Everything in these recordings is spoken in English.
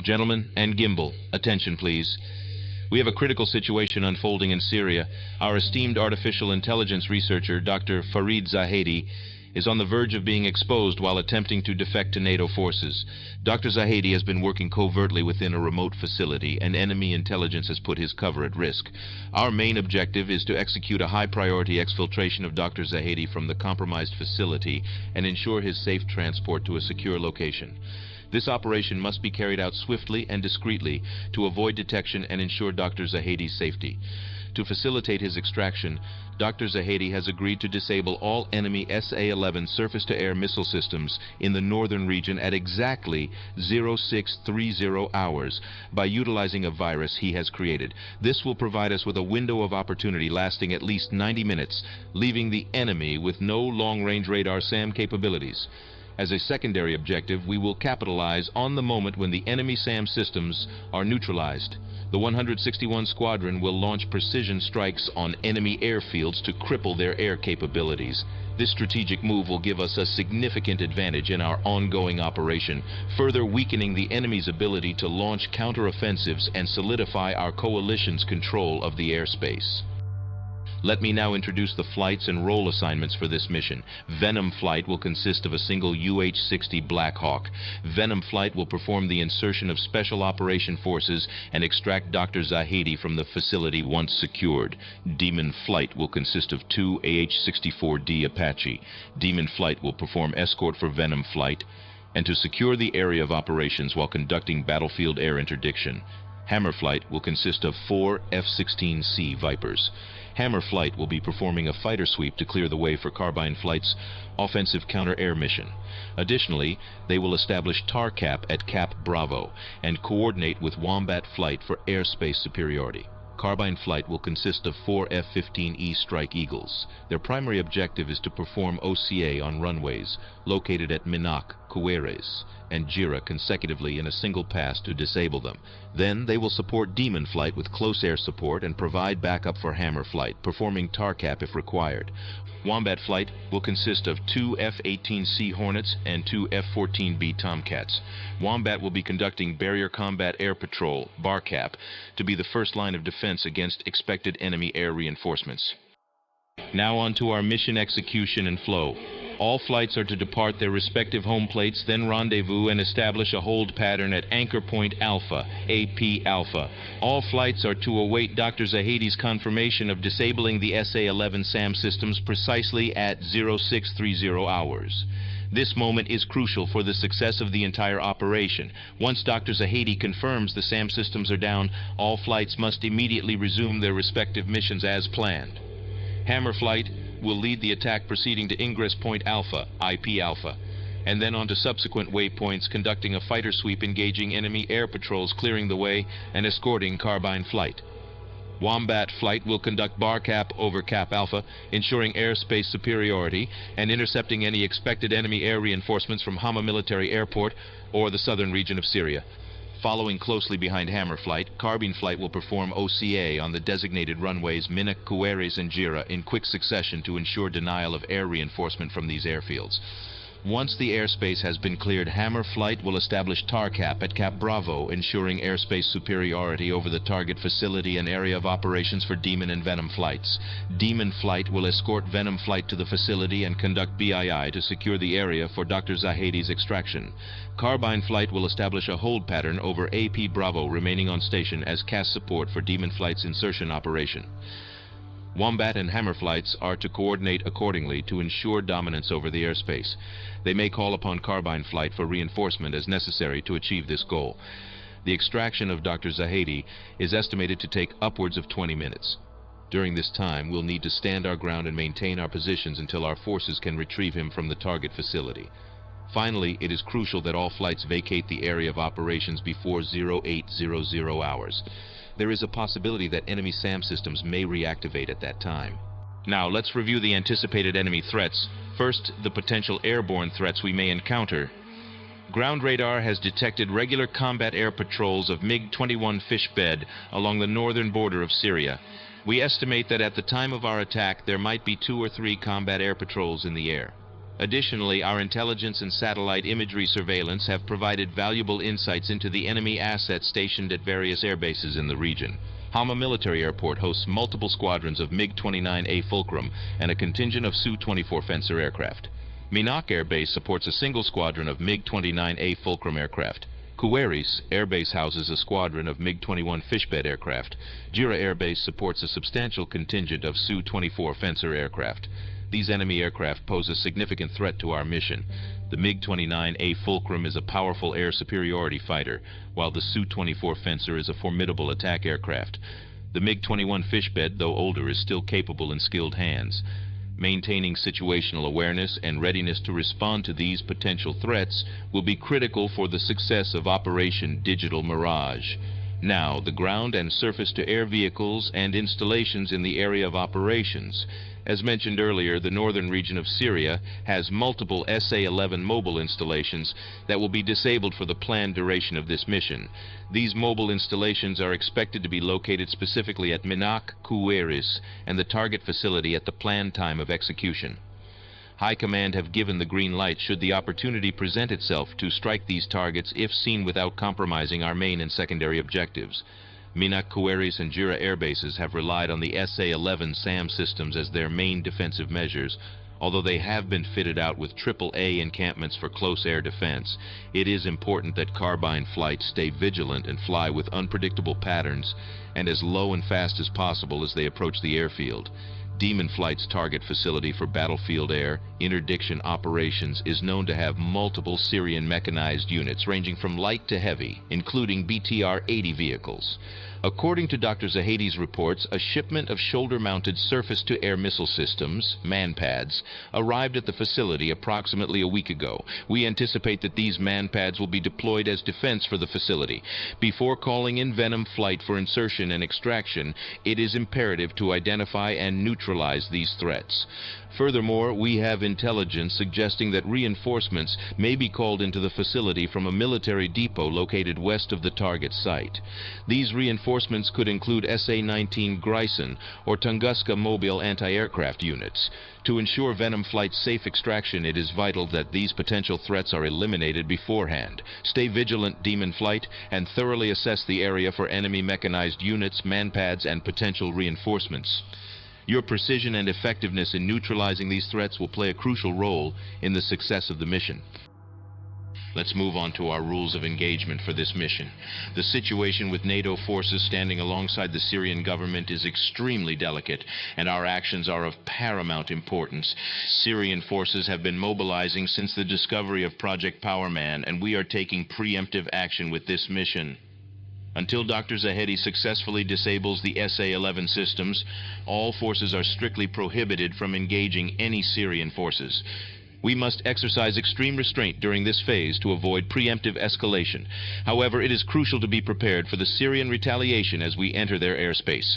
Gentlemen, and Gimbal, attention please. We have a critical situation unfolding in Syria. Our esteemed artificial intelligence researcher, Dr. Farid Zahedi, is on the verge of being exposed while attempting to defect to NATO forces. Dr. Zahedi has been working covertly within a remote facility, and enemy intelligence has put his cover at risk. Our main objective is to execute a high-priority exfiltration of Dr. Zahedi from the compromised facility and ensure his safe transport to a secure location. This operation must be carried out swiftly and discreetly to avoid detection and ensure Dr. Zahedi's safety. To facilitate his extraction, Dr. Zahedi has agreed to disable all enemy SA-11 surface-to-air missile systems in the northern region at exactly 0630 hours by utilizing a virus he has created. This will provide us with a window of opportunity lasting at least 90 minutes, leaving the enemy with no long-range radar SAM capabilities. As a secondary objective, we will capitalize on the moment when the enemy SAM systems are neutralized. The 161 Squadron will launch precision strikes on enemy airfields to cripple their air capabilities. This strategic move will give us a significant advantage in our ongoing operation, further weakening the enemy's ability to launch counteroffensives and solidify our coalition's control of the airspace. Let me now introduce the flights and role assignments for this mission. Venom Flight will consist of a single UH-60 Black Hawk. Venom Flight will perform the insertion of Special Operation Forces and extract Dr. Zahedi from the facility once secured. Demon Flight will consist of two AH-64D Apache. Demon Flight will perform escort for Venom Flight and to secure the area of operations while conducting battlefield air interdiction. Hammer Flight will consist of 4 F-16C Vipers. Hammer Flight will be performing a fighter sweep to clear the way for Carbine Flight's offensive counter-air mission. Additionally, they will establish TAR Cap at Cap Bravo and coordinate with Wombat Flight for airspace superiority. Carbine Flight will consist of 4 F-15E Strike Eagles. Their primary objective is to perform OCA on runways located at Minak, Kuweres, and Jira consecutively in a single pass to disable them. Then they will support Demon Flight with close air support and provide backup for Hammer Flight, performing TAR Cap if required. Wombat Flight will consist of 2 F-18C Hornets and 2 F-14B Tomcats. Wombat will be conducting Barrier Combat Air Patrol, BARCAP, to be the first line of defense against expected enemy air reinforcements. Now on to our mission execution and flow. All flights are to depart their respective home plates, then rendezvous and establish a hold pattern at Anchor Point Alpha, AP Alpha. All flights are to await Dr. Zahedi's confirmation of disabling the SA-11 SAM systems precisely at 0630 hours. This moment is crucial for the success of the entire operation. Once Dr. Zahedi confirms the SAM systems are down, all flights must immediately resume their respective missions as planned. Hammer Flight will lead the attack proceeding to Ingress Point Alpha, IP Alpha, and then on to subsequent waypoints, conducting a fighter sweep engaging enemy air patrols, clearing the way and escorting Carbine Flight. Wombat Flight will conduct BARCAP over Cap Alpha, ensuring airspace superiority and intercepting any expected enemy air reinforcements from Hama Military Airport or the southern region of Syria. Following closely behind Hammer Flight, Carbine Flight will perform OCA on the designated runways Minak, Kuweres, and Jira in quick succession to ensure denial of air reinforcement from these airfields. Once the airspace has been cleared, Hammer Flight will establish TAR Cap at Cap Bravo, ensuring airspace superiority over the target facility and area of operations for Demon and Venom Flights. Demon Flight will escort Venom Flight to the facility and conduct BII to secure the area for Dr. Zahedi's extraction. Carbine Flight will establish a hold pattern over AP Bravo, remaining on station as CAS support for Demon Flight's insertion operation. Wombat and Hammer Flights are to coordinate accordingly to ensure dominance over the airspace. They may call upon Carbine Flight for reinforcement as necessary to achieve this goal. The extraction of Dr. Zahedi is estimated to take upwards of 20 minutes. During this time, we'll need to stand our ground and maintain our positions until our forces can retrieve him from the target facility. Finally, it is crucial that all flights vacate the area of operations before 0800 hours. There is a possibility that enemy SAM systems may reactivate at that time. Now, let's review the anticipated enemy threats. First, the potential airborne threats we may encounter. Ground radar has detected regular combat air patrols of MiG-21 Fishbed along the northern border of Syria. We estimate that at the time of our attack, there might be 2 or 3 combat air patrols in the air. Additionally, our intelligence and satellite imagery surveillance have provided valuable insights into the enemy assets stationed at various air bases in the region. Hama Military Airport hosts multiple squadrons of MiG-29A Fulcrum and a contingent of Su-24 Fencer aircraft. Minak Air Base supports a single squadron of MiG-29A Fulcrum aircraft. Kuwaris Air Base houses a squadron of MiG-21 Fishbed aircraft. Jira Air Base supports a substantial contingent of Su-24 Fencer aircraft. These enemy aircraft pose a significant threat to our mission. The MiG-29A Fulcrum is a powerful air superiority fighter, while the Su-24 Fencer is a formidable attack aircraft. The MiG-21 Fishbed, though older, is still capable in skilled hands. Maintaining situational awareness and readiness to respond to these potential threats will be critical for the success of Operation Digital Mirage. Now, the ground and surface-to-air vehicles and installations in the area of operations. As mentioned earlier, the northern region of Syria has multiple SA-11 mobile installations that will be disabled for the planned duration of this mission. These mobile installations are expected to be located specifically at Minak, Kuwaris, and the target facility at the planned time of execution. High Command have given the green light should the opportunity present itself to strike these targets if seen without compromising our main and secondary objectives. Minak, Kuwaris, and Jira air bases have relied on the SA-11 SAM systems as their main defensive measures. Although they have been fitted out with AAA encampments for close air defense, it is important that carbine flights stay vigilant and fly with unpredictable patterns and as low and fast as possible as they approach the airfield. Demon Flight's target facility for battlefield air interdiction operations is known to have multiple Syrian mechanized units ranging from light to heavy, including BTR-80 vehicles. According to Dr. Zahedi's reports, a shipment of shoulder-mounted surface-to-air missile systems, MANPADS, arrived at the facility approximately a week ago. We anticipate that these MANPADS will be deployed as defense for the facility. Before calling in Venom Flight for insertion and extraction, it is imperative to identify and neutralize these threats. Furthermore, we have intelligence suggesting that reinforcements may be called into the facility from a military depot located west of the target site. These reinforcements could include SA-19 Grison or Tunguska mobile anti-aircraft units. To ensure Venom Flight's safe extraction, it is vital that these potential threats are eliminated beforehand. Stay vigilant, Demon Flight, and thoroughly assess the area for enemy mechanized units, MANPADS, and potential reinforcements. Your precision and effectiveness in neutralizing these threats will play a crucial role in the success of the mission. Let's move on to our rules of engagement for this mission. The situation with NATO forces standing alongside the Syrian government is extremely delicate, and our actions are of paramount importance. Syrian forces have been mobilizing since the discovery of Project Powerman, and we are taking preemptive action with this mission. Until Dr. Zahedi successfully disables the SA-11 systems, all forces are strictly prohibited from engaging any Syrian forces. We must exercise extreme restraint during this phase to avoid preemptive escalation. However, it is crucial to be prepared for the Syrian retaliation as we enter their airspace.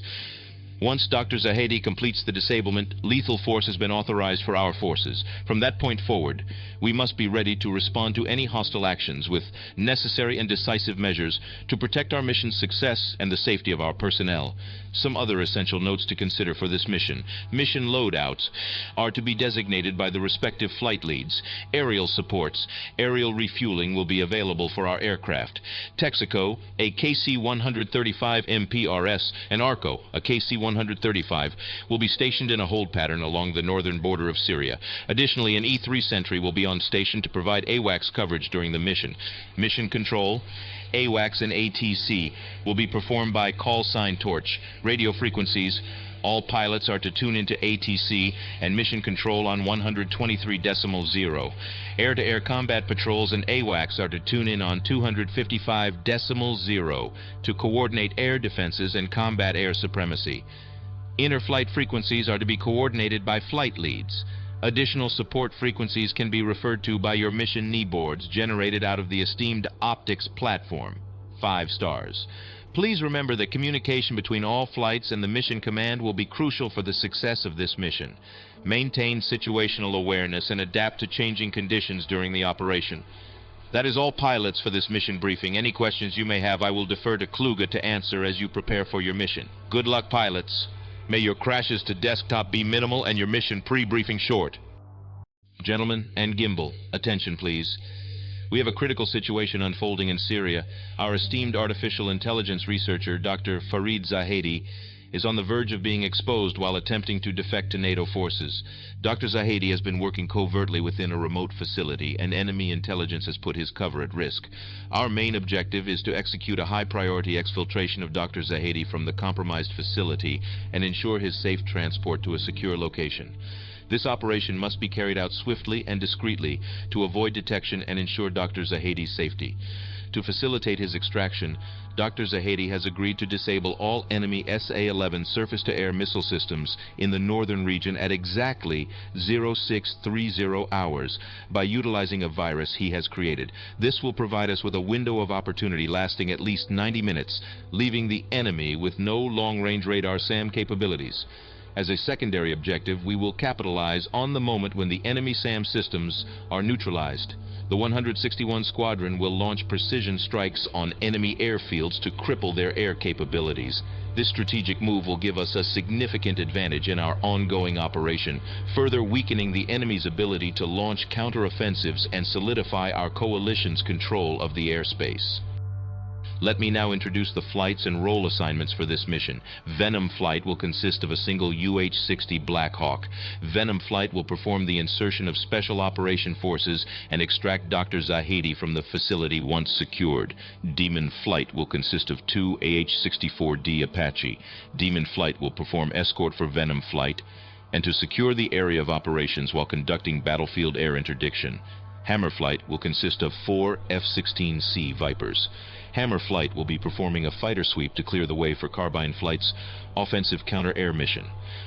Once Dr. Zahedi completes the disablement, lethal force has been authorized for our forces. From that point forward, we must be ready to respond to any hostile actions with necessary and decisive measures to protect our mission's success and the safety of our personnel. Some other essential notes to consider for this mission. Mission loadouts are to be designated by the respective flight leads. Aerial supports, aerial refueling will be available for our aircraft. Texaco, a KC-135 MPRS, and Arco, a KC-135, will be stationed in a hold pattern along the northern border of Syria. Additionally, an E-3 sentry will be on station to provide AWACS coverage during the mission. Mission control, AWACS and ATC will be performed by call sign torch. Radio frequencies, all pilots are to tune into ATC and mission control on 123.0. Air-to-air combat patrols and AWACS are to tune in on 255.0 to coordinate air defenses and combat air supremacy. Inter-flight frequencies are to be coordinated by flight leads. Additional support frequencies can be referred to by your mission knee boards generated out of the esteemed optics platform. 5 stars. Please remember that communication between all flights and the mission command will be crucial for the success of this mission. Maintain situational awareness and adapt to changing conditions during the operation. That is all, pilots, for this mission briefing. Any questions you may have, I will defer to Kluge to answer as you prepare for your mission. Good luck, pilots. May your crashes to desktop be minimal and your mission pre-briefing short. Gentlemen and gimbal, attention please. We have a critical situation unfolding in Syria. Our esteemed artificial intelligence researcher, Dr. Farid Zahedi, is on the verge of being exposed while attempting to defect to NATO forces. Dr. Zahedi has been working covertly within a remote facility, and enemy intelligence has put his cover at risk. Our main objective is to execute a high-priority exfiltration of Dr. Zahedi from the compromised facility and ensure his safe transport to a secure location. This operation must be carried out swiftly and discreetly to avoid detection and ensure Dr. Zahedi's safety. To facilitate his extraction, Dr. Zahedi has agreed to disable all enemy SA-11 surface-to-air missile systems in the northern region at exactly 0630 hours by utilizing a virus he has created. This will provide us with a window of opportunity lasting at least 90 minutes, leaving the enemy with no long-range radar SAM capabilities. As a secondary objective, we will capitalize on the moment when the enemy SAM systems are neutralized. The 161 Squadron will launch precision strikes on enemy airfields to cripple their air capabilities. This strategic move will give us a significant advantage in our ongoing operation, further weakening the enemy's ability to launch counteroffensives and solidify our coalition's control of the airspace. Let me now introduce the flights and role assignments for this mission. Venom Flight will consist of a single UH-60 Black Hawk. Venom Flight will perform the insertion of Special Operation Forces and extract Dr. Zahedi from the facility once secured. Demon Flight will consist of 2 AH-64D Apache. Demon Flight will perform escort for Venom Flight and to secure the area of operations while conducting battlefield air interdiction. Hammer Flight will consist of 4 F-16C Vipers. Hammer Flight will be performing a fighter sweep to clear the way for Carbine Flight's offensive counter-air mission.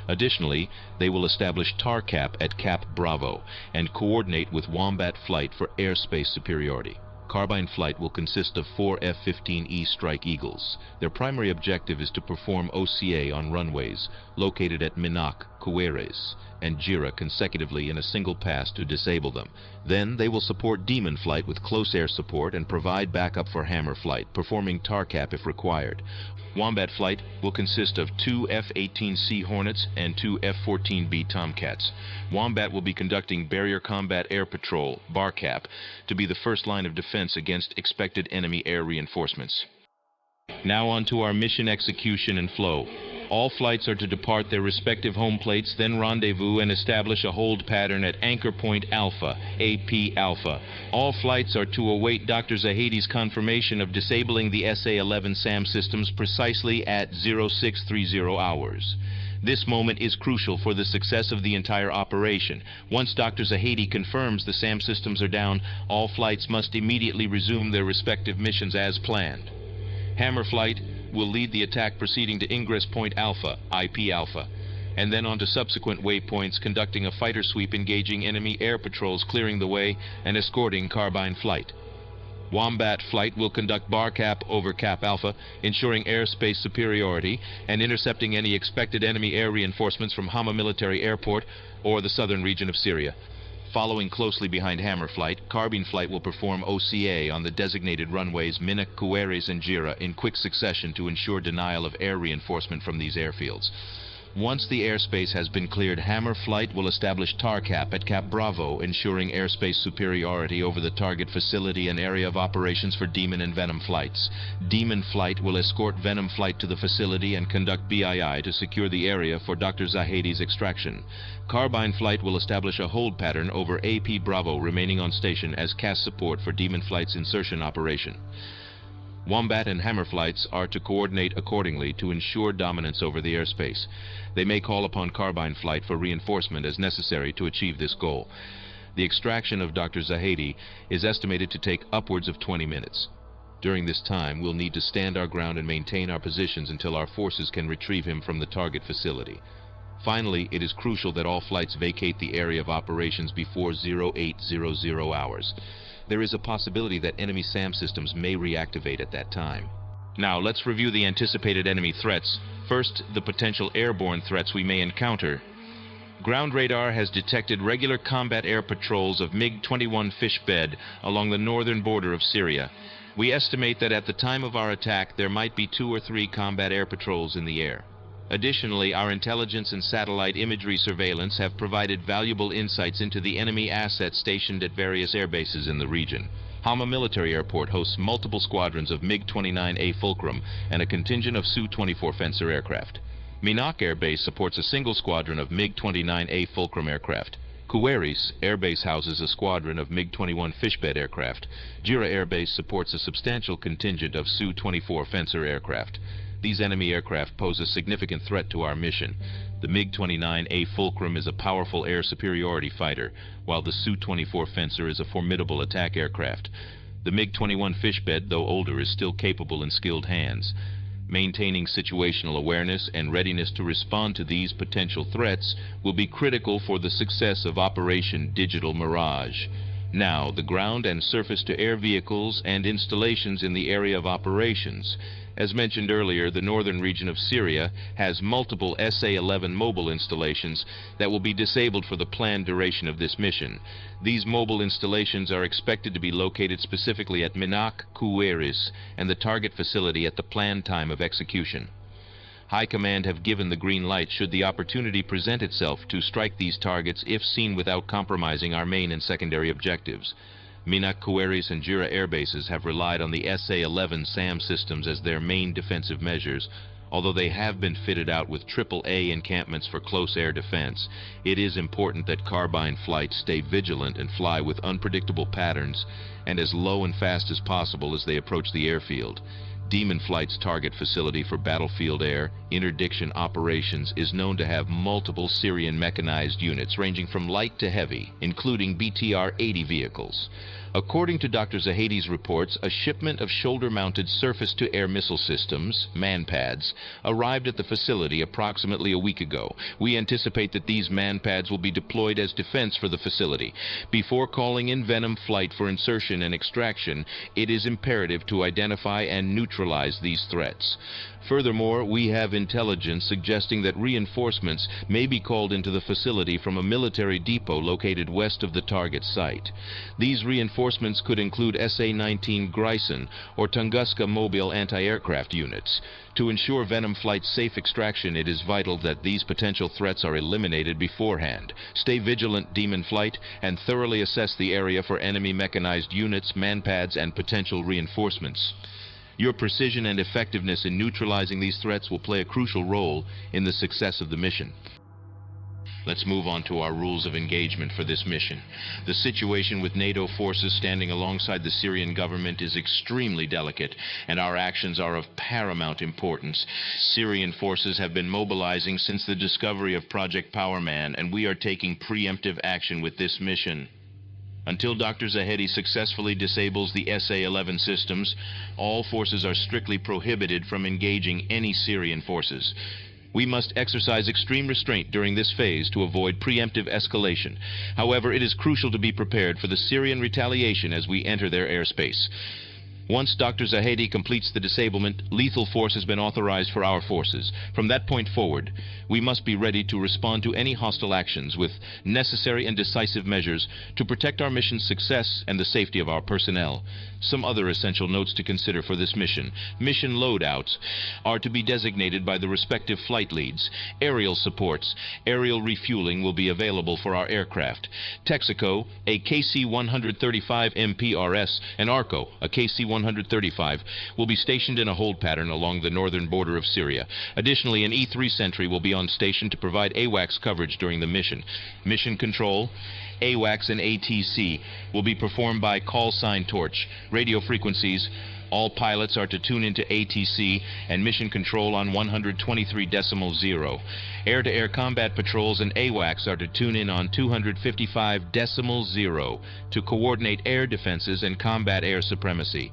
Additionally, they will establish TAR Cap at Cap Bravo and coordinate with Wombat Flight for airspace superiority. Carbine Flight will consist of 4 F-15E Strike Eagles. Their primary objective is to perform OCA on runways located at Minak, Kueres, and Jira consecutively in a single pass to disable them. Then they will support Demon Flight with close air support and provide backup for Hammer Flight, performing TAR Cap if required. Wombat Flight will consist of 2 F-18C Hornets and 2 F-14B Tomcats. Wombat will be conducting Barrier Combat Air Patrol, BARCAP, to be the first line of defense against expected enemy air reinforcements. Now on to our mission execution and flow. All flights are to depart their respective home plates, then rendezvous and establish a hold pattern at Anchor Point Alpha, AP Alpha. All flights are to await Dr. Zahedi's confirmation of disabling the SA-11 SAM systems precisely at 0630 hours. This moment is crucial for the success of the entire operation. Once Dr. Zahedi confirms the SAM systems are down, all flights must immediately resume their respective missions as planned. Hammer Flight will lead the attack proceeding to Ingress Point Alpha, IP Alpha, and then on to subsequent waypoints, conducting a fighter sweep engaging enemy air patrols, clearing the way and escorting Carbine Flight. Wombat Flight will conduct BARCAP over Cap Alpha, ensuring airspace superiority and intercepting any expected enemy air reinforcements from Hama Military Airport or the southern region of Syria. Following closely behind Hammer Flight, Carbine Flight will perform OCA on the designated runways Minak, Kueres, and Jira in quick succession to ensure denial of air reinforcement from these airfields. Once the airspace has been cleared, Hammer Flight will establish TAR Cap at Cap Bravo, ensuring airspace superiority over the target facility and area of operations for Demon and Venom Flights. Demon Flight will escort Venom Flight to the facility and conduct BII to secure the area for Dr. Zahedi's extraction. Carbine Flight will establish a hold pattern over AP Bravo, remaining on station as CAS support for Demon Flight's insertion operation. Wombat and Hammer Flights are to coordinate accordingly to ensure dominance over the airspace. They may call upon Carbine Flight for reinforcement as necessary to achieve this goal. The extraction of Dr. Zahedi is estimated to take upwards of 20 minutes. During this time, we'll need to stand our ground and maintain our positions until our forces can retrieve him from the target facility. Finally, it is crucial that all flights vacate the area of operations before 0800 hours. There is a possibility that enemy SAM systems may reactivate at that time. Now, let's review the anticipated enemy threats. First, the potential airborne threats we may encounter. Ground radar has detected regular combat air patrols of MiG-21 Fishbed along the northern border of Syria. We estimate that at the time of our attack, there might be 2 or 3 combat air patrols in the air. Additionally, our intelligence and satellite imagery surveillance have provided valuable insights into the enemy assets stationed at various air bases in the region. Hama Military Airport hosts multiple squadrons of MiG-29A Fulcrum and a contingent of Su-24 Fencer aircraft. Minak Air Base supports a single squadron of MiG-29A Fulcrum aircraft. Kuwaris Air Base houses a squadron of MiG-21 Fishbed aircraft. Jira Air Base supports a substantial contingent of Su-24 Fencer aircraft. These enemy aircraft pose a significant threat to our mission. The MiG-29A Fulcrum is a powerful air superiority fighter, while the Su-24 Fencer is a formidable attack aircraft. The MiG-21 Fishbed, though older, is still capable in skilled hands. Maintaining situational awareness and readiness to respond to these potential threats will be critical for the success of Operation Digital Mirage. Now, the ground and surface-to-air vehicles and installations in the area of operations. As mentioned earlier, the northern region of Syria has multiple SA-11 mobile installations that will be disabled for the planned duration of this mission. These mobile installations are expected to be located specifically at Minak, Kuwaris, and the target facility at the planned time of execution. High Command have given the green light should the opportunity present itself to strike these targets if seen without compromising our main and secondary objectives. Minak, Kuwaris, and Jira air bases have relied on the SA-11 SAM systems as their main defensive measures. Although they have been fitted out with AAA encampments for close air defense, it is important that carbine flights stay vigilant and fly with unpredictable patterns and as low and fast as possible as they approach the airfield. Demon Flight's target facility for battlefield air interdiction operations is known to have multiple Syrian mechanized units ranging from light to heavy, including BTR-80 vehicles. According to Dr. Zahedi's reports, a shipment of shoulder-mounted surface-to-air missile systems, MANPADS, arrived at the facility approximately a week ago. We anticipate that these MANPADS will be deployed as defense for the facility. Before calling in Venom Flight for insertion and extraction, it is imperative to identify and neutralize these threats. Furthermore, we have intelligence suggesting that reinforcements may be called into the facility from a military depot located west of the target site. These reinforcements could include SA-19 Grison or Tunguska mobile anti-aircraft units. To ensure Venom Flight's safe extraction, it is vital that these potential threats are eliminated beforehand. Stay vigilant, Demon Flight, and thoroughly assess the area for enemy mechanized units, MANPADS, and potential reinforcements. Your precision and effectiveness in neutralizing these threats will play a crucial role in the success of the mission. Let's move on to our rules of engagement for this mission. The situation with NATO forces standing alongside the Syrian government is extremely delicate, and our actions are of paramount importance. Syrian forces have been mobilizing since the discovery of Project Powerman, and we are taking preemptive action with this mission. Until Dr. Zahedi successfully disables the SA-11 systems, all forces are strictly prohibited from engaging any Syrian forces. We must exercise extreme restraint during this phase to avoid preemptive escalation. However, it is crucial to be prepared for the Syrian retaliation as we enter their airspace. Once Dr. Zahedi completes the disablement, lethal force has been authorized for our forces. From that point forward, we must be ready to respond to any hostile actions with necessary and decisive measures to protect our mission's success and the safety of our personnel. Some other essential notes to consider for this mission. Mission loadouts are to be designated by the respective flight leads. Aerial supports, aerial refueling will be available for our aircraft. Texaco, a KC-135 MPRS, and ARCO, a KC-135, will be stationed in a hold pattern along the northern border of Syria. Additionally, an E-3 sentry will be on station to provide AWACS coverage during the mission. Mission control, AWACS and ATC will be performed by call sign torch. Radio frequencies, all pilots are to tune into ATC and mission control on 123.0. Air-to-air combat patrols and AWACS are to tune in on 255.0 to coordinate air defenses and combat air supremacy.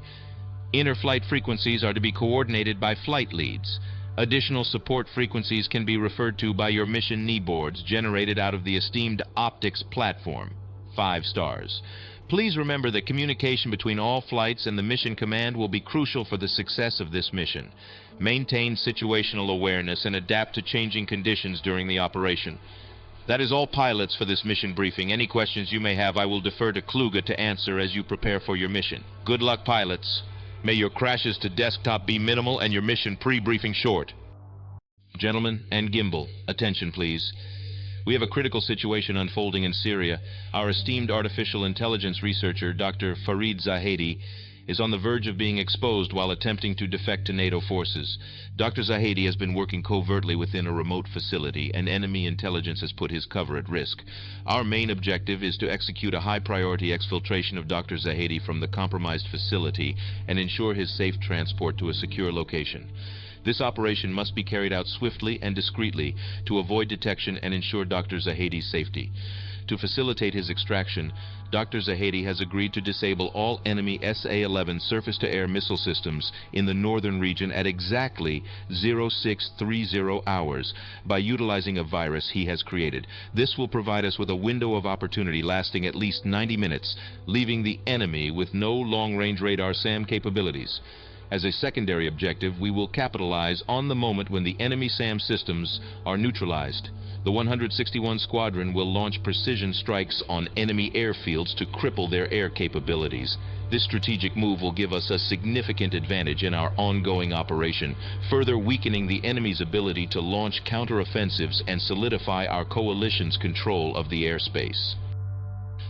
Inter-flight frequencies are to be coordinated by flight leads. Additional support frequencies can be referred to by your mission knee boards generated out of the esteemed optics platform. 5 stars. Please remember that communication between all flights and the mission command will be crucial for the success of this mission. Maintain situational awareness and adapt to changing conditions during the operation. That is all, pilots, for this mission briefing. Any questions you may have, I will defer to Kluge to answer as you prepare for your mission. Good luck, pilots. May your crashes to desktop be minimal and your mission pre-briefing short. Gentlemen and gimbal, attention please. We have a critical situation unfolding in Syria. Our esteemed artificial intelligence researcher, Dr. Fareed Zahedi, is on the verge of being exposed while attempting to defect to NATO forces. Dr. Zahedi has been working covertly within a remote facility, and enemy intelligence has put his cover at risk. Our main objective is to execute a high-priority exfiltration of Dr. Zahedi from the compromised facility and ensure his safe transport to a secure location. This operation must be carried out swiftly and discreetly to avoid detection and ensure Dr. Zahedi's safety. To facilitate his extraction, Dr. Zahedi has agreed to disable all enemy SA-11 surface-to-air missile systems in the northern region at exactly 0630 hours by utilizing a virus he has created. This will provide us with a window of opportunity lasting at least 90 minutes, leaving the enemy with no long-range radar SAM capabilities. As a secondary objective, we will capitalize on the moment when the enemy SAM systems are neutralized. The 161 Squadron will launch precision strikes on enemy airfields to cripple their air capabilities. This strategic move will give us a significant advantage in our ongoing operation, further weakening the enemy's ability to launch counteroffensives and solidify our coalition's control of the airspace.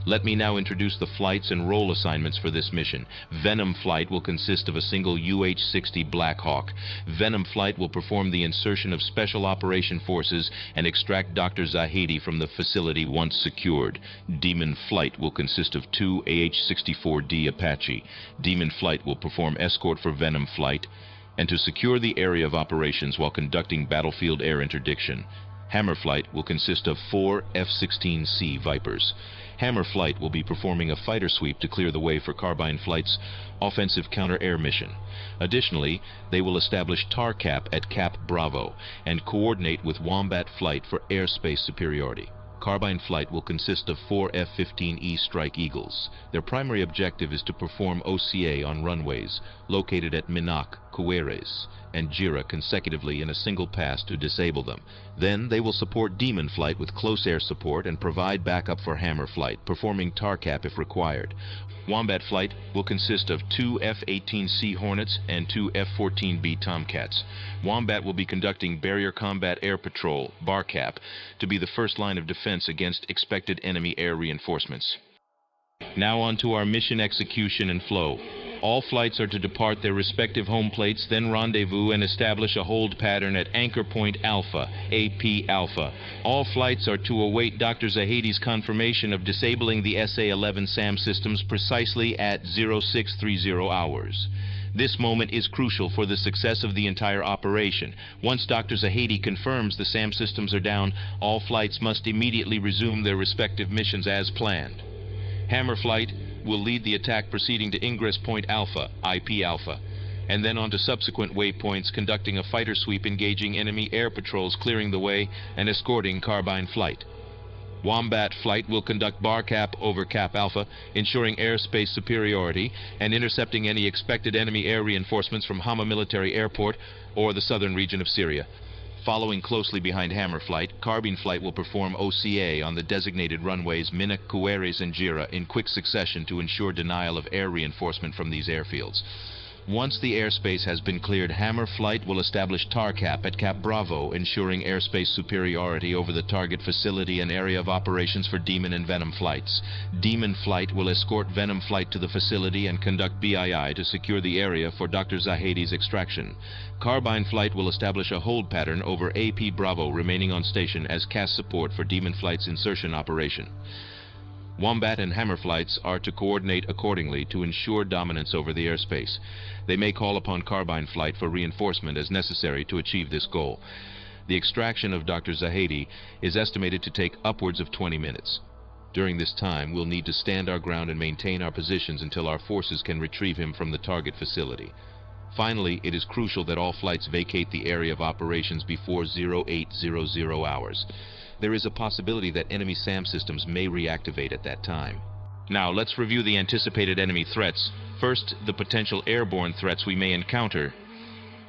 Let me now introduce the flights and role assignments for this mission. Venom Flight will consist of a single UH-60 Black Hawk. Venom Flight will perform the insertion of Special Operation Forces and extract Dr. Zahedi from the facility once secured. Demon Flight will consist of 2 AH-64D Apache. Demon Flight will perform escort for Venom Flight and to secure the area of operations while conducting battlefield air interdiction. Hammer Flight will consist of 4 F-16C Vipers. Hammer Flight will be performing a fighter sweep to clear the way for Carbine Flight's offensive counter-air mission. Additionally, they will establish TAR Cap at Cap Bravo and coordinate with Wombat Flight for airspace superiority. Carbine Flight will consist of 4 F-15E Strike Eagles. Their primary objective is to perform OCA on runways located at Minak, Kuweres, and Jira consecutively in a single pass to disable them. Then they will support Demon Flight with close air support and provide backup for Hammer Flight, performing TAR Cap if required. Wombat Flight will consist of 2 F-18C Hornets and 2 F-14B Tomcats. Wombat will be conducting Barrier Combat Air Patrol, BARCAP, to be the first line of defense against expected enemy air reinforcements. Now on to our mission execution and flow. All flights are to depart their respective home plates, then rendezvous and establish a hold pattern at Anchor Point Alpha, AP Alpha. All flights are to await Dr. Zahedi's confirmation of disabling the SA-11 SAM systems precisely at 0630 hours. This moment is crucial for the success of the entire operation. Once Dr. Zahedi confirms the SAM systems are down, all flights must immediately resume their respective missions as planned. Hammer Flight will lead the attack proceeding to Ingress Point Alpha, IP Alpha, and then on to subsequent waypoints, conducting a fighter sweep engaging enemy air patrols, clearing the way and escorting Carbine Flight. Wombat Flight will conduct BARCAP over Cap Alpha, ensuring airspace superiority and intercepting any expected enemy air reinforcements from Hama Military Airport or the southern region of Syria. Following closely behind Hammer Flight, Carbine Flight will perform OCA on the designated runways Minak, Kuweres, and Jira in quick succession to ensure denial of air reinforcement from these airfields. Once the airspace has been cleared, Hammer Flight will establish TAR Cap at Cap Bravo, ensuring airspace superiority over the target facility and area of operations for Demon and Venom Flights. Demon Flight will escort Venom Flight to the facility and conduct BII to secure the area for Dr. Zahedi's extraction. Carbine Flight will establish a hold pattern over AP Bravo, remaining on station as CAS support for Demon Flight's insertion operation. Wombat and Hammer Flights are to coordinate accordingly to ensure dominance over the airspace. They may call upon Carbine Flight for reinforcement as necessary to achieve this goal. The extraction of Dr. Zahedi is estimated to take upwards of 20 minutes. During this time, we'll need to stand our ground and maintain our positions until our forces can retrieve him from the target facility. Finally, it is crucial that all flights vacate the area of operations before 0800 hours. There is a possibility that enemy SAM systems may reactivate at that time. Now, let's review the anticipated enemy threats. First, the potential airborne threats we may encounter.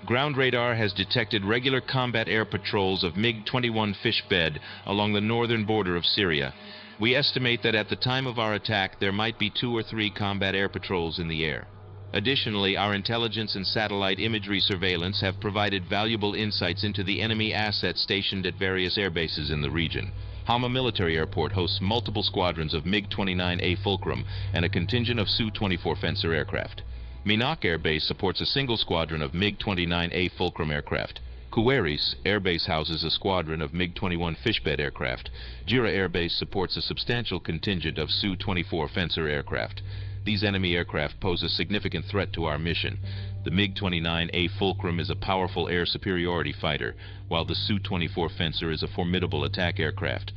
Ground radar has detected regular combat air patrols of MiG-21 Fishbed along the northern border of Syria. We estimate that at the time of our attack, there might be 2 or 3 combat air patrols in the air. Additionally, our intelligence and satellite imagery surveillance have provided valuable insights into the enemy assets stationed at various air bases in the region. Hama Military Airport hosts multiple squadrons of MiG-29A Fulcrum and a contingent of Su-24 Fencer aircraft. Minak Air Base supports a single squadron of MiG-29A Fulcrum aircraft. Kuwaris Air Base houses a squadron of MiG-21 Fishbed aircraft. Jira Air Base supports a substantial contingent of Su-24 Fencer aircraft. These enemy aircraft pose a significant threat to our mission. The MiG-29A Fulcrum is a powerful air superiority fighter, while the Su-24 Fencer is a formidable attack aircraft.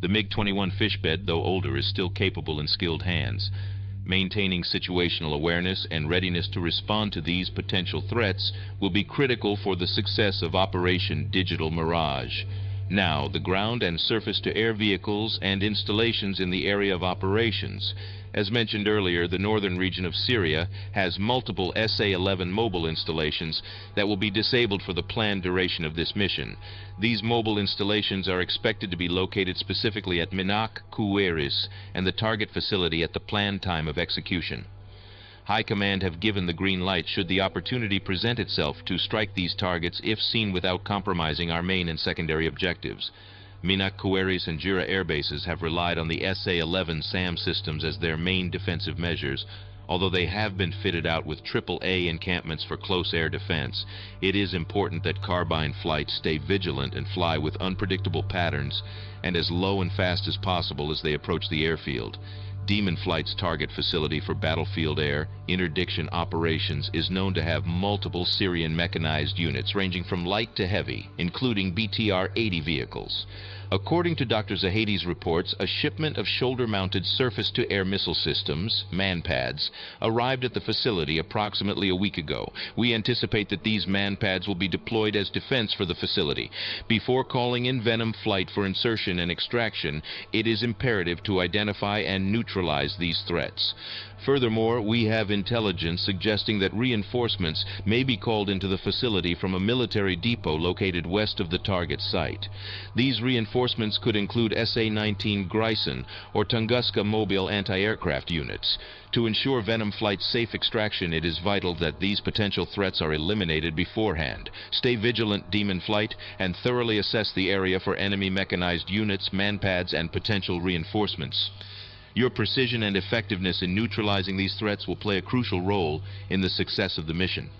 The MiG-21 Fishbed, though older, is still capable in skilled hands. Maintaining situational awareness and readiness to respond to these potential threats will be critical for the success of Operation Digital Mirage. Now, the ground and surface-to-air vehicles and installations in the area of operations. As mentioned earlier, the northern region of Syria has multiple SA-11 mobile installations that will be disabled for the planned duration of this mission. These mobile installations are expected to be located specifically at Minak, Kuwaris, and the target facility at the planned time of execution. High Command have given the green light should the opportunity present itself to strike these targets if seen without compromising our main and secondary objectives. Minak, Kuwaris, and Jira air bases have relied on the SA-11 SAM systems as their main defensive measures. Although they have been fitted out with AAA encampments for close air defense, it is important that carbine flights stay vigilant and fly with unpredictable patterns and as low and fast as possible as they approach the airfield. Demon Flight's target facility for battlefield air interdiction operations is known to have multiple Syrian mechanized units ranging from light to heavy, including BTR-80 vehicles. According to Dr. Zahedi's reports, a shipment of shoulder-mounted surface-to-air missile systems, MANPADS, arrived at the facility approximately a week ago. We anticipate that these MANPADS will be deployed as defense for the facility. Before calling in Venom Flight for insertion and extraction, it is imperative to identify and neutralize these threats. Furthermore, we have intelligence suggesting that reinforcements may be called into the facility from a military depot located west of the target site. These reinforcements could include SA-19 Grison or Tunguska mobile anti-aircraft units. To ensure Venom Flight's safe extraction, it is vital that these potential threats are eliminated beforehand. Stay vigilant, Demon Flight, and thoroughly assess the area for enemy mechanized units, MANPADS, and potential reinforcements. Your precision and effectiveness in neutralizing these threats will play a crucial role in the success of the mission.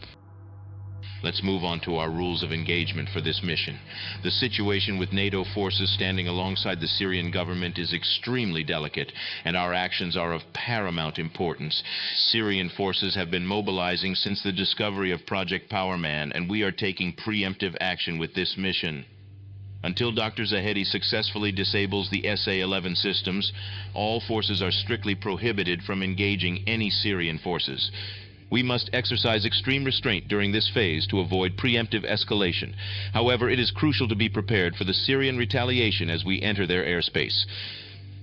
Let's move on to our rules of engagement for this mission. The situation with NATO forces standing alongside the Syrian government is extremely delicate, and our actions are of paramount importance. Syrian forces have been mobilizing since the discovery of Project Powerman, and we are taking preemptive action with this mission. Until Dr. Zahedi successfully disables the SA-11 systems, all forces are strictly prohibited from engaging any Syrian forces. We must exercise extreme restraint during this phase to avoid preemptive escalation. However, it is crucial to be prepared for the Syrian retaliation as we enter their airspace.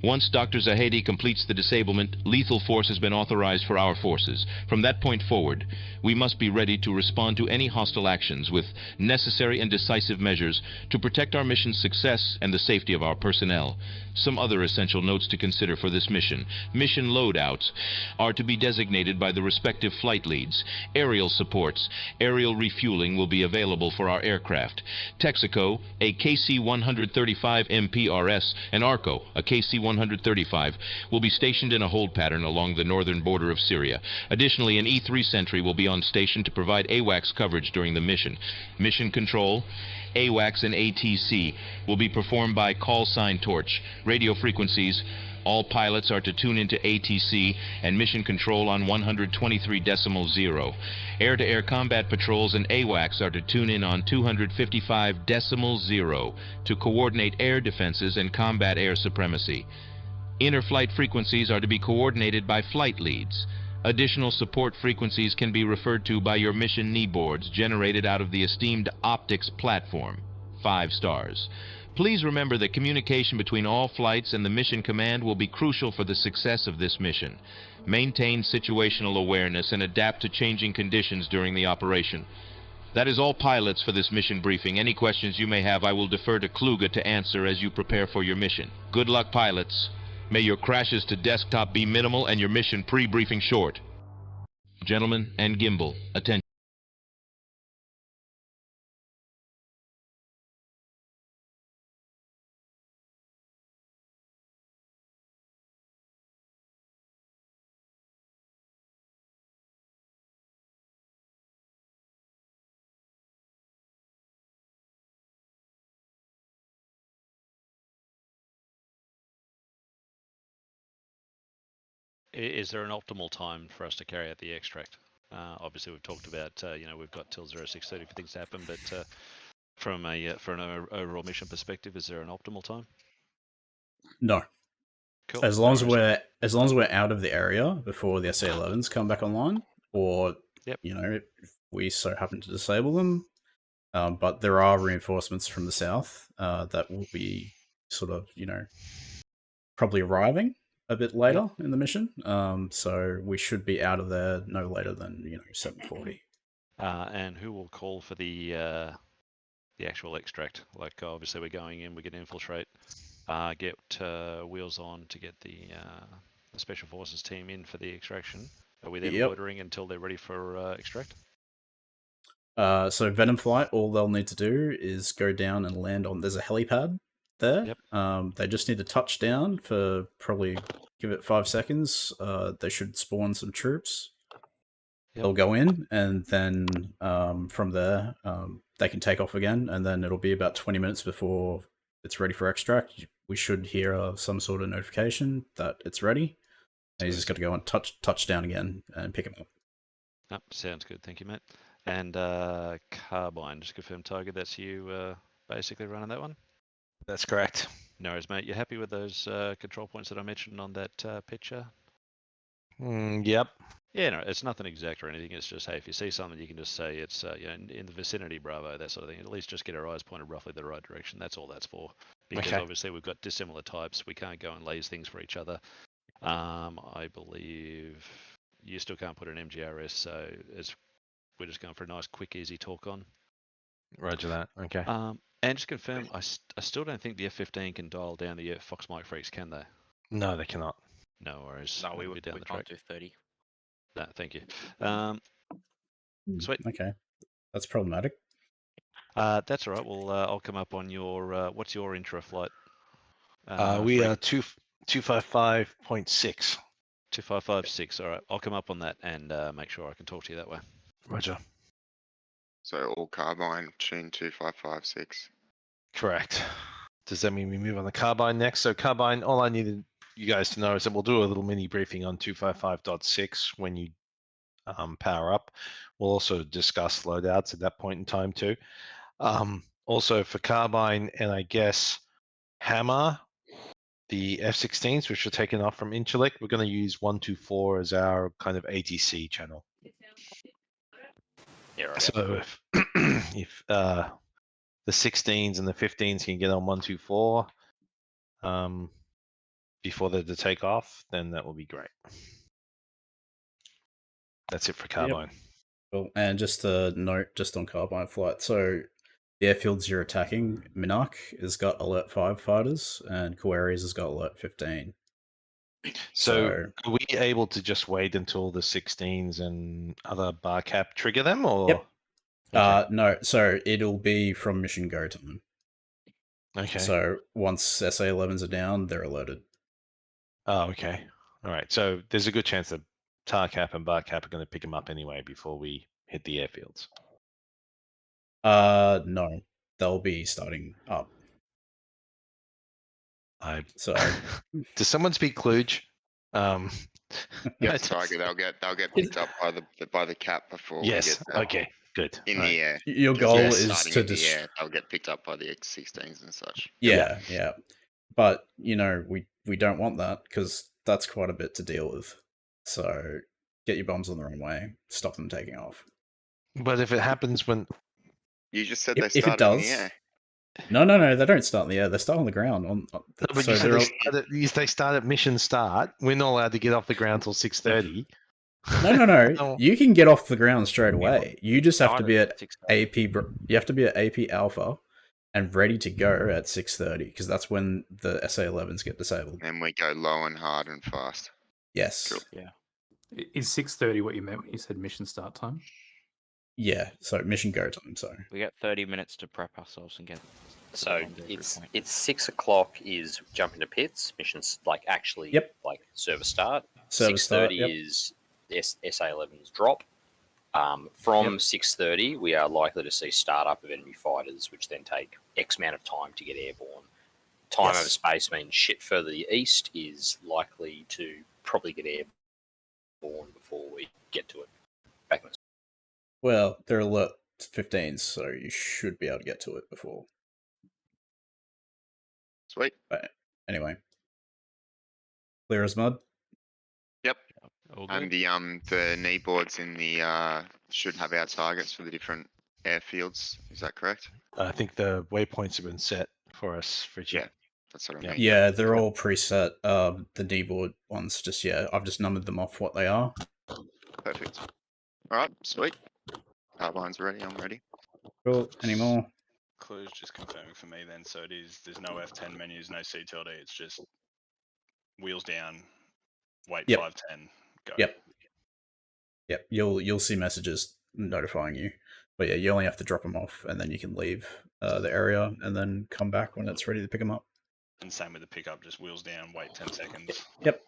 Once Dr. Zahedi completes the disablement, lethal force has been authorized for our forces. From that point forward, we must be ready to respond to any hostile actions with necessary and decisive measures to protect our mission's success and the safety of our personnel. Some other essential notes to consider for this mission. Mission loadouts are to be designated by the respective flight leads. Aerial supports, aerial refueling will be available for our aircraft. Texaco, a KC-135 MPRS, and Arco, a KC-135, will be stationed in a hold pattern along the northern border of Syria. Additionally, an E-3 sentry will be on station to provide AWACS coverage during the mission. Mission control, AWACS and ATC, will be performed by call sign torch. Radio frequencies, all pilots are to tune into ATC and mission control on 123.0. Air-to-air combat patrols and AWACS are to tune in on 255.0 to coordinate air defenses and combat air supremacy. Inter-flight frequencies are to be coordinated by flight leads. Additional support frequencies can be referred to by your mission knee boards generated out of the esteemed optics platform. 5 stars. Please remember that communication between all flights and the mission command will be crucial for the success of this mission. Maintain situational awareness and adapt to changing conditions during the operation. That is all, pilots, for this mission briefing. Any questions you may have, I will defer to Kluge to answer as you prepare for your mission. Good luck, pilots. May your crashes to desktop be minimal and your mission pre-briefing short. Gentlemen, and gimbal, attention. Is there an optimal time for us to carry out the extract? Obviously, we've talked about, we've got till 06:30 for things to happen, but from for an overall mission perspective, is there an optimal time? No. Cool. As long as we're out of the area before the SA-11s come back online, or Yep. if we so happen to disable them. But there are reinforcements from the south that will be sort of probably arriving a bit later in the mission. So we should be out of there no later than 7:40. And who will call for the actual extract? Like, obviously, we're going in, we're going to infiltrate, get wheels on to get the special forces team in for the extraction. Are we then loitering until they're ready for extract? So Venom Flight, all they'll need to do is go down and land on. There's a helipad there. Yep. They just need to touch down for probably give it 5 seconds. They should spawn some troops. Yep. They'll go in, and then from there they can take off again, and then it'll be about 20 minutes before it's ready for extract. We should hear some sort of notification that it's ready. And he's just got to go and touch down again and pick him up. Yep, sounds good. Thank you, mate. And Carbine, just confirm, Tiger, that's you basically running that one? That's correct. No worries, mate. You happy with those control points that I mentioned on that picture? Yep. Yeah, no, it's nothing exact or anything. It's just, hey, if you see something, you can just say it's in the vicinity, Bravo, that sort of thing. At least just get our eyes pointed roughly the right direction. That's all that's for. Because obviously we've got dissimilar types. We can't go and laze things for each other. I believe you still can't put an MGRS, so we're just going for a nice, quick, easy talk on. Roger that. Okay. And just confirm, I still don't think the F-15 can dial down the Fox Mike Freaks, can they? No, they cannot. No worries. No, we can't do 30. No, thank you. Sweet. Okay, that's problematic. That's all right. Well, I'll come up on your. What's your intra flight? We are 255.6. 2556. All right, I'll come up on that and make sure I can talk to you that way. Roger. So all Carbine, tune 2556. Correct. Does that mean we move on the Carbine next? So Carbine, all I needed you guys to know is that we'll do a little mini briefing on 255.6 when you power up. We'll also discuss loadouts at that point in time too. Also for Carbine and I guess Hammer, the F-16s, which are taken off from Incirlik, we're going to use 124 as our kind of ATC channel. Yeah, right. So if the 16s and the 15s can get on 124 before they're to take off, then that will be great. That's it for Carbine. Yep. Well, and just a note, just on Carbine flight. So the airfields you're attacking, Minak has got Alert 5 fighters, and Kuwaris has got Alert 15. So are we able to just wait until the 16s and other bar cap trigger them, or? Yep. Okay. No, so it'll be from mission go time. Okay. So once SA-11s are down, they're alerted. Oh, okay. All right. So there's a good chance that tar cap and bar cap are going to pick them up anyway before we hit the airfields. No, they'll be starting up. Does someone speak Kluge? Yes, Tiger. They'll get picked up by the cap before we get there. Okay. Good. In the air. Your goal is to they'll get picked up by the X-16s and such. Yeah. But we don't want that because that's quite a bit to deal with. So get your bombs on the wrong way. Stop them taking off. But if it happens when you just said they start in the air. No, they don't start in the air. They start on the ground. But they start at mission start. We're not allowed to get off the ground till 6:30. No. You can get off the ground straight away. You just have to be at AP. You have to be at AP Alpha and ready to go at 6:30 because that's when the SA-11s get disabled. And we go low and hard and fast. Yes. Cool. Yeah. Is 6:30 what you meant when you said mission start time? Yeah, so mission go time, sorry. We got 30 minutes to prep ourselves and get. So it's 6 o'clock is jump into pits missions, like actually like server start. Server 6:30 start, yep. is SA11's drop. From 6:30 we are likely to see startup of enemy fighters, which then take X amount of time to get airborne. Time over space means shit further east is likely to probably get airborne before we get to it. Back in the Well, they're alert 15s, so you should be able to get to it before. Sweet. But anyway. Clear as mud? Yep. All And good. the knee boards in the should have our targets for the different airfields. Is that correct? I think the waypoints have been set for us, Fridge. Yeah, that's what I mean. Yeah, they're all preset. The kneeboard ones, I've just numbered them off what they are. Perfect. All right, sweet. Carbine's ready. I'm ready. Cool. Any more? Clue's just confirming for me then. So there's no F10 menus, no CTLD. It's just wheels down, wait 510, go. Yep. You'll see messages notifying you. But yeah, you only have to drop them off, and then you can leave the area, and then come back when it's ready to pick them up. And same with the pickup, just wheels down, wait 10 seconds. Yep.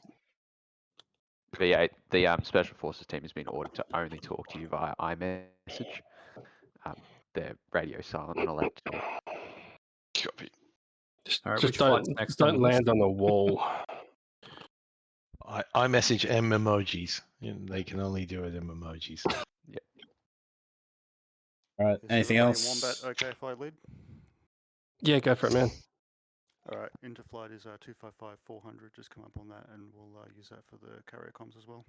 V8, the Special Forces team has been ordered to only talk to you via iMessage. They're radio silent, not allowed to talk. Copy. Just don't land on the wall. I message M emojis. They can only do it in emojis. Yeah. All right. Anything else? Wombat, okay if I lead? Yeah, go for it, man. All right, into flight is 255-400. Just come up on that, and we'll use that for the carrier comms as well.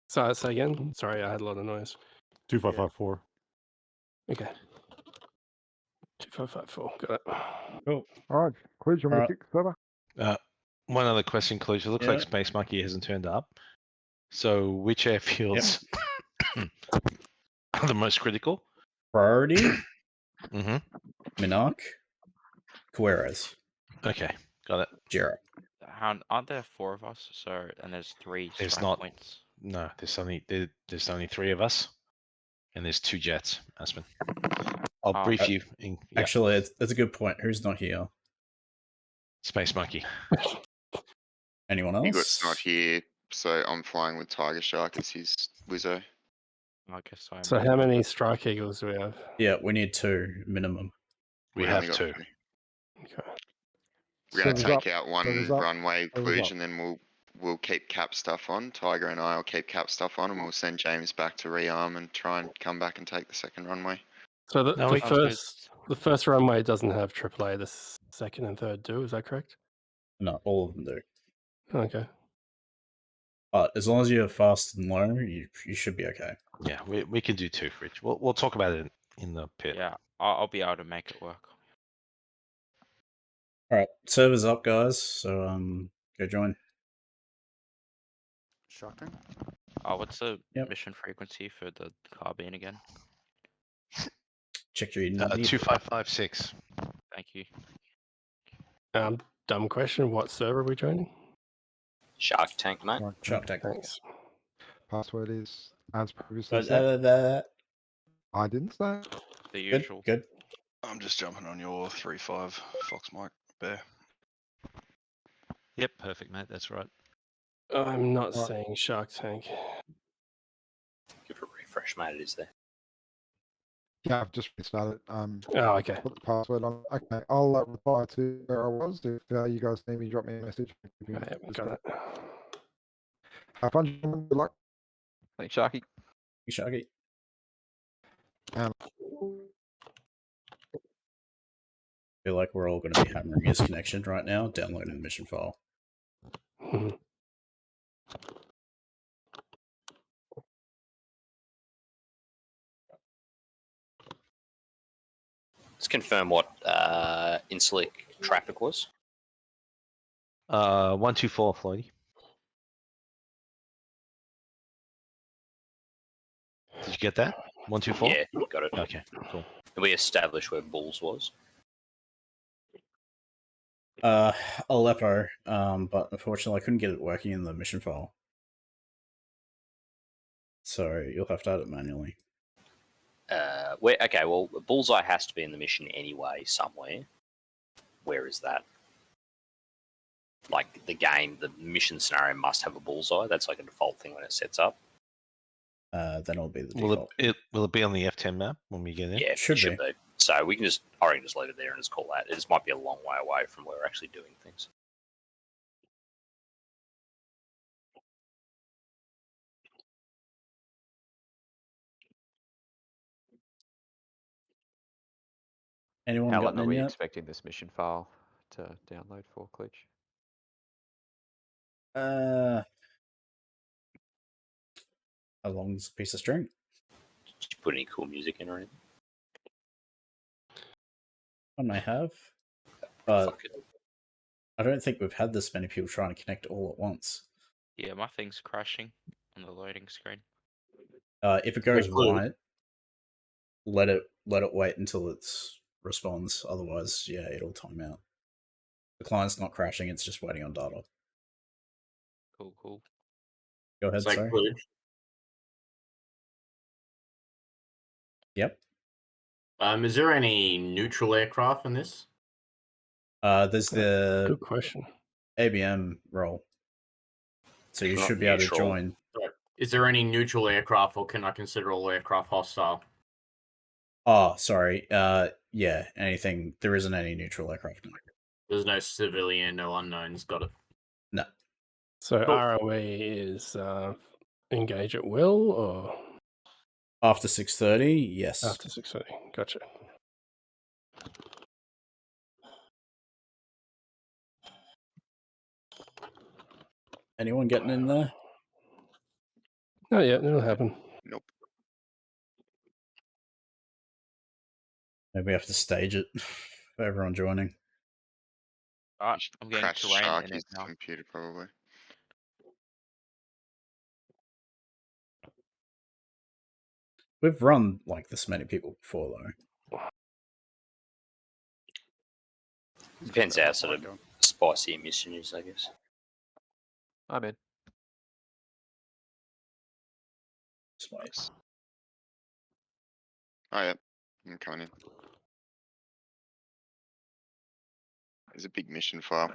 So say again. Sorry, I had a lot of noise. 2554. Okay. 2554. Got it. Cool. All right, Cluj, you want me to kick server? One other question, Cluj. It looks like Space Monkey hasn't turned up. So which airfields are the most critical? Priority? Mm-hmm. Minark? Cueres. Okay, got it. Jera. Aren't there 4 of us? So and there's 3 There's strike not. points. No, there's only 3 of us, and there's 2 jets. Aspen. I'll brief you. Actually, that's a good point. Who's not here? Space Monkey. Anyone else? Igot's not here, so I'm flying with Tiger Shark as his Wizzo. I guess so. So how many Strike Eagles do we have? Yeah, we need 2 minimum. We only have got 2. two. Okay. We're going to Servers take up. out one Servers up. runway Servers Cluj, up. and then we'll keep cap stuff on. Tiger and I will keep cap stuff on, and we'll send James back to rearm and try and come back and take the second runway. So No, we- the first runway doesn't have AAA. The second and third do. Is that correct? No, all of them do. Okay. But as long as you're fast and low, you should be okay. Yeah, we can do 2, Fridge. We'll talk about it in the pit. Yeah, I'll be able to make it work. All right, server's up, guys. So go join. Shark Tank? What's the Yep. mission frequency for the carbine again? Check your 2556. Thank you. Dumb question. What server are we joining? Shark Tank, mate. Shark Tank. Thanks. Password is as previously said. I didn't say. The usual. Good. I'm just jumping on your 3-5 Fox Mike Bear. Yep, perfect, mate. That's right. I'm not saying Shark Tank. Give it a refresh, mate. It is there. Yeah, I've just restarted. Okay. Put the password on. Okay, I'll reply to where I was. If you guys need me, drop me a message. Got it. Have fun, gentlemen. Good luck. Thanks, Sharky. Sharky. Feel like we're all going to be hammering his connection right now, downloading the mission file. Let's confirm what Inslick traffic was. 124, Floydie. Did you get that? 124? Yeah, got it. Okay, cool. We established where Bulls was. Aleppo, but unfortunately I couldn't get it working in the mission file. So you'll have to add it manually. Okay, well, Bullseye has to be in the mission anyway, somewhere. Where is that? Like, the mission scenario must have a bullseye. That's like a default thing when it sets up. Then it'll be the Will default. will it be on the F10 map when we get in? Yeah, Should it should be. So we can just, I reckon, just leave it there and just call that. It just might be a long way away from where we're actually doing things. Anyone How gotten long are in we yet? expecting this mission file to download for, Klitsch? How long is a piece of string? Did you put any cool music in or anything? I may have, but I don't think we've had this many people trying to connect all at once. Yeah, my thing's crashing on the loading screen. If it goes white, let it wait until it responds. Otherwise, yeah, it'll time out. The client's not crashing; it's just waiting on data. Cool. Go ahead, sorry. Yep. Is there any neutral aircraft in this? There's the Good question. ABM role, so you should be able to join. Is there any neutral aircraft, or can I consider all aircraft hostile? Oh, sorry. Yeah, anything. There isn't any neutral aircraft. No. There's no civilian, no unknowns. Got it. No. So ROE is engage at will, or after 6:30? Yes. After 6:30. Gotcha. Anyone getting in there? Not yet. It'll happen. Nope. Maybe we have to stage it for everyone joining. I'm getting Crash terrain Shark in it is the now. computer probably. We've run like this many people before, though. Depends how sort of spicy a mission is, I guess. I'm in. Spice. Oh yeah, I'm coming in. There's a big mission file.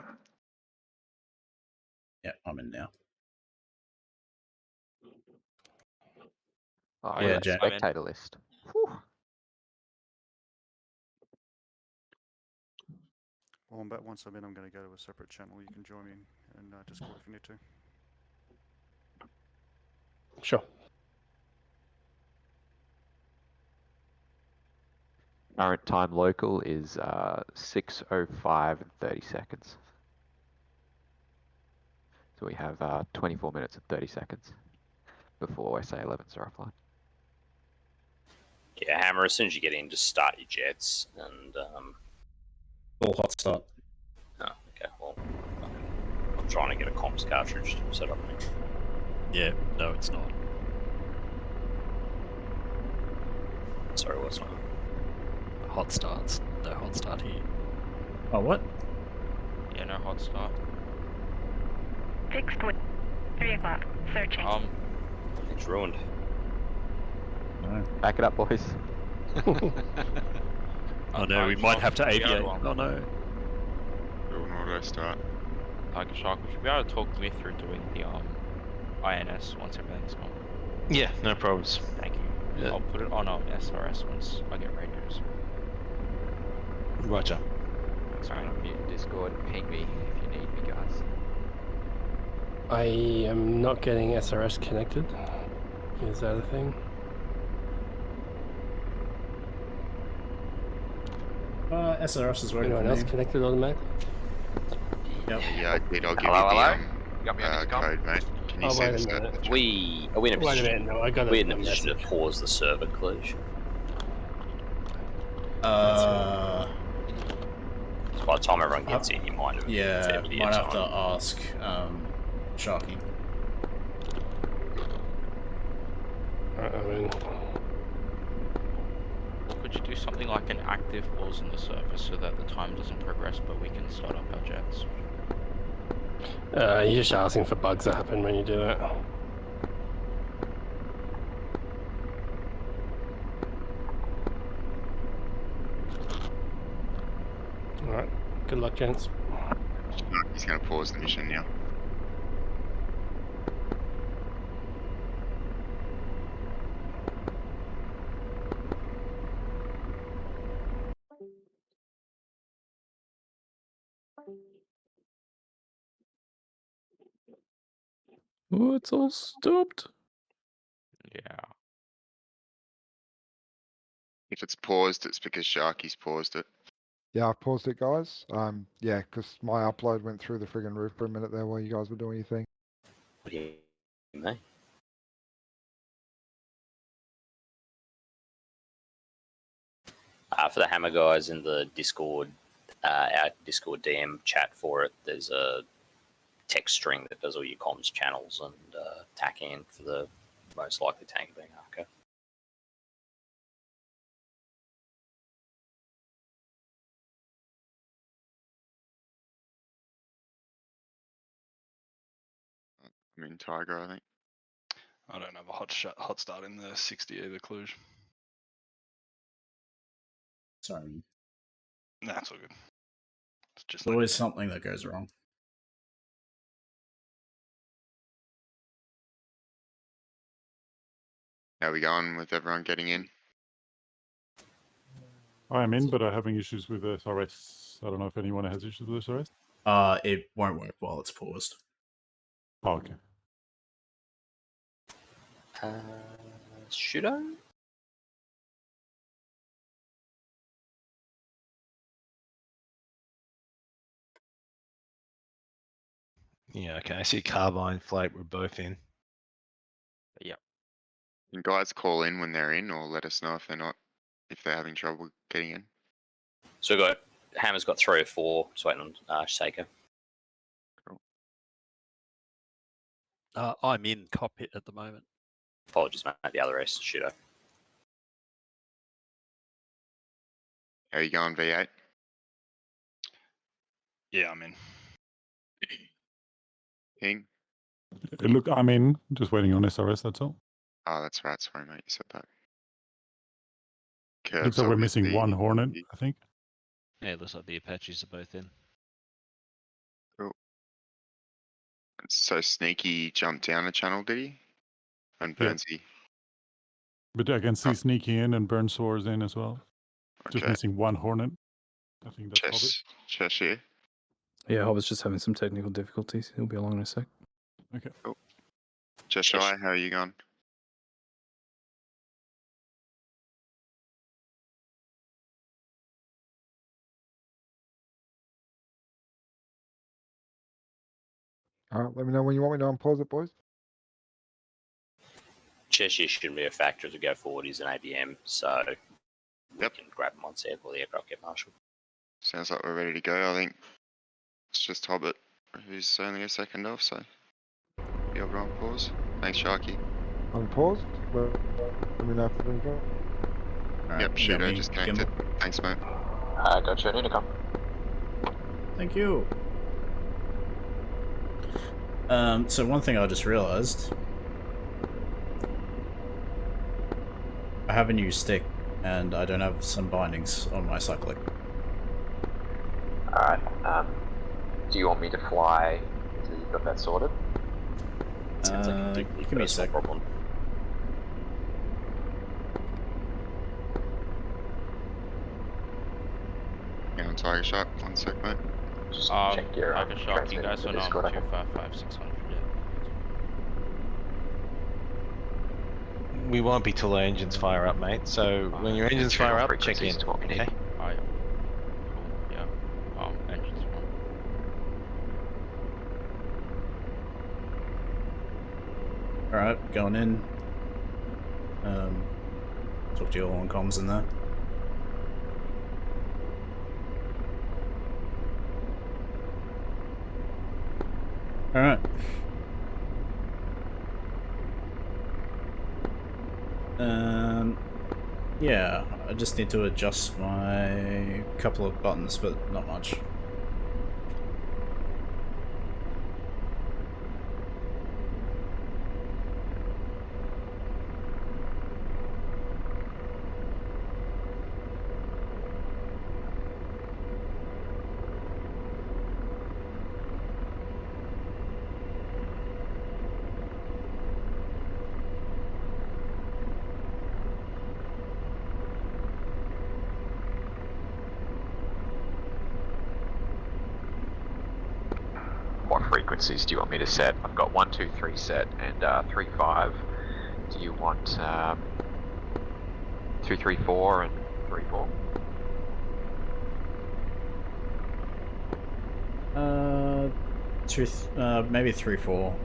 Yeah, I'm in now. Oh, Yeah, yeah, Jack. spectator list. Whew. Well, I'm back. Once I'm in, I'm going to go to a separate channel. You can join me in Discord if you need to. Sure. Current time local is 6:05 and 30 seconds. So we have 24 minutes and 30 seconds before SA11s are offline. Yeah, Hammer, as soon as you get in, just start your jets and... All hot start. Oh, okay, well, I'm trying to get a comms cartridge set up. Yeah, no, it's not. Sorry, what's not? Hot starts. No hot start here. Oh, what? Yeah, no hot start. Fixed with 3 o'clock. Searching. It's ruined. No. Back it up, boys. Oh no, we might have to aviate. Oh no. Do an auto start. Tiger Shark, we should be able to talk me through doing the INS once everything's gone. Yeah, no problems. Thank you. Yeah. I'll put it on SRS once I get radios. Roger. Sorry, mute Discord. Ping me if you need me, guys. I am not getting SRS connected. Is that a thing? SRS is working. Anyone else connected automatically? Yep. Yeah, I did. I'll give Hello, hello? you the code, mate. Can you see wait the a minute. server? Are we in a Wait a position? minute, no, I got We're in a a position to message. pause the server, Cluj. So by the time everyone gets in, you might have. Yeah, might have to ask Sharky. I mean, Or could you do something like an active pause in the server so that the time doesn't progress, but we can start up our jets? you're just asking for bugs that happen when you do that. Good luck, gents. No, he's going to pause the mission now. Oh, it's all stopped. Yeah. If it's paused, it's because Sharky's paused it. Yeah, I've paused it, guys. Yeah, because my upload went through the friggin' roof for a minute there while you guys were doing your thing. What do you mean? For the Hammer guys in the Discord, our Discord DM chat for it, there's a text string that does all your comms channels and TACAN for the most likely tanker being Arca. I mean, Tiger, I think. I don't have a hot start in the 60 either, Cluj. Sorry. Nah, it's all good. It's just There's always something that goes wrong. How we going with everyone getting in? I'm in, but I'm having issues with SRS. I don't know if anyone has issues with SRS. It won't work while it's paused. Oh, okay. Should I? Yeah, okay. I see Carbine, Float, we're both in. Yeah. Can guys call in when they're in, or let us know if they're having trouble getting in? So we've got Hammer's got 3 or 4. Just waiting on Shaker. Cool. I'm in cockpit at the moment. Apologies, mate. The other S shooter. How you going, V8? Yeah, I'm in. King? Look, I'm in. Just waiting on SRS, that's all. Oh, that's right. Sorry, mate. You said that. Looks Curves, like we're missing obviously. one Hornet, I think. Yeah, it looks like the Apaches are both in. Cool. So Sneaky jumped down a channel, did he? And Yep. Burnsy. But I can see Sneaky in and Burnswor's in as well. Just Okay. missing one Hornet. I think that's Hobbit. Cheshire. Yeah, Hobbit's just having some technical difficulties. He'll be along in a sec. Okay. Cool. Cheshire, how are you going? Alright, let me know when you want me to unpause it, boys. Cheshire shouldn't be a factor as we go forward. He's an ABM, so we can grab him on set while the aircraft get marshalled. Sounds like we're ready to go. I think it's just Hobbit, who's only a second off, so be able to unpause. Thanks, Sharky. Unpaused. Let me know if there's any problem. Yep, shooter just connected. Thanks, mate. Got your intercom. Thank you. So one thing I just realized, I have a new stick and I don't have some bindings on my cyclic. Alright, do you want me to fly until you've got that sorted? Sounds like a give me a sec. problem. Yeah, on Tiger Shark. 1 sec, mate. Just check your Tiger Shark, you guys are on 255, 600 yet. We won't be till our engines fire up, mate. So when your engines fire up, check in. Okay. Oh, yeah. Cool, yeah. Engines one. Alright, going in. Talk to you all on comms in there. Alright. Yeah, I just need to adjust my couple of buttons, but not much. frequencies do you want me to set? I've got 1, 2, 3 set and 3, 5. Do you want 2, 3, 4 and 3, 4? Maybe 3, 4.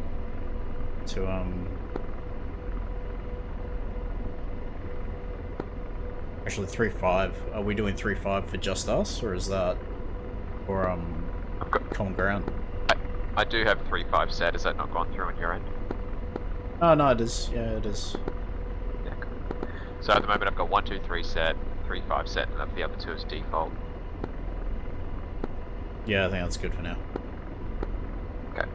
To actually 3, 5. Are we doing 3, 5 for just us, or is that for common ground? I do have 3, 5 set. Has that not gone through on your end? Oh no, it is. Yeah, it is. Yeah, cool. So at the moment I've got 1, 2, 3 set, 3, 5 set, and the other 2 is default. Yeah, I think that's good for now. Okay.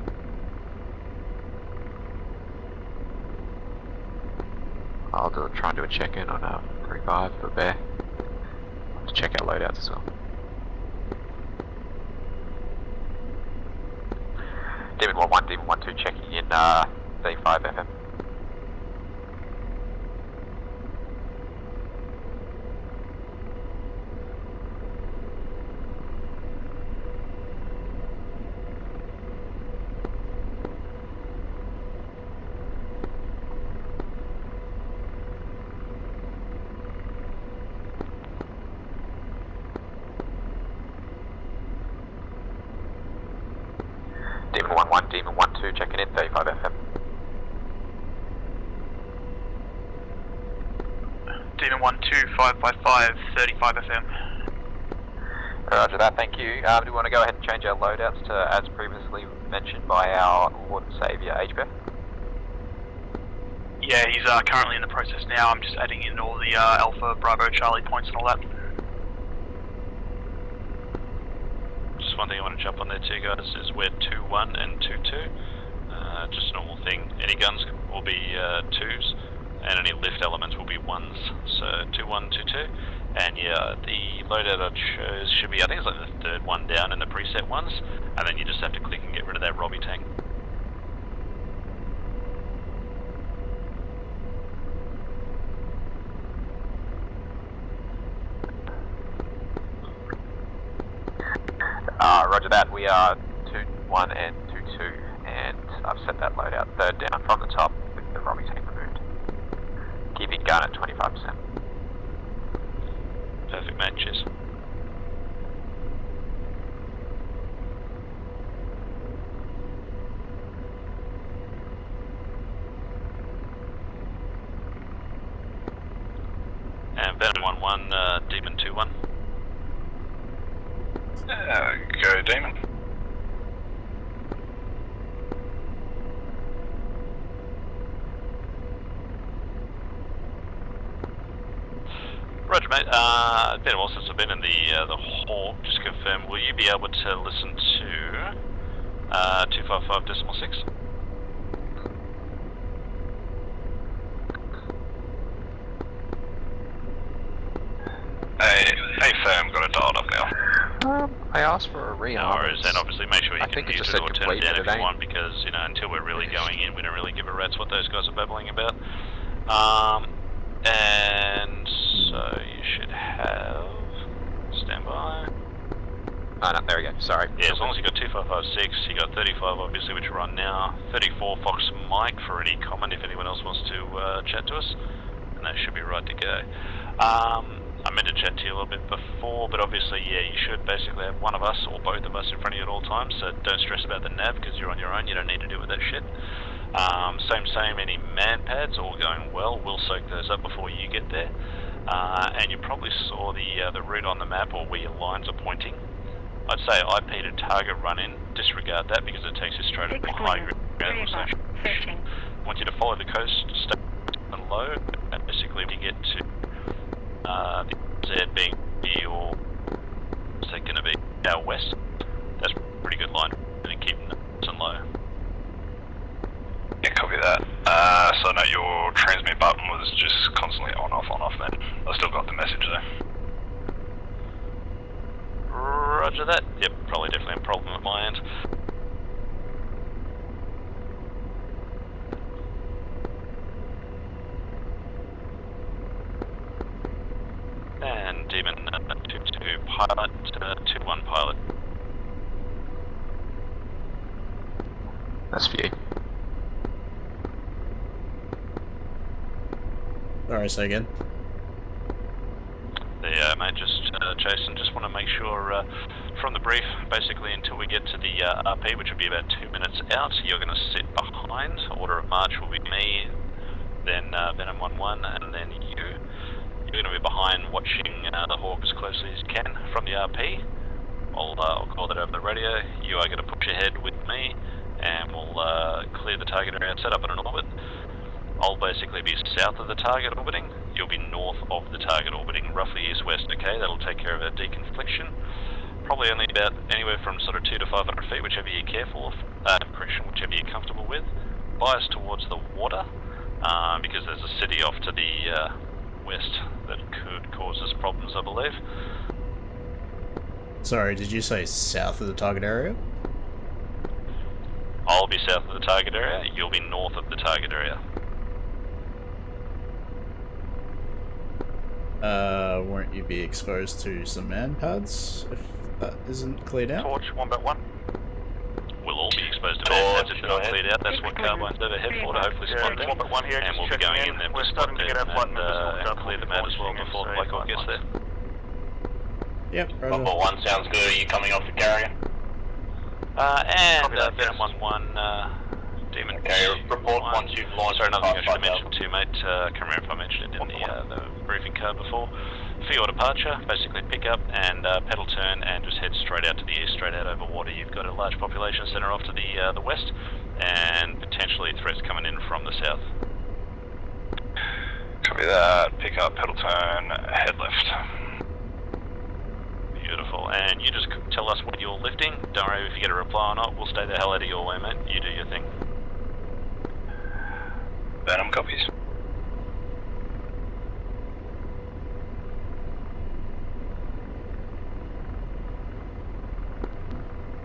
I'll try and do a check-in on 3, 5 for Bear. I'll have to check our loadouts as well. Demon 1-1, Demon 1-2 checking in 35 FM. Demon 1-1, Demon 1-2 checking in 35 FM. Demon 1-2, 5x5, 35 FM. Roger that, thank you. Do we want to go ahead and change our loadouts to, as previously mentioned by our Lord and Saviour, HBF? Yeah, he's currently in the process now. I'm just adding in all the Alpha, Bravo, Charlie points and all that. Just one thing I want to jump on there too, guys, is we're 2-1 and 2-2. Just a normal thing. Any guns will be 2s, and any lift elements will be 1s. So 2-1, 2-2. And yeah, the loadout I chose should be, I think it's like the third one down in the preset ones, and then you just have to click and get rid of that Robbie tank. Roger that, we are 2-1 and 2-2, and I've set that loadout third down from the top with the Robbie tank removed. Keeping gun at 25%. Perfect, mate, cheers. And Venom 1-1, Demon 2-1. Go Demon. Roger, mate. It's been a while since I've been in the hall. Just confirm, will you be able to listen to 255.6? Hey firm, got it dialed up now. I asked for a rearm. No worries, and obviously make sure you I can think it use just it said or turn it complete, down but if it you ain't. want, because, you know, until we're really going in, we don't really give a rat's what those guys are babbling about. And so you should have... Stand by. Oh, no, there we go, sorry. Yeah, as long as you got 2556, you got 35 obviously, which we're on now. 34 Fox Mike for any comment if anyone else wants to chat to us. And that should be right to go. I meant to chat to you a little bit before, but obviously, yeah, you should basically have one of us or both of us in front of you at all times, so don't stress about the nav because you're on your own, you don't need to deal with that shit. Same, any man pads, all going well, we'll soak those up before you get there. And you probably saw the route on the map or where your lines are pointing. I'd say IP to target run in, disregard that because it takes you straight up high ground. So I want you to follow the coast, stay low, and basically when you get to the Z being your, what's that going to be, our west, that's a pretty good line, and keep them nice and low. Yeah, copy that. So I know your transmit button was just constantly on off, man. I still got the message though. Roger that. Yep, probably definitely a problem at my end. And Demon 2-2 pilot, 2-1 pilot. That's for you. Sorry, say again. Yeah, mate, just Jason, just want to make sure from the brief, basically until we get to the RP, which will be about 2 minutes out, you're going to sit behind. Order of march will be me, then Venom 1-1, and then you. You're going to be behind watching the Hawk as closely as you can from the RP. I'll call that over the radio. You are going to push ahead with me, and we'll clear the target area and set up in an orbit. I'll basically be south of the target orbiting. You'll be north of the target orbiting, roughly east-west, okay? That'll take care of our deconfliction. Probably only about anywhere from sort of 200 to 500 feet, whichever you're careful of, correction, whichever you're comfortable with. Bias towards the water, because there's a city off to the west that could cause us problems, I believe. Sorry, did you say south of the target area? I'll be south of the target area, you'll be north of the target area. Won't you be exposed to some man pads if that isn't cleared out? Torch, 1x1. We'll all be exposed to man pads if they're not cleared out. That's what Carbine's overhead for, to hopefully spot them. And we'll be going in there to spot them and clear them out as well before the Black Hawk gets there. Yep, roger. Number 1 sounds good. Are you coming off the carrier? Venom 1-1, Demon. Okay, report once you've launched. Sorry, another thing I should have mentioned too, mate. Can't remember if I mentioned it in the briefing card before. For your departure, basically pick up and pedal turn and just head straight out to the east, straight out over water. You've got a large population centre off to the west, and potentially threats coming in from the south. Copy that. Pick up, pedal turn, head left. Beautiful. And you just tell us what you're lifting. Don't worry if you get a reply or not. We'll stay the hell out of your way, mate. You do your thing. Venom copies.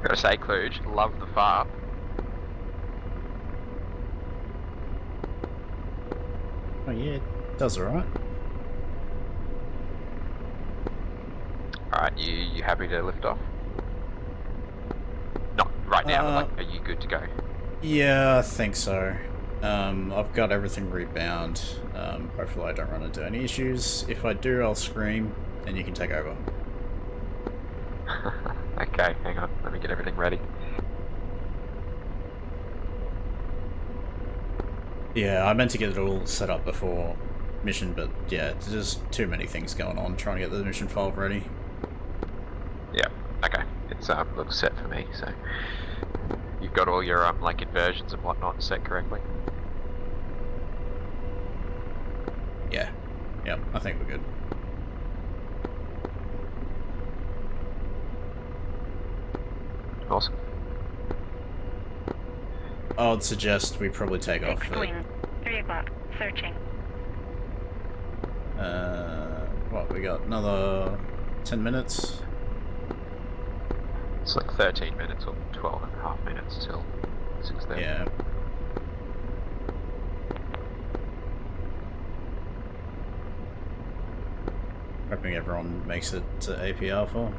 Gotta say, Kluge, love the FAR. Oh yeah, it does alright. Alright, you happy to lift off? Not right now, but like, are you good to go? Yeah, I think so. I've got everything rebound. Hopefully I don't run into any issues. If I do, I'll scream, and you can take over. Okay, hang on, let me get everything ready. Yeah, I meant to get it all set up before mission, but yeah, there's just too many things going on trying to get the mission file ready. Yeah, okay, it's looks set for me, so you've got all your like inversions and whatnot set correctly? Yeah, I think we're good. Awesome. I would suggest we probably take off. Wing, 3 o'clock, searching. What, we got another 10 minutes? It's like 13 minutes or 12 and a half minutes till 6:30. Yeah. Hoping everyone makes it to AP Alpha.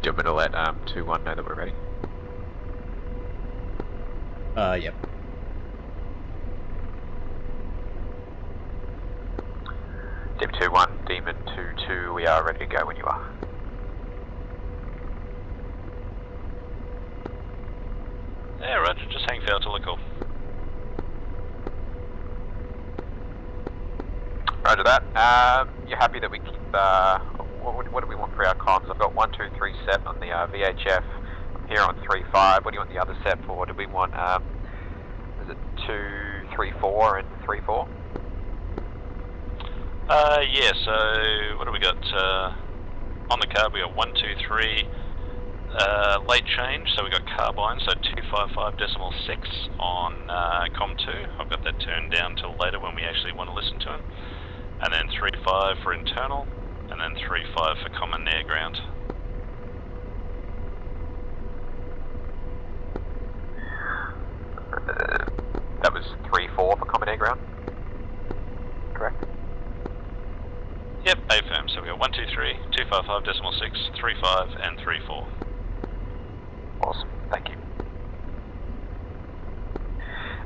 Do you want me to let 2-1 know that we're ready? Yep. Dim 2-1, Demon 2-2, we are ready to go when you are. Yeah, roger, just hang fair till I call. Roger that. You're happy that we keep, what do we want for our comms? I've got 1, 2, 3 set on the VHF. I'm here on 3-5. What do you want the other set for? Do we want, is it 2, 3, 4 and 3, 4? Yeah, so what do we got? On the card we got 1, 2, 3 late change, so we got Carbine, so 255.6 on Com 2. I've got that turned down till later when we actually want to listen to him. And then 3-5 for internal, and then 3-5 for common air ground. That was 3-4 for common air ground? Correct? Yep, A firm. So we got 1, 2, 3, 255.6, 3-5, and 3-4. Awesome, thank you.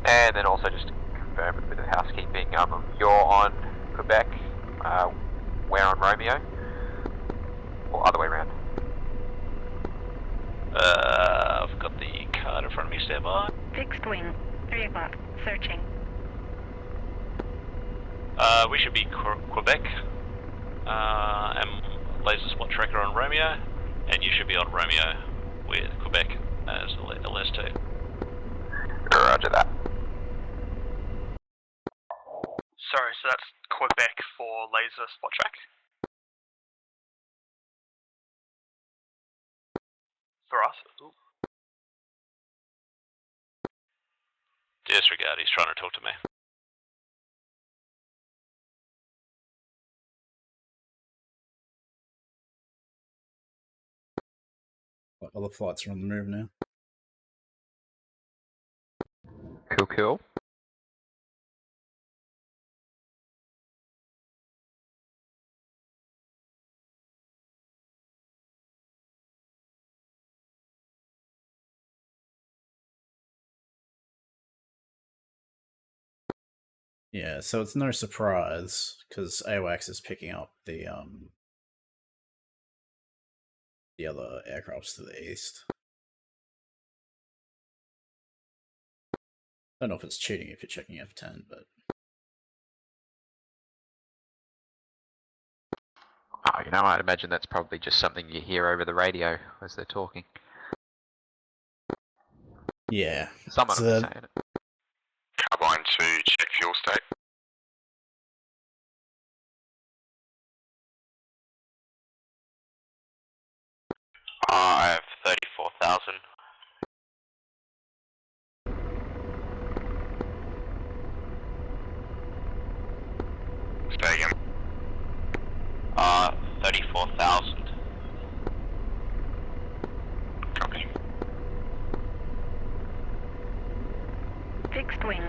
And then also just to confirm a bit of housekeeping, you're on Quebec, we're on Romeo, or other way around? I've got the card in front of me, stand by. Fixed wing, 3 o'clock, searching. We should be Quebec, and laser spot tracker on Romeo, and you should be on Romeo with Quebec as LS2. Roger that. Sorry, so that's Quebec for laser spot track? For us? Ooh. Disregard, he's trying to talk to me. Other flights are on the move now. Cool, cool. Yeah, so it's no surprise because AWACS is picking up the other aircrafts to the east. I don't know if it's cheating if you're checking F10, but Oh, you know, I'd imagine that's probably just something you hear over the radio as they're talking. yeah, Someone will be saying it. Carbine to check fuel state. I have 34,000. Stay again. 34,000. Copy. Fixed wing,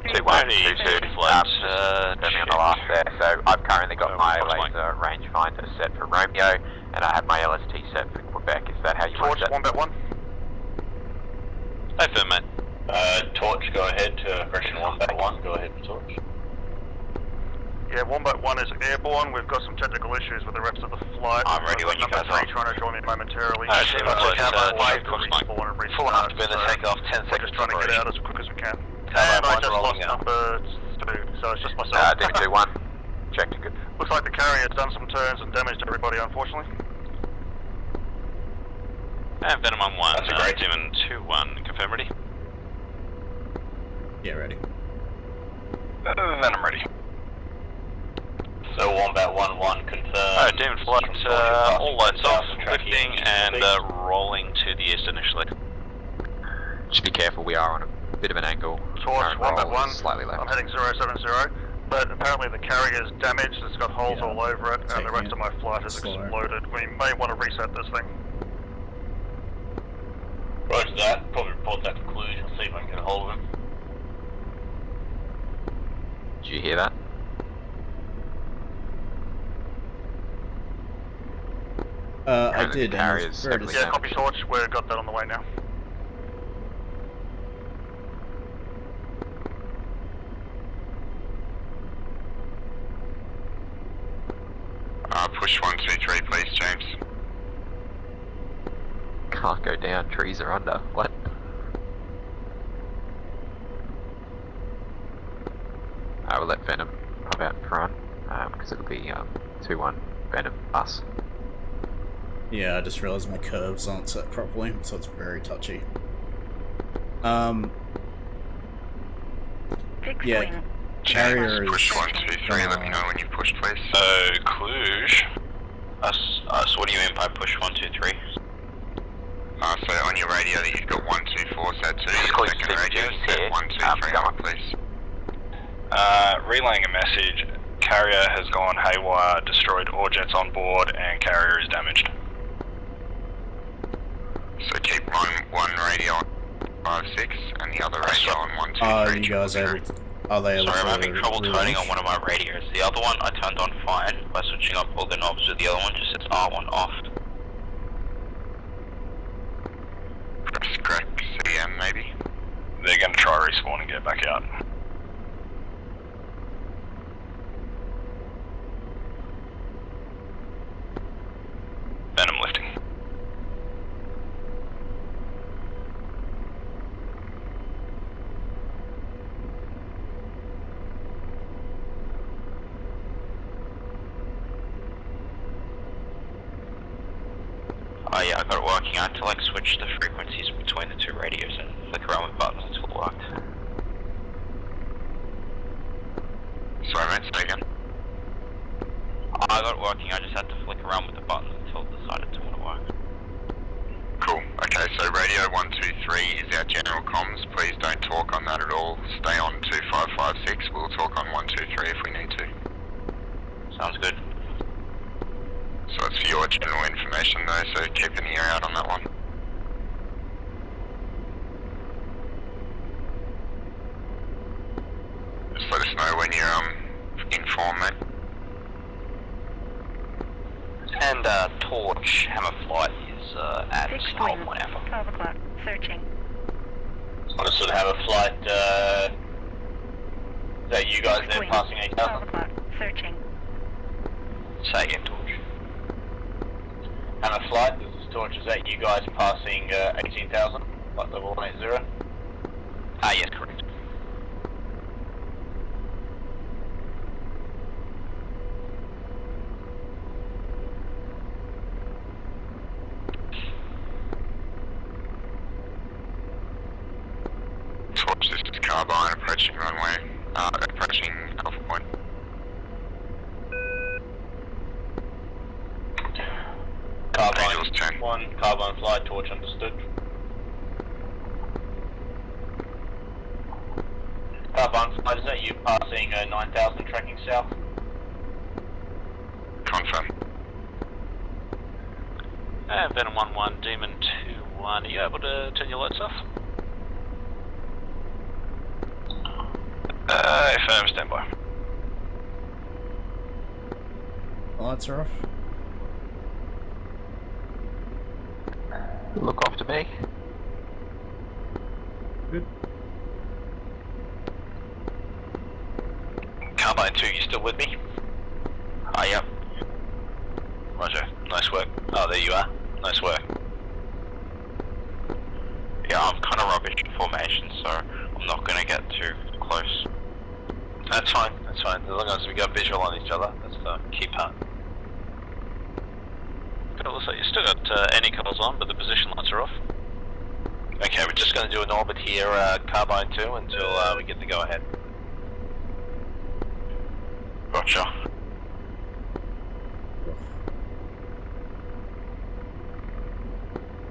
3 Two o'clock, one, two two. searching. Only on the last there. So I've currently got my laser rangefinder set for Romeo, and I have my LST set for Quebec. Is that how you want it? Torch, 1.1. Hey, firm, mate. Torch, go ahead to aggression 1.1. Go ahead, Torch. Yeah, 1.1 is airborne. We've got some technical issues with the rest of the flight. I'm ready when you guys are. Trying to join me momentarily. Full enough to be in the takeoff, 10 We're seconds just trying to get break. out as quick as we can. Carbine And I one just lost rolling out. number 2, so it's just myself. Dim 2-1. Checked it good. Looks like the carrier has done some turns and damaged everybody, unfortunately. And Venom on 1, That's a great. Demon 2-1, confirm ready. yeah, ready. Venom ready. So Wombat 1-1 confirmed. Demon flight, all lights off, lifting and rolling to the east initially. Just be careful, we are on a bit of an angle. Torch, Current roll 1.1. is slightly left. I'm heading 070, but apparently the carrier's damaged, it's got holes all over it, and the rest of my flight has exploded. We may want to reset this thing. Roger that, probably report that to Cluj, I'll see if I can get a hold of him. Did you hear that? I did. Carrier's heavily Yeah, copy damaged. Torch, we've got that on the way now. Push 123, please, James. Can't go down, trees are under. What? I will let Venom pop out in front, because it'll be 2-1 Venom us. Yeah, I just realized my curves aren't set properly, so it's very touchy. Fixed Yeah, wing, carrier is Push 123, let me know when you've pushed, please. So, Cluj. Us, what do you mean by push 123? So on your radio that you've got 124 set to Just your call you second Steve radio, Jones set here. 123 Go on, on. please. Relaying a message. Carrier has gone haywire, destroyed all jets on board, and carrier is damaged. So keep one radio on 56 and the other radio on 123. are you guys able? Are they able Sorry, I'm to having trouble turning relaunch? on one of my radios. The other one I turned on fine by switching up all the knobs, with the other one just says R1 off. Press respawn and get back out. Venom lifting. Oh yeah, I got it working. I had to like switch the frequencies between the two radios and flick around with buttons until it worked. Sorry mate, say again. I got it working, I just had to flick around with the buttons until it decided to want to work. Cool. Okay, so radio 123 is our general comms. Please don't talk on that at all. Stay on 2556. We'll talk on 123 if we need to. Sounds good. So it's for your general information though, so keep an ear out on that one. Just let us know when you're informed, mate. And Torch Hammer Flight is at hold whenever. 12 o'clock. Searching. Understood. Hammer Flight, is that you guys there passing 8,000? 12 o'clock. Searching. Say again, Torch. Hammer Flight, this is Torch, is that you guys passing 18,000? Flight level 180? Yes, correct. Torch, this is Carbine approaching runway, approaching Alpha Point. Carbine 1, Carbine Flight, Torch understood. Carbine Flight, is that you passing 9,000 tracking south? Confirm. And Venom 1-1, Demon 2-1, are you able to turn your lights off? Affirm, stand by. Lights are off. Look off to me. Good. Carbine 2, you still with me? Yep. Roger, nice work. Oh, there you are. Nice work. Yeah, I'm kind of rubbish in formation, so I'm not going to get too close. That's fine, that's fine. As long as we got visual on each other, that's the key part. It looks like you still got any colours on, but the position lights are off. Okay, we're just going to do an orbit here, Carbine 2, until we get the go-ahead. Gotcha.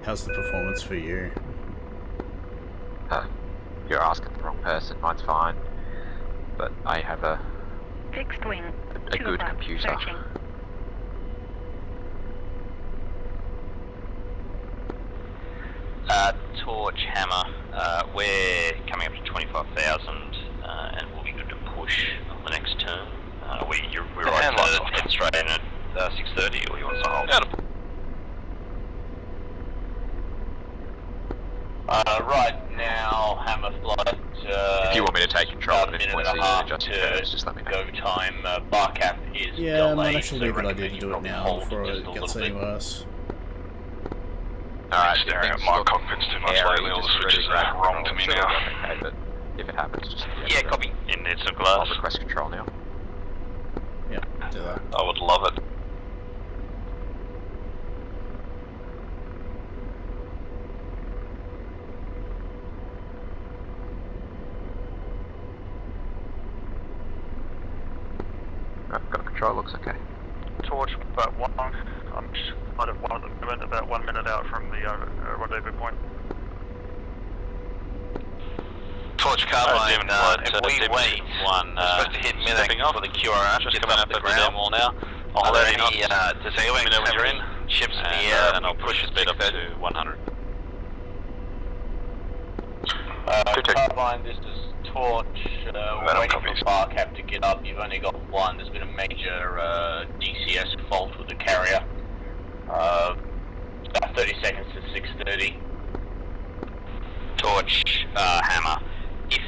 How's the performance for you? You're asking the wrong person. Mine's fine, but I have a Fixed wing. a good computer. Searching. Torch Hammer, we're coming up to 25,000 and we'll be good to push on the next turn. We're right to head straight in at 6:30, or you want to hold? Right now, Hammer Flight. If you want me to take control at this point, so you can adjust your curves, just let me know. Go time, bar cap is Yeah, it might delayed, actually be a good idea to do it now before it gets any worse. Alright, Staring at my cockpit's too much lately, all the switches are wrong to me now. Okay, but if it happens, just yeah, copy. You need some I'll glass. request control now. Yeah, do that. I would love it. I've got control, looks okay. Torch, about 1. I'm just out of 1 at the moment, about 1 minute out from the rendezvous point. Torch Carbine, if we Demon wait, 1, we're supposed to hit Minnow stepping off. for the QRF, Just get coming off up the at the dam ground. wall now. Are I'll there let you any, does anyone let me know when have you're any in, ships in the air? and I'll push the speed up to 100. Carbine, this is Torch. We're waiting for bar cap to get up. You've only got one. There's been a major DCS fault with the carrier. About 30 seconds to 6:30. Torch, Hammer. If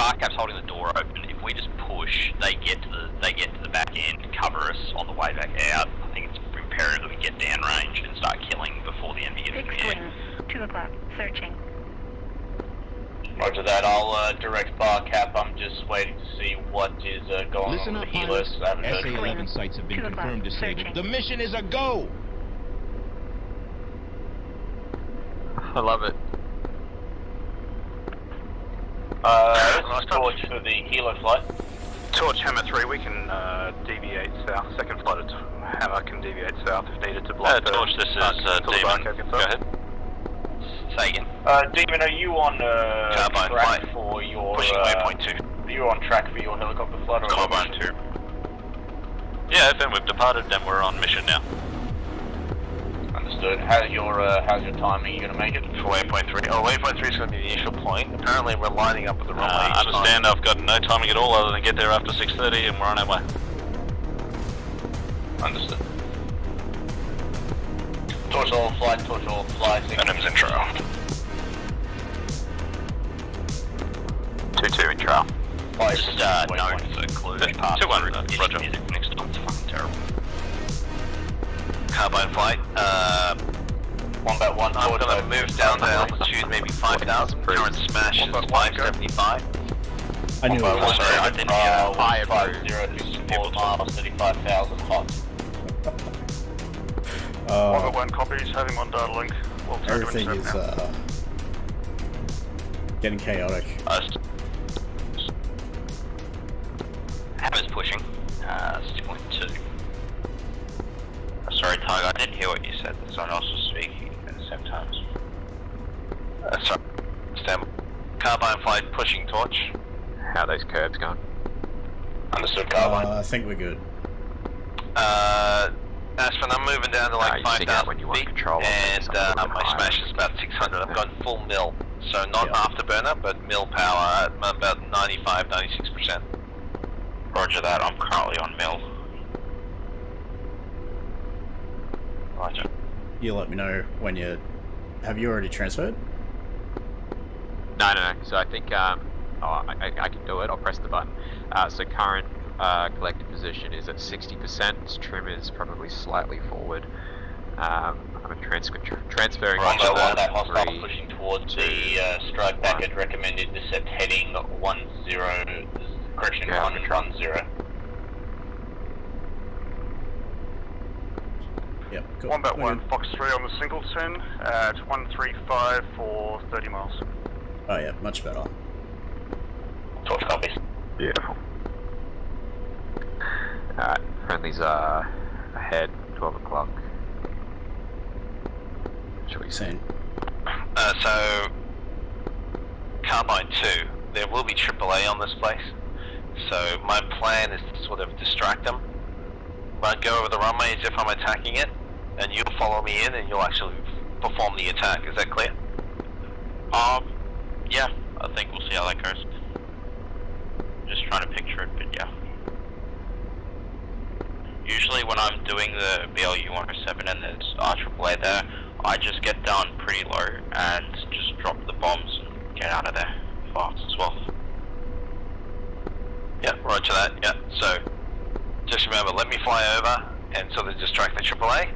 Barcap's holding the door open. If we just push, they get to the back end, cover us on the way back out. I think it's imperative that we get downrange and start killing before the enemy gets in the air. 2 o'clock, searching. Roger that, I'll direct Barcap. I'm just waiting to see what is going Listen on up, with the healers. SA-11 sites have been confirmed disabled. The mission is a go! I love it. Torch for the helo flight. Torch, Hammer 3, we can deviate south. Second flight Hammer can deviate south if needed to block the... Torch, this is Demon. Go ahead. Say again. Demon, are you on Carbine track flight. for your... Pushing waypoint 2. Are you on track for your helicopter flight? Or Carbine 2. Yeah, then we've departed and we're on mission now. Understood. How's your timing? Are you going to make it? For waypoint 3. Oh, waypoint 3 is going to be the initial point. Apparently we're lining up with the runway. Understand, I've got no timing at all other than get there after 6:30 and we're on our way. Understood. Torch all flight, Venom's in trail. 2-2 in trail. Just known for Cluj past 2-1, roger. Music next time, it's fucking terrible. Carbine flight, 1-1. I'm gonna move down to altitude maybe 5,000, current smash is 575. I knew it was. Sorry, I didn't hear fire 50 to 4 miles, 35,000 hot. 1-1 copies, having on data link. We'll take Everything is getting chaotic. Hammer's pushing, 6.2. Sorry, Tiger, I didn't hear what you said. Someone else was speaking at the same time. Sorry. Stand. Carbine flight, pushing Torch. How are those curves going? Understood, Carbine. I think we're good. Aspen, I'm moving down to like 5,000 feet, and my smash is about 600. I've got full mill, so not afterburner, but mill power at about 95-96%. Roger that, I'm currently on mill. Roger. You let me know when you... Have you already transferred? No. So I think I can do it. I'll press the button. So current collective position is at 60%. Trim is probably slightly forward. I'm transferring. Roger that. Hostile pushing towards the strike back at recommended decept heading 10. Correction, 110. Yep, cool. 1-1 Fox 3 on the Singleton at 135 for 30 miles. Oh yeah, much better. Torch copies. Beautiful. Alright, friendlies are ahead, 12 o'clock. What are you saying? So, Carbine 2, there will be AAA on this place. So my plan is to sort of distract them. I'll go over the runway as if I'm attacking it, and you'll follow me in and you'll actually perform the attack. Is that clear? Yeah, I think we'll see how that goes. Just trying to picture it, but yeah. Usually when I'm doing the BLU 107 and there's RAAA there, I just get down pretty low and just drop the bombs and get out of there fast as well. Yeah, roger that, yeah. So, just remember, let me fly over and sort of distract the AAA.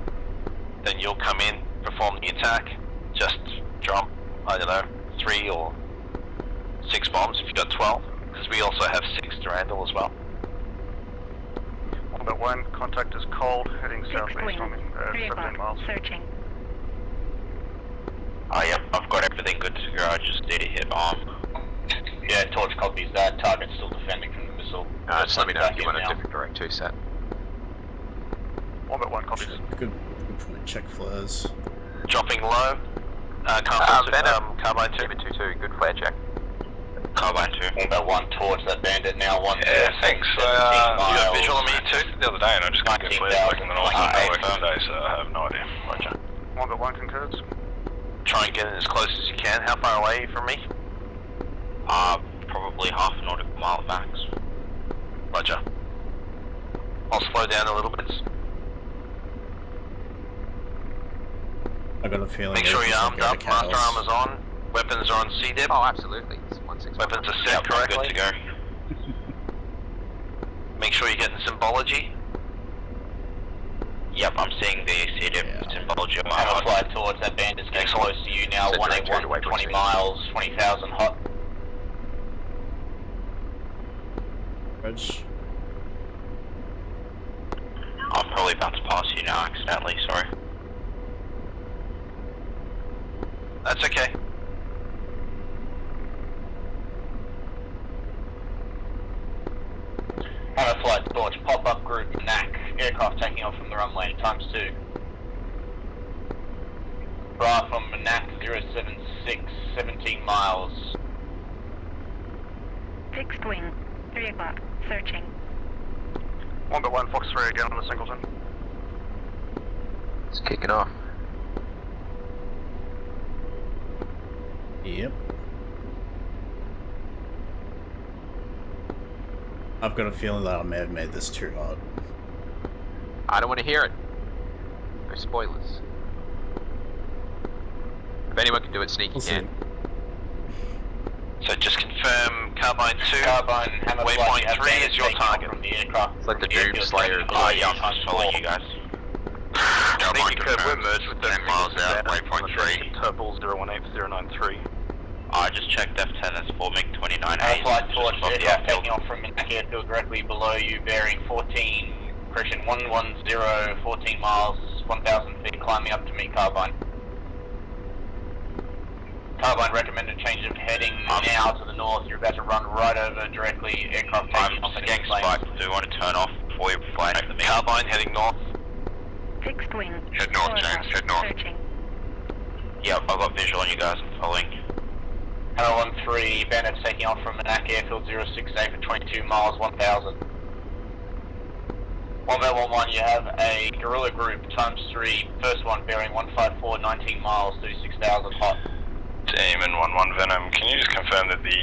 Then you'll come in, perform the attack, just drop, I don't know, 3 or 6 bombs if you've got 12, because we also have 6 Durandal as well. 1-1, contact is cold, heading southeast on 17 miles. Searching. Oh yeah, I've got everything good to go, I just need to hit arm. Yeah, Torch copies that. Target's still defending from the missile. Just let me know if you want a different direct 2 set. 1-1 copies. Good point. Check flares. Dropping low. Venom. Carbine 2. 2-2, good flare check. Carbine 2. 1-1 Torch, that bandit now 1. Yeah, thanks. You got visual on me too? The other day, and I just couldn't get flares like in the north today, so I have no idea. Roger. 1-1 concurs. Try and get in as close as you can. How far away are you from me? Probably half a nautical mile max. Roger. I'll slow down a little bit. I got a feeling. Make sure you're armed up, master armor's on, weapons are on C-dip. Oh, absolutely. Once Weapons are set correctly. Good to go. Make sure you're getting symbology. Yep, I'm seeing the symbology on my Have a flight towards that bandit. Getting close to you now. 181, 20 miles, 20,000 hot. Bridge. I'm probably about to pass you now accidentally, sorry. That's okay. Have a flight launch. Pop-up group NAC. Aircraft taking off from the runway. ×2. Bra from NAC 076, 17 miles. Fixed wing. 3 o'clock. Searching. 1 Fox 3 again on the Singleton. Let's kick it off. Yep. I've got a feeling that I may have made this too hard. I don't want to hear it. No spoilers. If anyone can do it, Sneaky can. So just confirm Carbine 2, Waypoint 3 is your target. From the aircraft. It's like the Doom Slayer. Oh yeah, I'm just following you guys. Carbine confirmed, we're merged with 10 miles out, Waypoint 3. Turple 018093. I just checked F10, that's 4 MiG-29A. Flight towards aircraft taking off from NAC airfield directly below you, bearing 14, correction, 110, 14 miles, 1,000 feet, climbing up to meet Carbine. Carbine recommended change of heading now to the north. You're about to run right over directly aircraft taking off. I'm getting spiked. Do you want to turn off before you fly over the Carbine heading north? Fixed wing. Head north, 4 James, o'clock. head north. Searching. Yep, I've got visual on you guys, I'm following. Hello 13, bandits taking off from NAC airfield 068 for 22 miles, 1,000. 111, you have a guerrilla group ×3, first one bearing 154, 19 miles, 36,000 hot. Demon 1-1 Venom, can you just confirm that the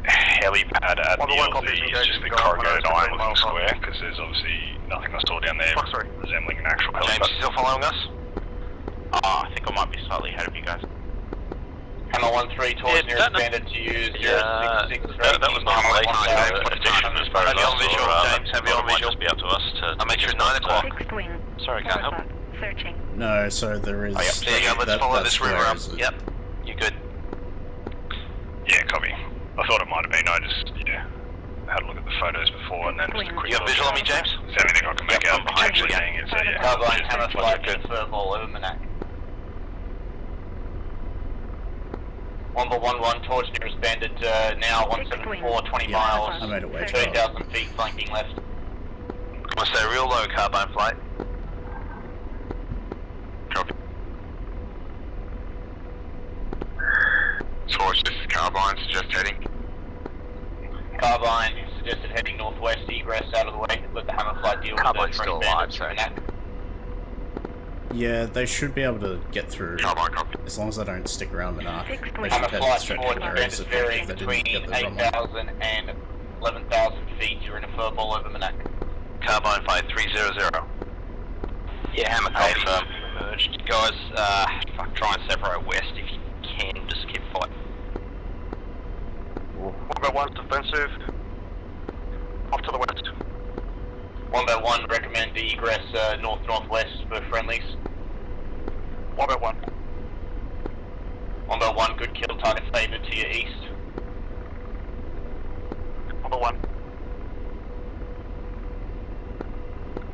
helipad at the LZ is just the corrugated iron looking square? Because there's obviously nothing I saw down there resembling an actual helipad. James, you still following us? I think I might be slightly ahead of you guys. Hammer 13 towards nearest bandit to use 066 that was not late. Have you on visual, James? Have you on visual? Just be up to us to... I'll make sure it's 9 o'clock. Fixed wing. Sorry, can't help. Searching. No, so there is... Oh, yep, there you go, let's follow this river up. It? Yep, you good. Yeah, copy. I thought it might have been, I just, had a look at the photos before and then just a quick... You got visual on me, James? Is there anything I can make out potentially being it, so yeah. Carbine, Hammer flight, confirm all over Manac. 111 towards nearest bandit, now 174, 20 miles, I made it way 13,000 feet, flanking left. I'm gonna stay real low, Carbine flight. Copy. Torch, this is Carbine, suggest heading. Carbine suggested heading northwest, egress out of the way, let the Hammer flight deal with the front bandits from Manac. Yeah, they should be able to get through. Carbine, copy. As long as they don't stick around the arc. They should Hammer head flight straight towards to areas bandits if varying they between didn't get the wrong one. 8,000 and 11,000 feet. You're in a furball over Manac. Carbine flight 300. Yeah, Hammer copy. Emerged. Guys, try and separate west if you can, just keep fighting. 1 defensive. Off to the west. 1 recommend egress north-northwest for friendlies. 1 1 good kill target favored to your east. 1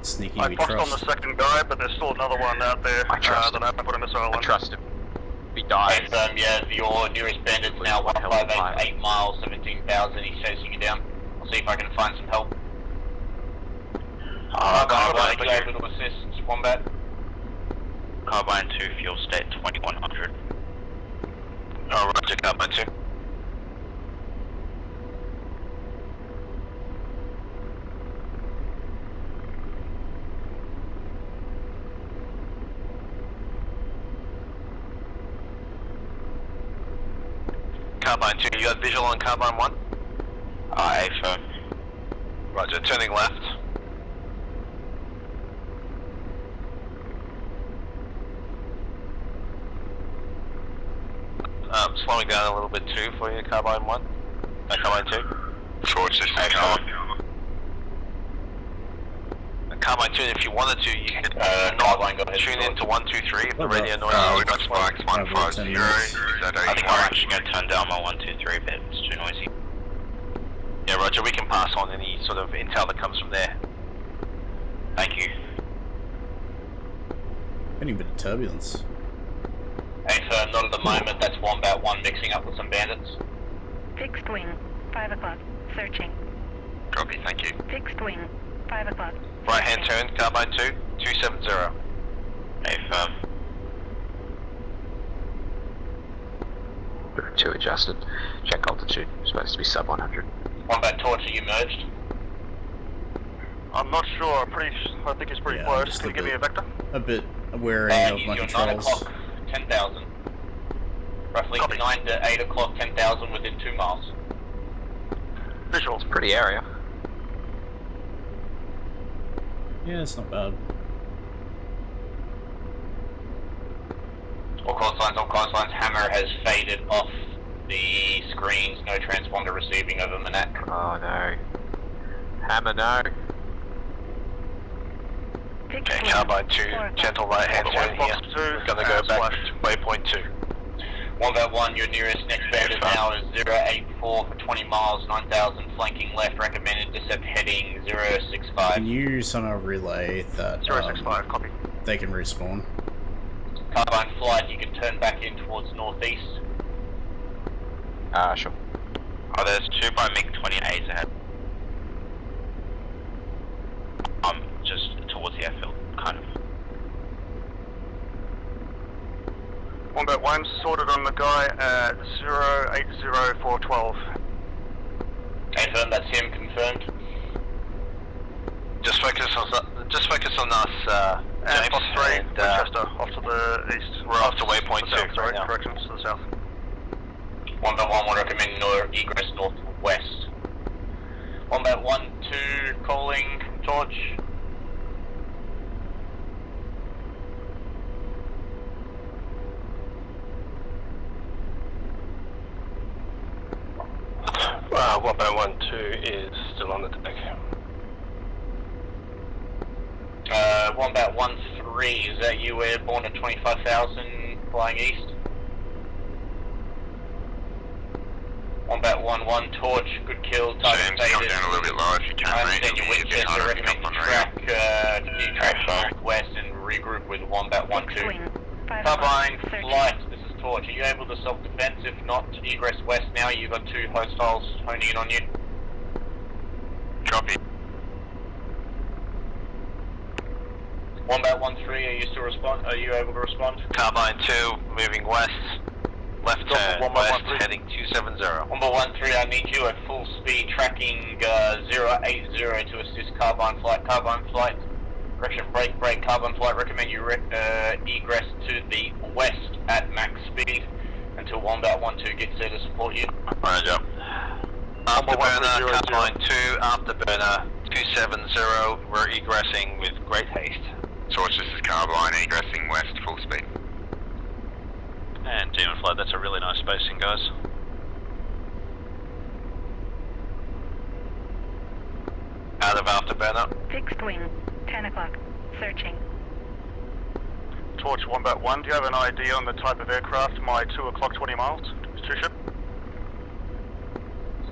Sneaky, I we foxed trust. on the second guy, but there's still another one out there that I haven't put a missile on. I trust him. He dies. Yeah, your nearest bandit's now 158, 8 miles, 17,000. He's chasing you down. I'll see if I can find some help. Carbine, able to assist, Wombat. Carbine 2, fuel state 2100. Oh, roger, Carbine 2. Carbine 2, you got visual on Carbine 1? Aye, firm. Roger, turning left. Slowing down a little bit too for you, Carbine 1. Carbine 2. Torch, this is Carbine. Carbine 2, if you wanted to, you could tune into 123 if the radio noise we got spikes 150. Is that I think I'm actually going to turn down my 123 bit, it's too noisy. Yeah, Roger, we can pass on any sort of intel that comes from there. Thank you. Any bit of turbulence. Hey, sir, not at the moment. That's Wombat 1 mixing up with some bandits. Fixed wing, 5 o'clock. Searching. Copy, thank you. Fixed wing, 5 o'clock. Right hand turn, Carbine 2, 270. Hey, firm. 2 adjusted. Check altitude. Supposed to be sub 100. Wombat Torch, are you merged? I'm not sure. I think it's pretty close. Can you give me a vector? A bit wary of my You're 9 controls. o'clock, 10,000. Roughly 9 to 8 o'clock, 10,000 within 2 miles. Visual. It's a pretty area. Yeah, it's not bad. All cause lines, Hammer has faded off the screens, no transponder receiving over Manak. Oh no. Hammer, no. Okay, Carbine 2, gentle right hand turn here. We're going to go back to waypoint 2. Wombat 1, your nearest next bandit now is 084 for 20 miles, 9,000 flanking left, recommended decept heading 065. Can you somehow relay that 065, copy. They can respawn? Carbine flight, you can turn back in towards northeast. Sure. Oh, there's 2 by MiG-28s ahead. Just towards the airfield, kind of. Wombat 1 sorted on the guy at 080412. Confirm, that's him, confirmed. Just focus on us, And James. Fox 3, and, Winchester, off to the east. We're off to waypoint 2 south, sorry, right now. corrections, to the south. Wombat 1 will recommend egress northwest. Wombat 1, 2 calling Torch. Wombat 1, 2 is still on the deck. Wombat 1, 3, is that you airborne at 25,000 flying east? Wombat 1, 1, Torch, good kill, target James, come down a little bit lower if you can. I understand your Winchester, recommend you track northwest and regroup with Wombat 1, 2. Carbine, flight, this is Torch. Are you able to self-defense? If not, egress west now. You've got 2 hostiles honing in on you. Copy. Wombat 1-3, are you still respond? Are you able to respond? Carbine 2, moving west. Left turn, west, heading 270. Wombat 1-3, I need you at full speed, tracking 080 to assist Carbine flight. Carbine flight, correction, break, Carbine flight, recommend you egress to the west at max speed until Wombat 1-2 gets there to support you. Roger. Afterburner, Carbine 2, afterburner 270, we're egressing with great haste. Torch, this is Carbine, egressing west, full speed. And Demon Flight, that's a really nice spacing, guys. Out of afterburner. Fixed wing, 10 o'clock. Searching. Torch, Wombat 1, do you have an idea on the type of aircraft? My 2 o'clock, 20 miles, 2-ship?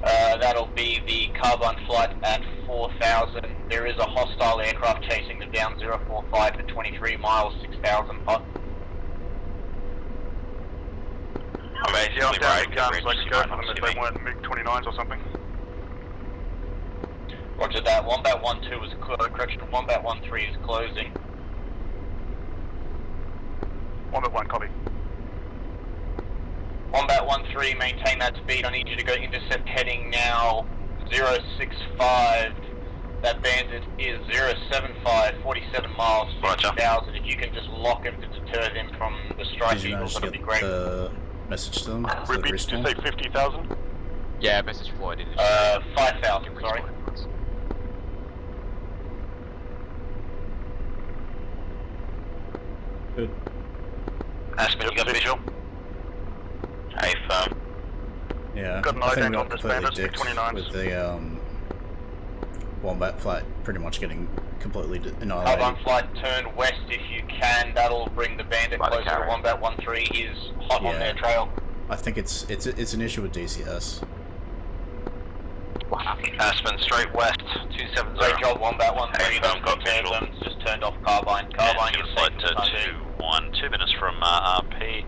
That'll be the Carbine flight at 4,000. There is a hostile aircraft chasing them down 045 for 23 miles, 6,000 pot. Yeah, I'm down with guns, let's go for them if they weren't MiG-29s or something. Roger that. Wombat 1-2 is correction. Wombat 1-3 is closing. Wombat 1, copy. Wombat 1-3, maintain that speed. I need you to go intercept heading now 065. That bandit is 075, 47 miles, 50,000. If you can just lock him to deter them from the strike eagles, that'll be great. Message to them. Repeat, did you say 50,000? Yeah, message Floyd. 5,000, sorry. Good. Aspen, you got visual? Hey, firm. Yeah, Got an I think we ident got on this completely bandit, dicked 29s. with the Wombat flight pretty much getting completely annihilated. Carbine flight, turn west if you can. That'll bring the bandit closer to Wombat 1-3. He's hot on their trail. I think it's an issue with DCS. Aspen, straight west, 270. Great job, Wombat 1-3. Don't confirm them. Just turned off Carbine. Carbine, you're safe for the time being. 2 minutes from RP.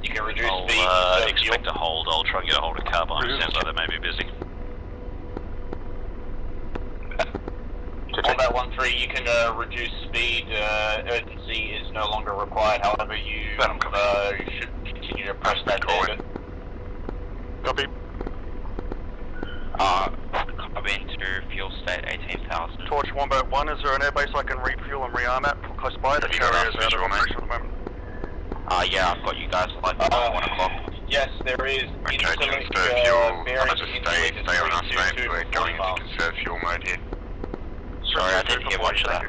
You can reduce I'll speed. expect a hold. I'll try and get a hold of Carbine. Sounds like they may be busy. Wombat 1-3, you can reduce speed. Urgency is no longer required. However, you should continue to press that bandit. Copy. Carbine to fuel state 18,000. Torch Wombat 1, is there an airbase I can refuel and rearm at close by? The carrier's out of operation at the moment. Yeah, I've got you guys like 1 o'clock. Yes, there is. Okay, conserve fuel. Just stay on us, mate. We're going into conserve fuel mode here. Sorry, I didn't hear much of that.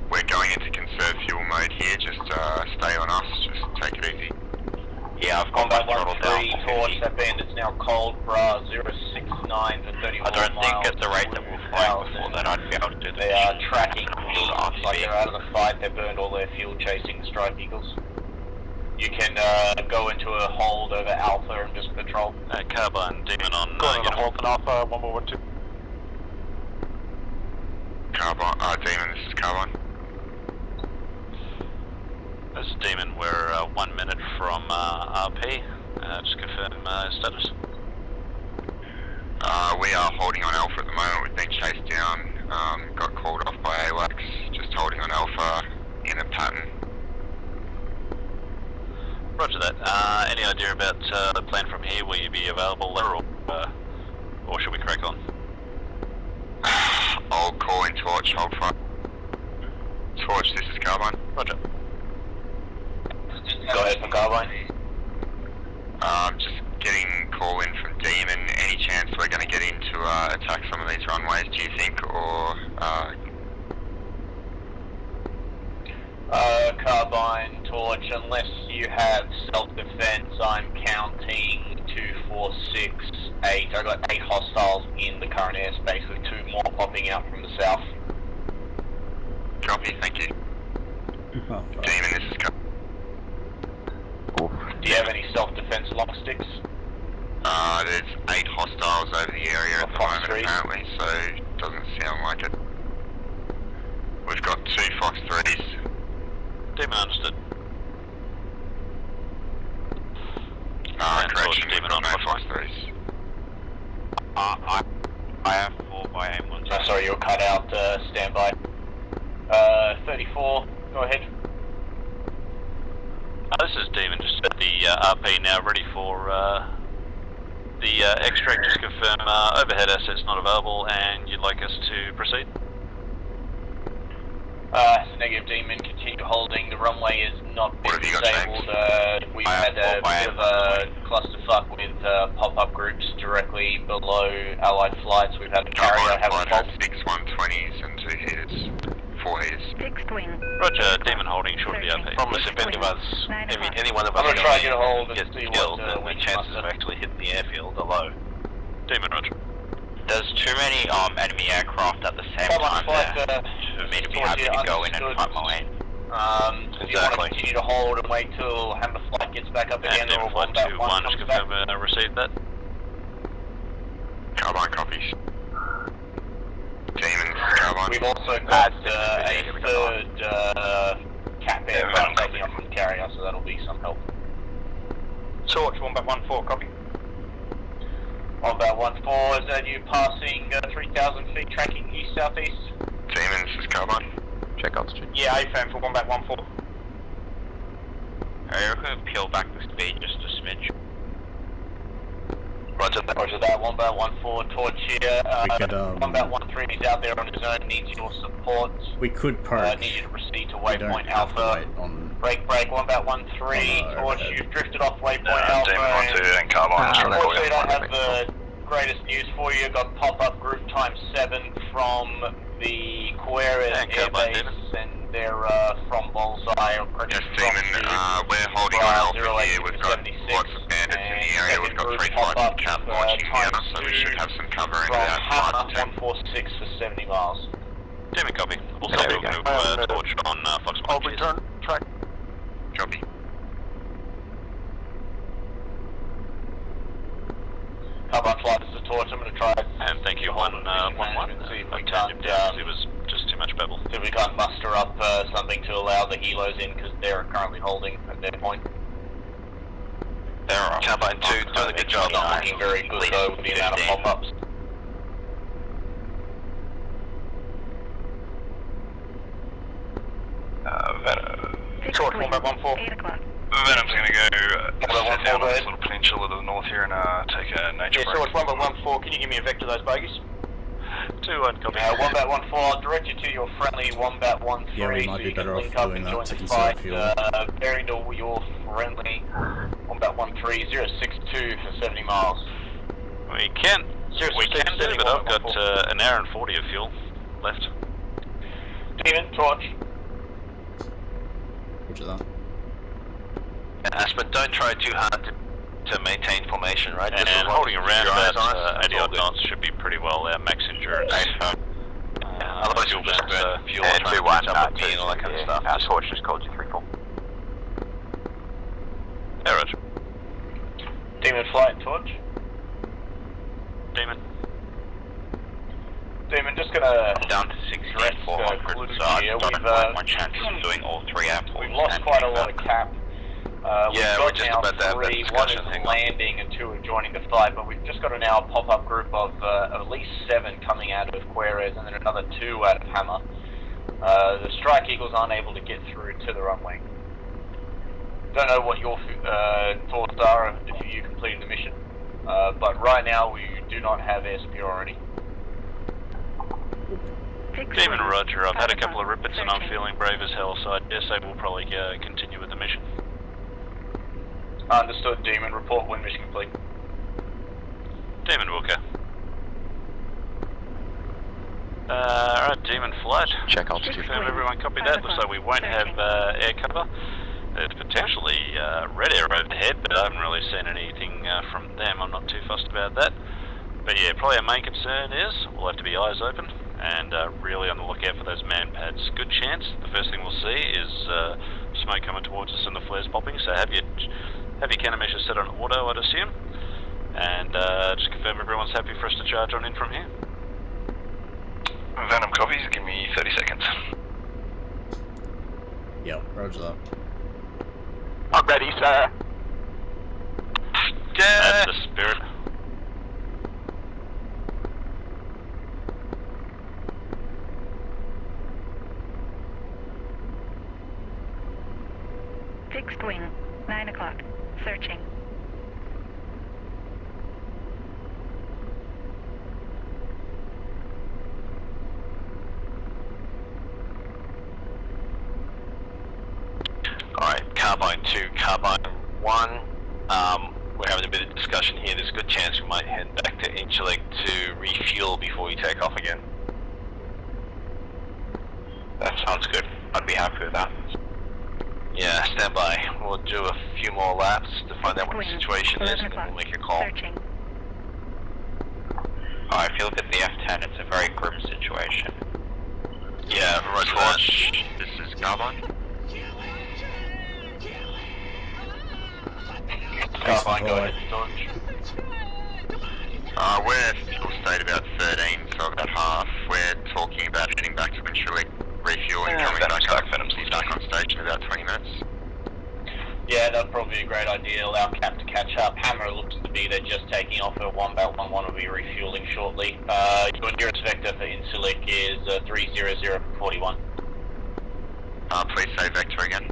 We're going into conserve fuel mode here. Just stay on us. Just take it easy. Yeah, I've got my throttle down. Torch, that bandit's now cold, bra 069 for 31 I don't miles. think at the rate that we'll fly before that I'd be able to do They are tracking like they're out of the fight. They burned all their fuel chasing Strike Eagles. You can go into a hold over Alpha and just patrol. Carbine, Demon on. Going on a hold for Alpha, 1-1-2. Carbine, Demon, this is Carbine. This is Demon, we're 1 minute from RP. Just confirm status. We are holding on Alpha at the moment. We've been chased down, got called off by AWACS. Just holding on Alpha in a pattern. Roger that. Any idea about the plan from here? Will you be available there, or should we crack on? I'll call in Torch, hold fire. Torch, this is Carbine. Roger. Go ahead for Carbine. Just getting call in from Demon. Any chance we're going to get in to attack some of these runways, do you think, or... Carbine, Torch, unless you have self-defense, I'm counting 2, 4, 6, 8. I've got 8 hostiles in the current airspace with 2 more popping out from the south. Copy, thank you. Oh, Demon, this is Carbine. Do you have any self-defense long sticks? There's 8 hostiles over the area at the moment apparently, so it doesn't sound like it. We've got 2 Fox 3s. Demon understood. Correction, we've got no Fox 3s. I have 4 by aim 1. Sorry, you were cut out, standby. 34, go ahead. This is Demon, just at the RP now, ready for the extract. Just confirm overhead assets not available, and you'd like us to proceed? Negative, Demon, continue holding. The runway is not been disabled. We've had a bit of a clusterfuck with pop-up groups directly below Allied flights. We've had a carrier have a fault. 6 120s and 2 heaters. 4 heaters. Fixed wing. Roger, Demon holding short of the RP. Promise if any one of us I'm gonna try to get a hold and gets see killed, what then the chances of actually hitting the airfield are low. Demon, Roger. There's too many enemy aircraft at the same time there for me to be happy to go in and fight my way. Do you want to continue to hold and wait till Hammer Flight gets back up again, or Demon 121, just confirm received that. Carbine copies. Demon, Carbine. We've also got a third cap aircraft taking off from the carrier, so that'll be some help. Torch, 1-1-4, copy. Wombat 1-4, is that you passing 3,000 feet tracking east-southeast? Demon, this is Carbine. Check altitude. Yeah, A-firm for Wombat 1-4. We're going to peel back the speed just a smidge. Roger that, Wombat 1-4, Torch here. Wombat 1-3 is out there on his own, needs your support. We could park. Need you to proceed to waypoint Alpha. Break, Wombat 1-3, Torch, you've drifted off waypoint Alpha. Demon 1-2 and Carbine is trying to call you. Unfortunately, I don't have the greatest news for you. Got pop-up group ×7 from the Cueres airbase, and they're from Bullseye or Yes, Demon, we're holding on Alpha here. We've got lots of bandits in the area. We've got 3 flights of cap launching now, so we should have some cover into that flight. 146 for 70 miles. Demon, copy. Also, we'll move torch on Foxtrot. I'll return track. Copy. Carbine flight is the torch. I'm going to try. And thank you, 1-1. See if we I can't. turned him down. It was just too much babble. See if we can't muster up something to allow the helos in because they're currently holding at their point. There are. Carbine 2, doing a good job. Not looking very good though with the amount of pop-ups. Torch 1-14. 8 o'clock. Venom's going to go set down on this little peninsula to the north here and take a nature break. Torch 1-14, can you give me a vector of those bogies? 2-1, copy. 1-14, I'll direct you to your friendly 1-13 Yeah, we might so be you can better link off up doing and that join to the conserve fight. fuel. Bearing to your friendly 1-13, 062 for 70 miles. We can do, but I've got an hour and 40 of fuel left. Demon, torch. Roger that. Aspen, don't try too hard to maintain formation, right? And holding around about 80 odd knots should be pretty well our max endurance. Otherwise you'll just burn fuel and try to catch up with me and all that kind of stuff. Our torch just called you 3-4. Yeah, Roger. Demon flight, torch. Demon. Demon, just gonna down to 6,400, so I don't like my chances of doing all 3 airports. We've lost quite a lot of cap. Yeah, we're just about to have that discussion. One is landing and 2 are joining the fight, but we've just got now a pop-up group of at least 7 coming out of Juarez and then another 2 out of Hammer. The Strike Eagles aren't able to get through to the runway. Don't know what your thoughts are if you completed the mission, but right now we do not have air superiority. Demon, Roger. I've had a couple of rippets and I'm feeling brave as hell, so I dare say we'll probably continue with the mission. Understood, Demon. Report when mission complete. Demon, Walker. Alright, Demon flight. Check altitude. Confirm everyone copy that. Looks like we won't have air cover. There's potentially red air overhead, but I haven't really seen anything from them. I'm not too fussed about that. But yeah, probably our main concern is we'll have to be eyes open and really on the lookout for those man pads. Good chance. The first thing we'll see is smoke coming towards us and the flares popping. So have your countermeasures set on auto, I'd assume. And just confirm everyone's happy for us to charge on in from here. Venom copies, give me 30 seconds. Yep, roger that. I'm ready, sir. That's the spirit. Fixed wing, 9 o'clock. Searching. Alright, Carbine 2, Carbine 1. We're having a bit of discussion here. There's a good chance we might head back to Incirlik to refuel before we take off again. That sounds good. I'd be happy with that. Yeah, stand by. We'll do a few more laps to find out what the situation is, and then we'll make a call. Searching. Oh, if you look at the F-10, it's a very grim situation. Yeah, roger that. This is Carbine. Carbine, go ahead. We're still stayed about 13, so about half. We're talking about heading back to Incirlik, refueling, coming back up. He's back on stage in about 20 minutes. Yeah, that'd probably be a great idea. Allow Cap to catch up. Hammer looks to be they're just taking off at 1-11. Will be refueling shortly. Your nearest vector for Incirlik is 30041. Please say vector again.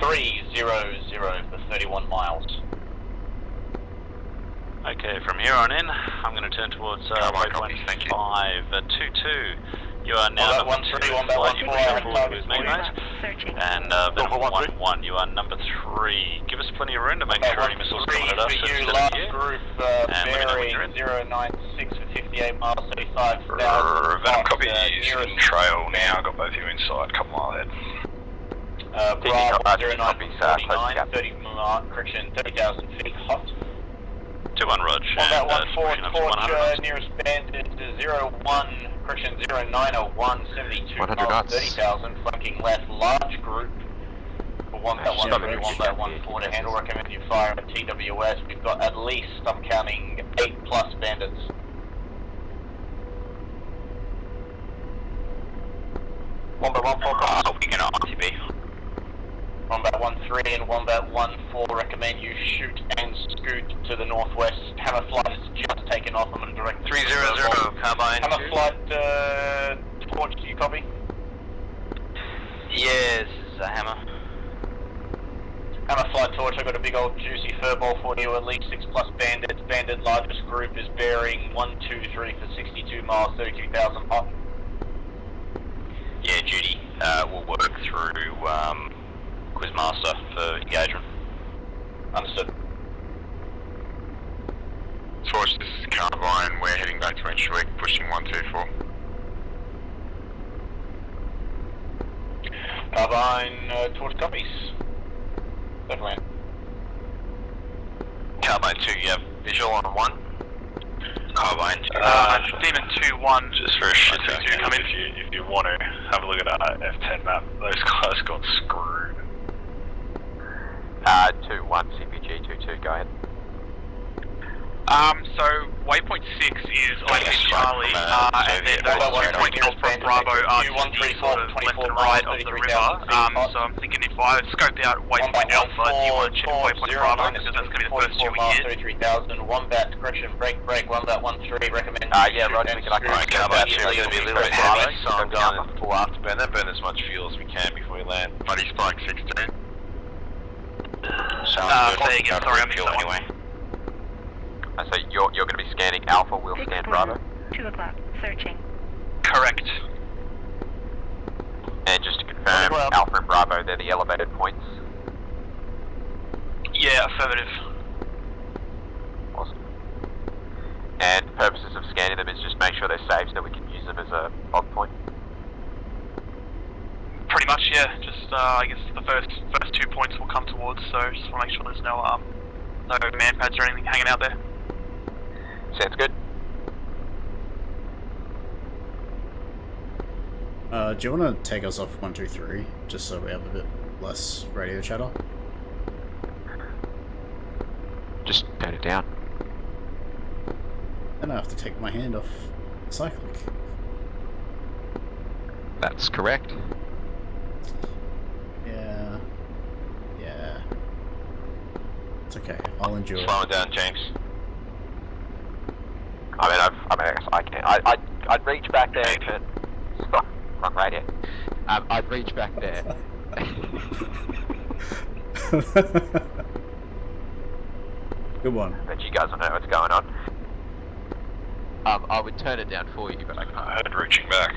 300 for 31 miles. Okay, from here on in, I'm going to turn towards waypoint 522. You are now number 2 flight. You push forward with me, mate. And Venom 1-1, you are number 3. Give us plenty of room to make sure any missiles coming at us. For you, last group, bearing 096 for 58 miles, 35,000. Venom copy in trail now, got both of you inside, couple mile ahead. Bravo 0949, 30,000 feet hot. 2-1 Rog. On that 1-4 torch, nearest bandit 01, correction 0901, 72 miles, 30,000, flanking left, large group. For 1-1-3, 1-1-4 to handle, recommend you fire at TWS. We've got at least, I'm counting, 8+ bandits. Wombat 1-4, we can RTB. Wombat 1-3 and Wombat 1-4 recommend you shoot and scoot to the northwest. Hammer flight has just taken off. I'm going to direct 300 Carbine. Hammer flight, torch, do you copy? Yeah, this is a Hammer. Hammer flight torch, I've got a big old juicy furball for you, at least 6+ bandits. Bandit largest group is bearing 123 for 62 miles, 32,000 hot. Yeah, Judy, we'll work through Quizmaster for engagement. Understood. Torch, this is Carbine, we're heading back to Inchwick, pushing 124. Carbine, torch copies. Definitely. Carbine 2, you have visual on 1. Carbine 2. Demon 2-1, just for a shit to come in. If you want to have a look at our F10 map, those guys got screwed. 2-1, CPG 2-2, go ahead. So waypoint 6 is ID Charlie, and then those waypoint Alpha from Bravo are to the sort of left and right of the river. So I'm thinking if I scoped out waypoint Alpha, do you want to check waypoint Bravo, because that's going to be the first two we hit. 33,000, Wombat, correction, break, Wombat 1-3, recommend. Yeah, Roger, we can Carbine 2, we're going to be a little bit heavy, so I'm going full afterburner, burn as much fuel as we can before we land. Muddy Spike 16. Say again, sorry, I'm fuel anyway. So you're going to be scanning Alpha, we'll scan Bravo? 2 o'clock, searching. Correct. And just to confirm, Alpha and Bravo, they're the elevated points? Yeah, affirmative. Awesome. And the purposes of scanning them is just make sure they're safe so we can use them as a log point? Pretty much, yeah. Just, I guess the first 2 points will come towards, so just want to make sure there's no man pads or anything hanging out there. Sounds good. Do you want to take us off 123, just so we have a bit less radio chatter? Just turn it down. Then I have to take my hand off the cyclic. That's correct. Yeah. It's okay, I'll endure it. Slow it down, James. I can. I'd reach back there, but stop. Wrong radio. I'd reach back there. Good one. Bet you guys don't know what's going on. I would turn it down for you, but I can't. I heard reaching back.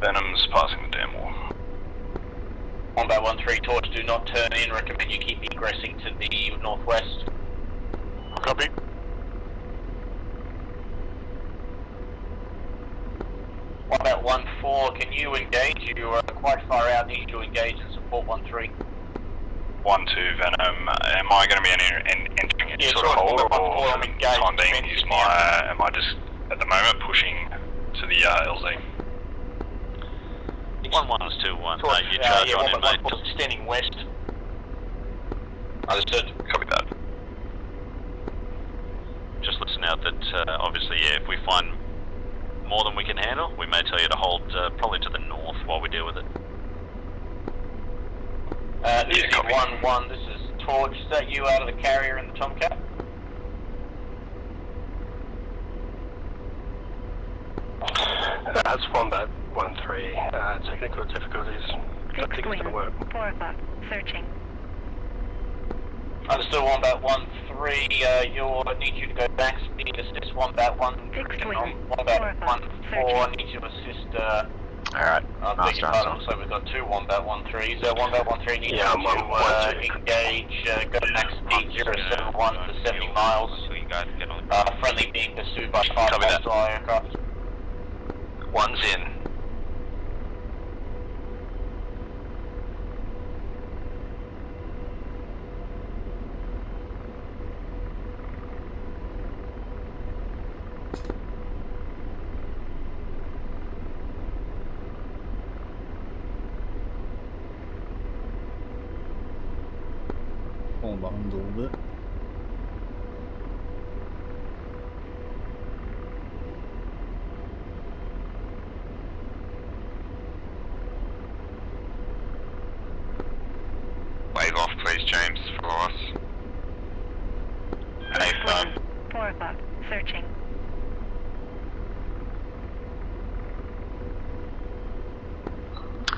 Venom's passing the damn wall. Wombat 1-3, torch, do not turn in, recommend you keep egressing to the northwest. Copy. Wombat 1-4, can you engage? You are quite far out, need to engage and support 1-3. 1-2 Venom, am I going to be entering it sort of hole, or for the time being am I just at the moment pushing to the LZ? 1-1 is 2-1. You charge on him, mate. Standing west. Understood. Copy that. Just listen out that, obviously, yeah, if we find more than we can handle, we may tell you to hold probably to the north while we deal with it. Uzi 1-1, this is Torch. Is that you out of the carrier in the Tomcat? That's Wombat 1-3. Technical difficulties. I think it's going to work. 4 o'clock, searching. Understood, Wombat 1-3, I need you to go back speed, assist Wombat 1, Wombat 1-4, I need you to assist, Alright, I beg your pardon, looks like we've got 2 Wombat 13s. Wombat 13 needs to engage, go to max speed 071 for 70 miles. Friendly being pursued by 5 hostile aircraft. One's in. Falling behind a little bit. Wave off, please, James. Follow us. Hey, 4 o'clock. Searching.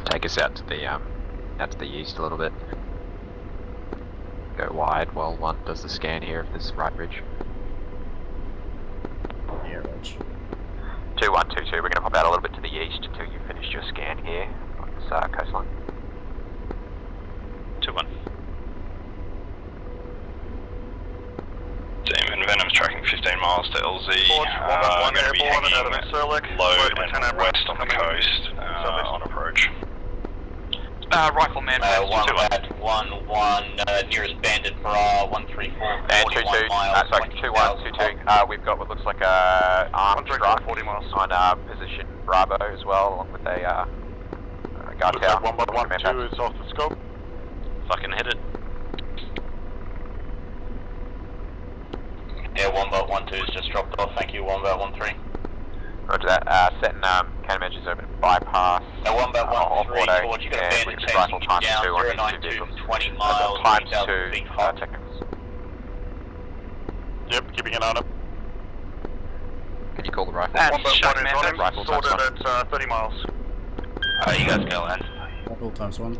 Take us out to the east a little bit. Go wide while one does the scan here of this right ridge. Yeah, Rog. 2122, we're going to pop out a little bit to the east until you finish your scan here on this coastline. 2-1. Demon Venom's tracking 15 miles to LZ. One going to be airborne out of hanging Surlik. low and west on the coast on approach. Rifleman, 1 nearest bandit bra 134, 41 miles, sorry, 2122, we've got what looks like a armed truck 40 miles. on position Bravo as well, along with a guard tower. 112 is off the scope. Fucking hit it. Yeah, Wombat 12 has just dropped off, thank you, Wombat 13. Roger that, setting countermeasures over to bypass. Wombat 13, towards you got a bandit chasing you down, 092 from 20 miles, 3,000 feet hot. Technicals. Yep, keeping an eye on him. Can you call the rifle? Wombat 1 is on him, sorted at 30 miles. You guys go, lad. Rifle times 1.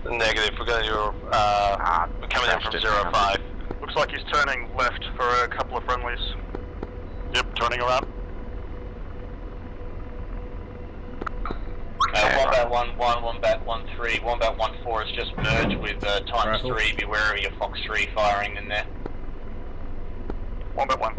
Negative, we're going to do, we're coming in from 05. Looks like he's turning left for a couple of friendlies. Yep, turning around. Wombat 11, Wombat 13, Wombat 14 has just merged with times 3. Be wary of your Fox 3 firing in there. Wombat 1.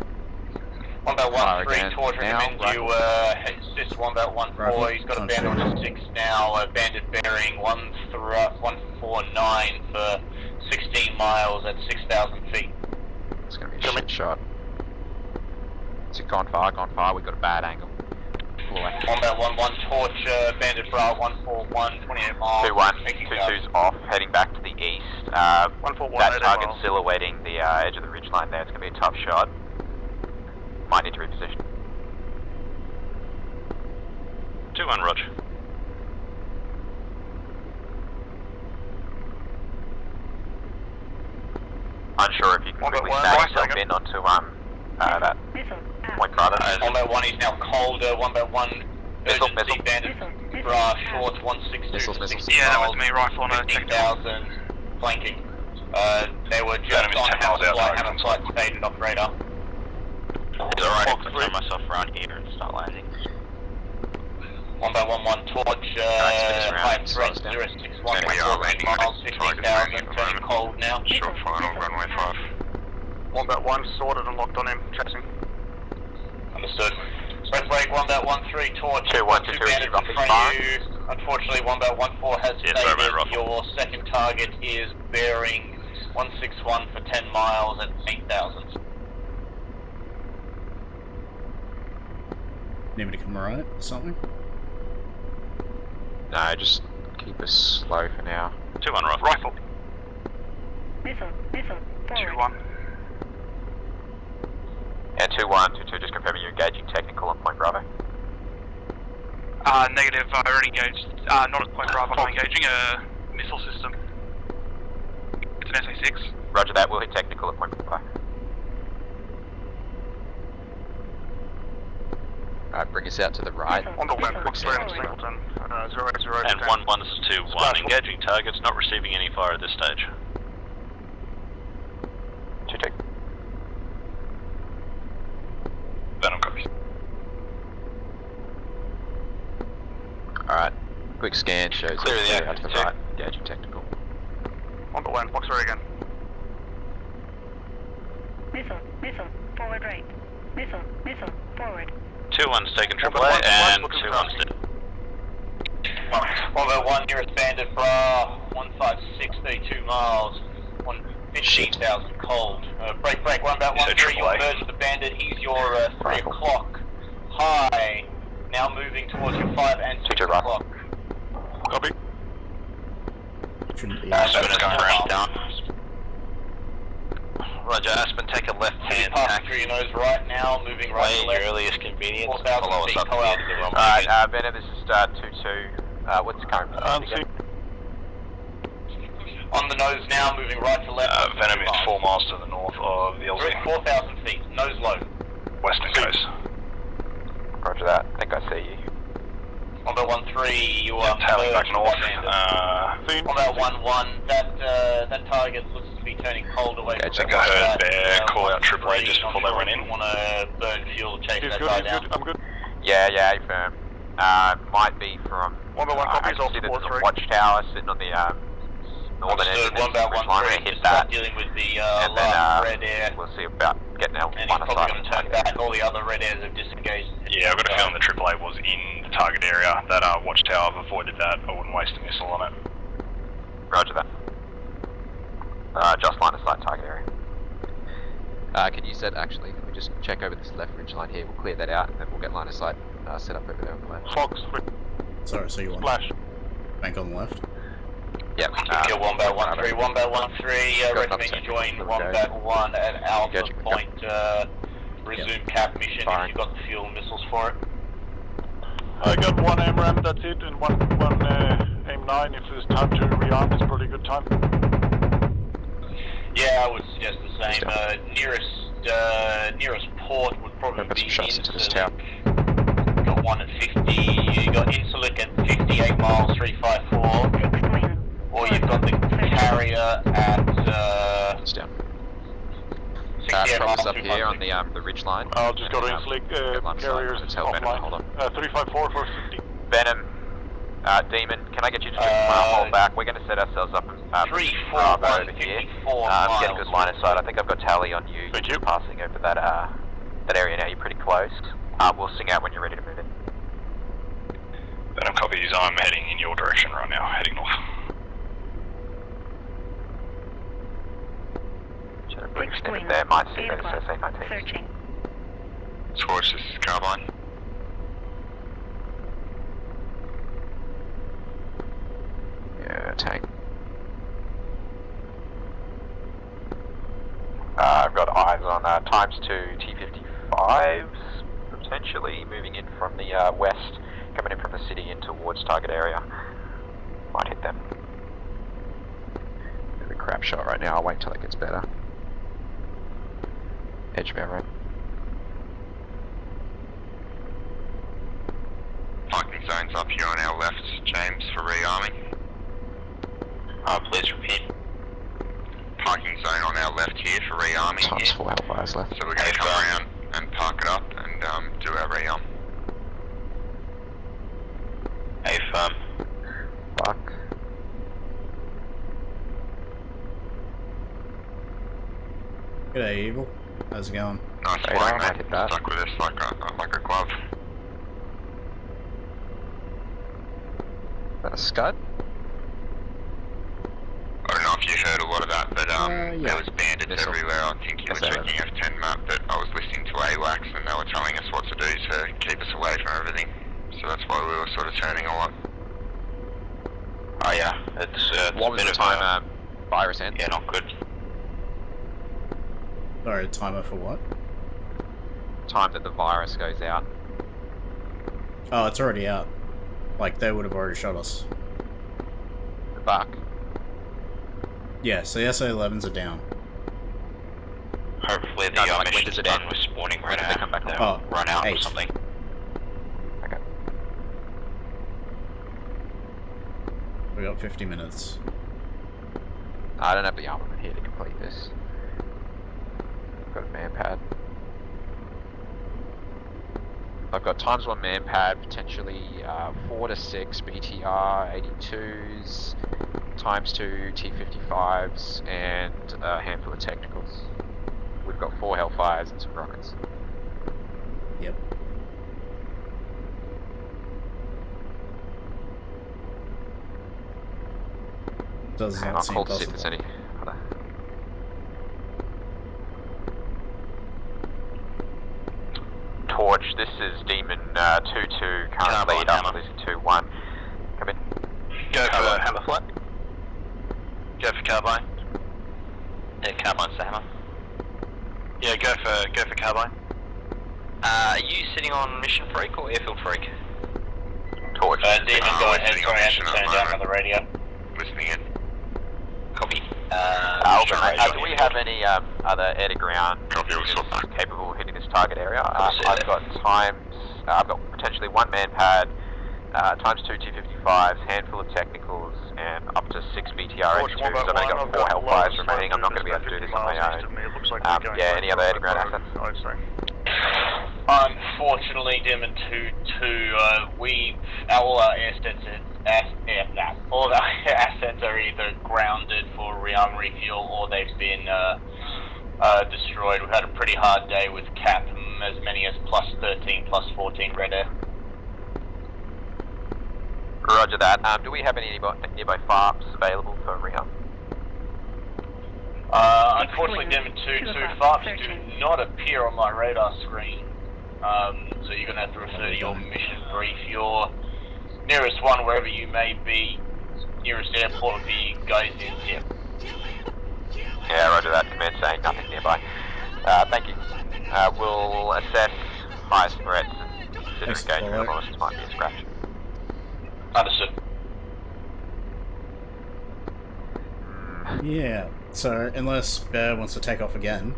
Wombat 13, Torch recommends you assist Wombat 14. He's got a bandit on his 6 now, bandit bearing 149 for 16 miles at 6,000 feet. It's going to be a shit shot. It's gone far, we've got a bad angle. Wombat 11, Torch, bandit bra 141, 28 miles. 22's off, heading back to the east. That target silhouetting the edge of the ridgeline there. It's going to be a tough shot. Might need to reposition. 2-1, Rog. Unsure if you can quickly snag yourself in onto that point Bravo. Wombat 1 is now cold, Wombat 1 urgency bandit bra shorts 160. Yeah, that was me, rifle on a 15,000 flanking. They were just on hammer flight stated operator. It's alright if I turn myself around here and start landing. Wombat 11, Torch, high threat 061, 14 miles, 15,000, turning cold now. Short final, runway 5. Wombat 1 sorted and locked on him, chasing. Understood. Red break, Wombat 13, Torch, 2-122 bandits in front of you. Unfortunately, Wombat 14 has stated your second target is bearing 161 for 10 miles at 8,000. Need me to come right or something? No, just keep us slow for now. 2-1, rifle. Missile. 2-1. And 2-122, just confirming you're engaging technical on Point Bravo. Negative, I already engaged, not at Point Bravo, I'm engaging a missile system. It's an SA-6. Roger that, we'll hit technical at Point Bravo. Alright, bring us out to the right. On the left, looks Brandon Singleton, 080. And 1-1 is 2-1, engaging targets, not receiving any fire at this stage. 2-2. Venom copies. Quick scan shows Clear the out to the active right. Engaging technical. On the land, box again. Missile, missile, forward right. Missile, missile, forward. 2-1's taken AAA and 2-1's dead. 101 nearest bandit, bra, 15632 miles, 115,000 cold. Break, 1-1-3, you're merged with the bandit, he's your 3 o'clock high, now moving towards your 5 and 6 o'clock. Copy. Shouldn't be. Aspen is going down. Roger, Aspen, take a left-hand Pass through your nose right now, moving right to left. earliest convenience. 4,000 Follow us feet, up call here out. to the wrong Alright, Bennett, this is 2-2. What's the current position again? On the nose now, moving right to left. Venom is 4 miles to the north of the LZ. 4,000 feet, nose low. Western coast. Roger that, I think I see you. On that 1-3, you are tailing back north. On that 1-1, that target looks to be turning cold away. I think I heard Bear call out AAA just before they went in. Want to burn fuel to chase that guy down. I'm good. Yeah, affirm. Might be from... I can see there's a watchtower sitting on the northern edge of this ridge line. We're going to hit that. Dealing with the And last red air. then we'll see about getting out And line he's of probably sight. going to turn back. All the other red airs have disengaged. Yeah, I've got a feeling the AAA was in the target area. That watchtower, I've avoided that. I wouldn't waste a missile on it. Roger that. Just line of sight target area. Can you set, actually, if we just check over this left ridge line here, we'll clear that out, and then we'll get line of sight set up over there on the left. Fox, Sorry, so you want splash. bank on the left? Yep. Kill 1-1-3, 1-1-3, recommend you join 1-1 at Alpha Point, resume cap mission if you've got the fuel missiles for it. I got 1 AMRAM, that's it, and one AIM-9. If there's time to rearm, it's probably a good time. Yeah, I would suggest the same. Nearest port would probably be Insulik. Got 1 at 50. You got Insulik at 58 miles, 354. Or you've got the carrier at 68 miles, up here on the ridge line. I'll just go to Insulik, carriers offline. Hold on. 354 for 50. Venom, Demon, can I get you to hold back? We're going to set ourselves up Bravo over here. Get a good line of sight. I think I've got tally on you. Thank you. Passing over that area now. You're pretty close. We'll sing out when you're ready to move in. Venom copies. I'm heading in your direction right now, heading north. Should have been snippet there. Might see that it says A19. Searching. Scorch, this is Carbine. Yeah, tank. I've got eyes on ×2 T-55s, potentially moving in from the west, coming in from the city in towards target area. Might hit them. Bit of a crap shot right now, I'll wait till it gets better. Edge of our road. Parking zones up here on our left, James, for rearming. Please repeat. Parking zone on our left here for rearming. Times 4 Hellfires left. So we're going to come around and park it up and do our rearm. Hey, firm. Fuck. G'day, Evil. How's it going? Nice flying, man. Stuck with us like a glove. Is that a scud? I don't know if you heard a lot of that, but yeah. there was bandits everywhere. I think you were checking F10 map, but I was listening to AWACS and they were telling us what to do to keep us away from everything. So that's why we were sort of turning a lot. Oh yeah, it's what was the time virus end? Yeah, not good. Sorry, timer for what? Time that the virus goes out. Oh, it's already out. Like, they would have already shot us. The buck. Yeah, so the SA-11s are down. Hopefully the mission's done with spawning right now. They come back run out or something. Okay. We got 50 minutes. I don't have the armament here to complete this. Got a man pad. I've got ×1 man pad, potentially 4 to 6 BTR 82s, ×2 T55s, and a handful of technicals. We've got 4 Hellfires and some rockets. Yep. Does not seem I'll call to see if possible. there's any other. Torch, this is Demon 2-2, current lead up, losing 2-1. Come in. Go for hammer flat. Go for carbine. Yeah, carbine's the hammer. Yeah, go for carbine. Are you sitting on mission freak or airfield freak? Torch. Demon, go ahead. Sorry, I have to turn down on the radio. Listening in. Copy. Do we have any other air to ground capable of hitting this target area? I've got potentially 1 man pad, ×2 T55s, handful of technicals, and up to 6 BTR 82s. I've only got 4 Hellfires remaining. I'm not going to be able to do this on my own. Yeah, any other air to ground assets? Unfortunately, Demon 2-2, all our all of our assets are either grounded for rearm refuel or they've been destroyed. We've had a pretty hard day with cap, as many as +13, +14 red air. Roger that. Do we have any nearby farms available for rearm? Unfortunately, Demon 2-2 farms do not appear on my radar screen. So you're going to have to refer to your mission brief. Your nearest one, wherever you may be, nearest airport would be Geysir. Yeah, roger that. Command saying nothing nearby. Thank you. We'll assess highest threats and consider engagement unless this might be a scratch. Understood. Yeah, so unless Bear wants to take off again,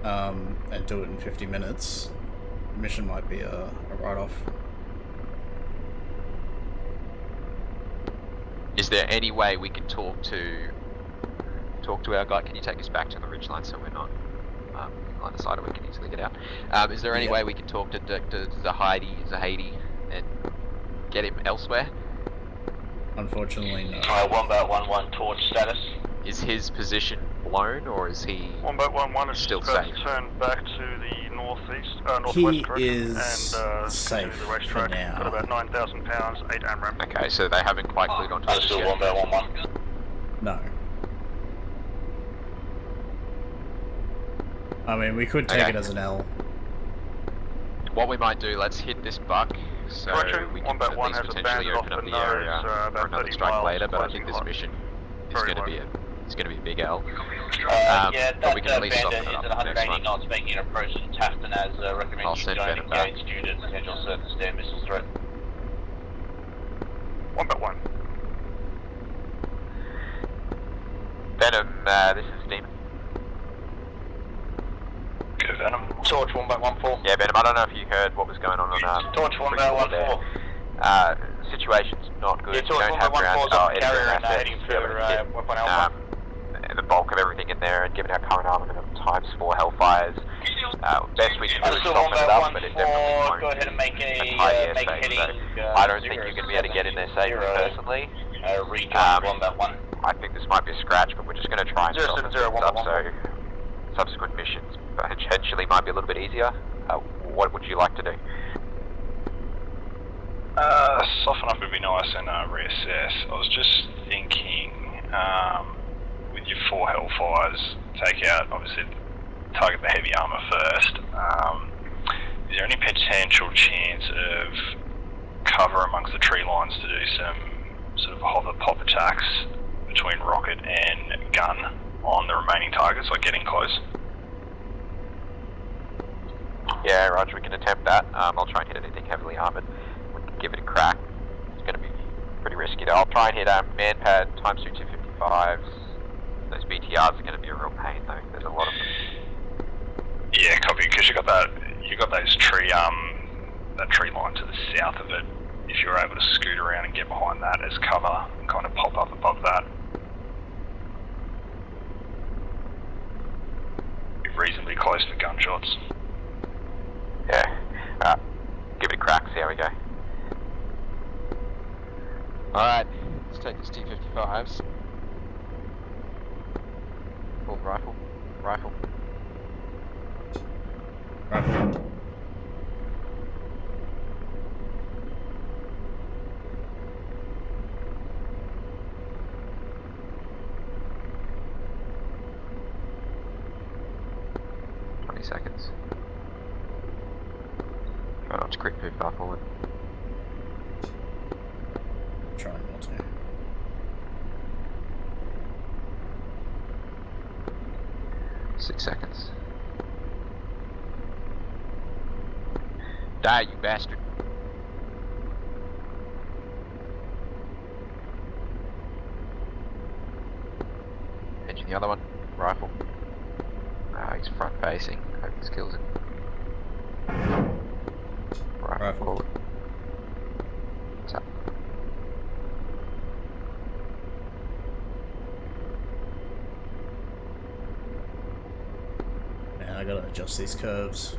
and do it in 50 minutes, mission might be a write-off. Is there any way we can talk to our guy? Can you take us back to the ridgeline so we're not line of sight and we can easily get out? Is there any way we can talk to Dr. Zahedi and get him elsewhere? Unfortunately, no. 1-1-1 torch status. Is his position blown, or is he 1-1 is still about safe? to turn back to the northwest, northwest He direction, is and safe the racetrack. for now. Got about 9,000 pounds, 8 AMRAM. Okay, so they haven't quite glued onto us Still yet. 1-1. No. I mean, we could take it as an L. What we might do, let's hit this buck, so we can at least potentially open up the area for another strike later, but I think this mission is going to be a big L. But we can at least soften it up is for at the next 180 one. knots, making an approach to Tafton as recommended I'll you send don't Venom back. engage due to potential surface to air missile threat. 1-1. Venom, this is Demon. Go Venom. Torch 1-1-4. Yeah, Venom, I don't know if you heard what was going on Torch 1-1-4. Situation's not good. Yeah, We Torch don't have 1-1-4's ground on the air carrier and assets heading to be able for to get, weapon Alpha. the bulk of everything in there, and given our current armament of ×4 Hellfires, best we can do is soften it up, but it definitely won't go ahead and make a a high make airspace. heading, So I don't think you're going to be able to get in there safely personally. Rejoin 1-1. I think this might be a scratch, but we're just going to try and soften this up, so subsequent missions potentially might be a little bit easier. What would you like to do? Soften up would be nice and reassess. I was just thinking, with your 4 Hellfires, take out, obviously, target the heavy armor first. Is there any potential chance of cover amongst the tree lines to do some sort of hover pop attacks between rocket and gun on the remaining targets, like getting close? Yeah, Roger, we can attempt that. I'll try and hit anything heavily armored. We can give it a crack. It's going to be pretty risky though. I'll try and hit man pad ×2 255s. Those BTRs are going to be a real pain though. There's a lot of them. Yeah, copy. Because you got those tree that tree line to the south of it. If you're able to scoot around and get behind that as cover and kind of pop up above that, be reasonably close for gunshots. Yeah. Give Alright, let's take these T-55s. Full rifle. Rifle. Rifle. Seconds. Try not to creep too far forward. Trying not to. Six seconds. Die, you bastard. Engine the other one. Rifle. Ah, he's front facing. Hope this kills him. Rifle forward. What's up? Man, I gotta adjust these curves.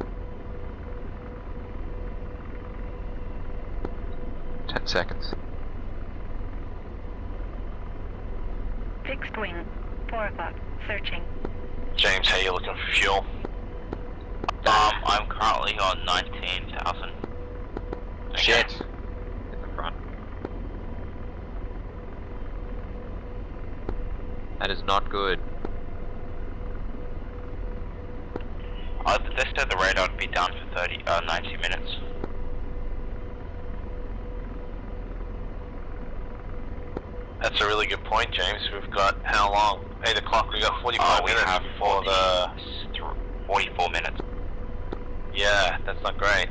10 seconds. Fixed wing. 4 o'clock. Searching. James, how you looking for fuel? I'm currently on 19,000. Shit. In the front. That is not good. They said the radar would be down for 90 minutes. That's a really good point, James. We've got how long? 8 o'clock, we got 45 minutes have for the 44 minutes. Yeah, that's not great.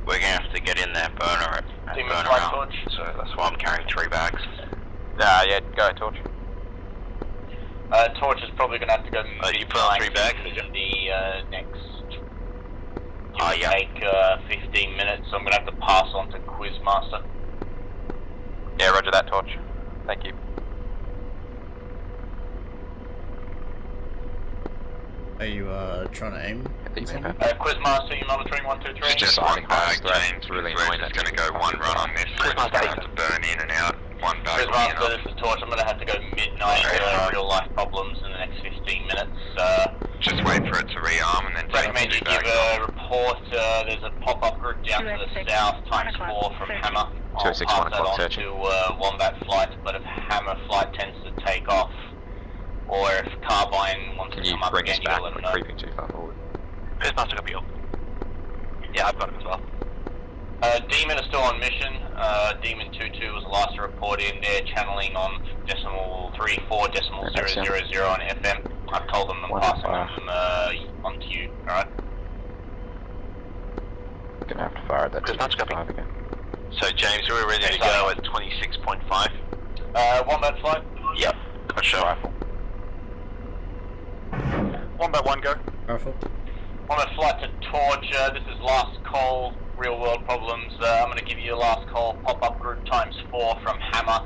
We're gonna have to get in there, burner out. So that's why I'm carrying 3 bags. Yeah, go, Torch. Torch is probably gonna have to go you put on 3 bags, did you? The next take 15 minutes, so I'm gonna have to pass on to Quizmaster. Yeah, roger that, Torch. Thank you. Are you trying to aim? Quizmaster, you monitoring 123? It's just one bag, James. Really annoying. We're just going to go one run on this. We're just going to have to burn in and out. One bag. Quizmaster, this is Torch. I'm going to have to go midnight. Real life problems in the next 15 minutes. Just wait for it to rearm and then take recommend you give a report. There's a pop-up group down to the south, times 4 from Hammer. I'll pass that on to Wombat Flight, but if Hammer Flight tends to take off, or if Carbine wants to come up again, you let them know. Creeping too far forward. Quizmaster got you. Yeah, I've got him as well. Demon is still on mission. Demon 22 was the last to report in. They're channeling on decimal 34 decimal 000 on FM. I've told them I'm passing them on to you. Alright. Gonna have to fire at that T-55 again. So James, we're ready to go at 26.5. Wombat Flight? Yep. Gotcha. Rifle. Wombat 1, go. Rifle. Wombat Flight to Torch. This is last call. Real world problems. I'm going to give you a last call. Pop-up group times 4 from Hammer.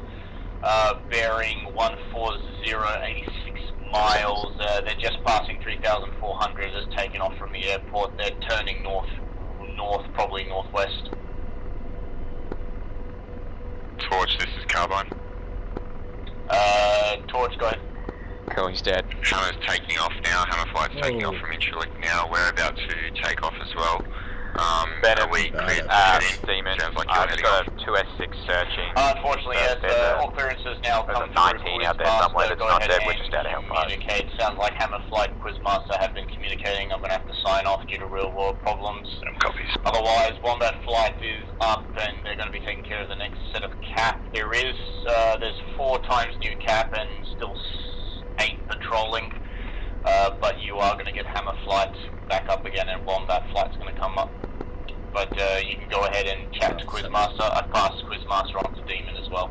Bearing 14086 miles. They're just passing 3,400. Has taken off from the airport. They're turning north, probably northwest. Torch, this is Carbine. Torch, go ahead. Cool, he's dead. Hammer's taking off now. Hammer Flight's taking off from Intralik now. We're about to take off as well. Better we cleared Demon. Sounds like I've you're just got a 2S6 searching. Unfortunately, yes, all clearances now come through. There's a 19 out there somewhere that's not dead, we're just out of hellfire. Communicate. Sounds like Hammer Flight and Quizmaster have been communicating. I'm going to have to sign off due to real world problems. Copies. Otherwise, Wombat Flight is up and they're going to be taking care of the next set of cap. There's 4 times new cap and still 8 patrolling. But you are going to get Hammer Flight back up again and Wombat Flight's going to come up. But you can go ahead and chat to Quizmaster. I've passed Quizmaster on to Demon as well.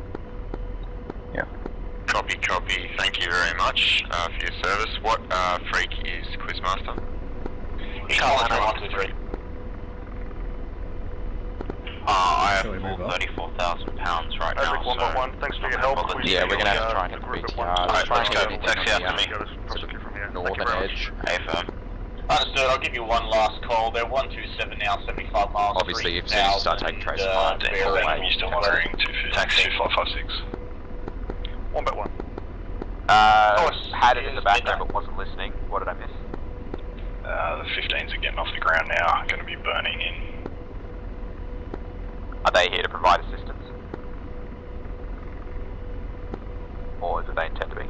Yeah. Copy. Thank you very much for your service. What freak is Quizmaster? He's monitoring 123. I have full 34,000 pounds right now. Eric 111, thanks for your help. Yeah, we're gonna have to try and get the BTR. Alright, let's go. Taxi out to me. Northern edge. A firm. Understood, I'll give you one last call. They're 127 now, 75 miles. Obviously, if soon as you start taking traces behind, pull away. You still monitoring 2556. 1-1. Had it in the background but wasn't listening. What did I miss? The 15s are getting off the ground now, going to be burning in. Are they here to provide assistance? Or do they intend to be?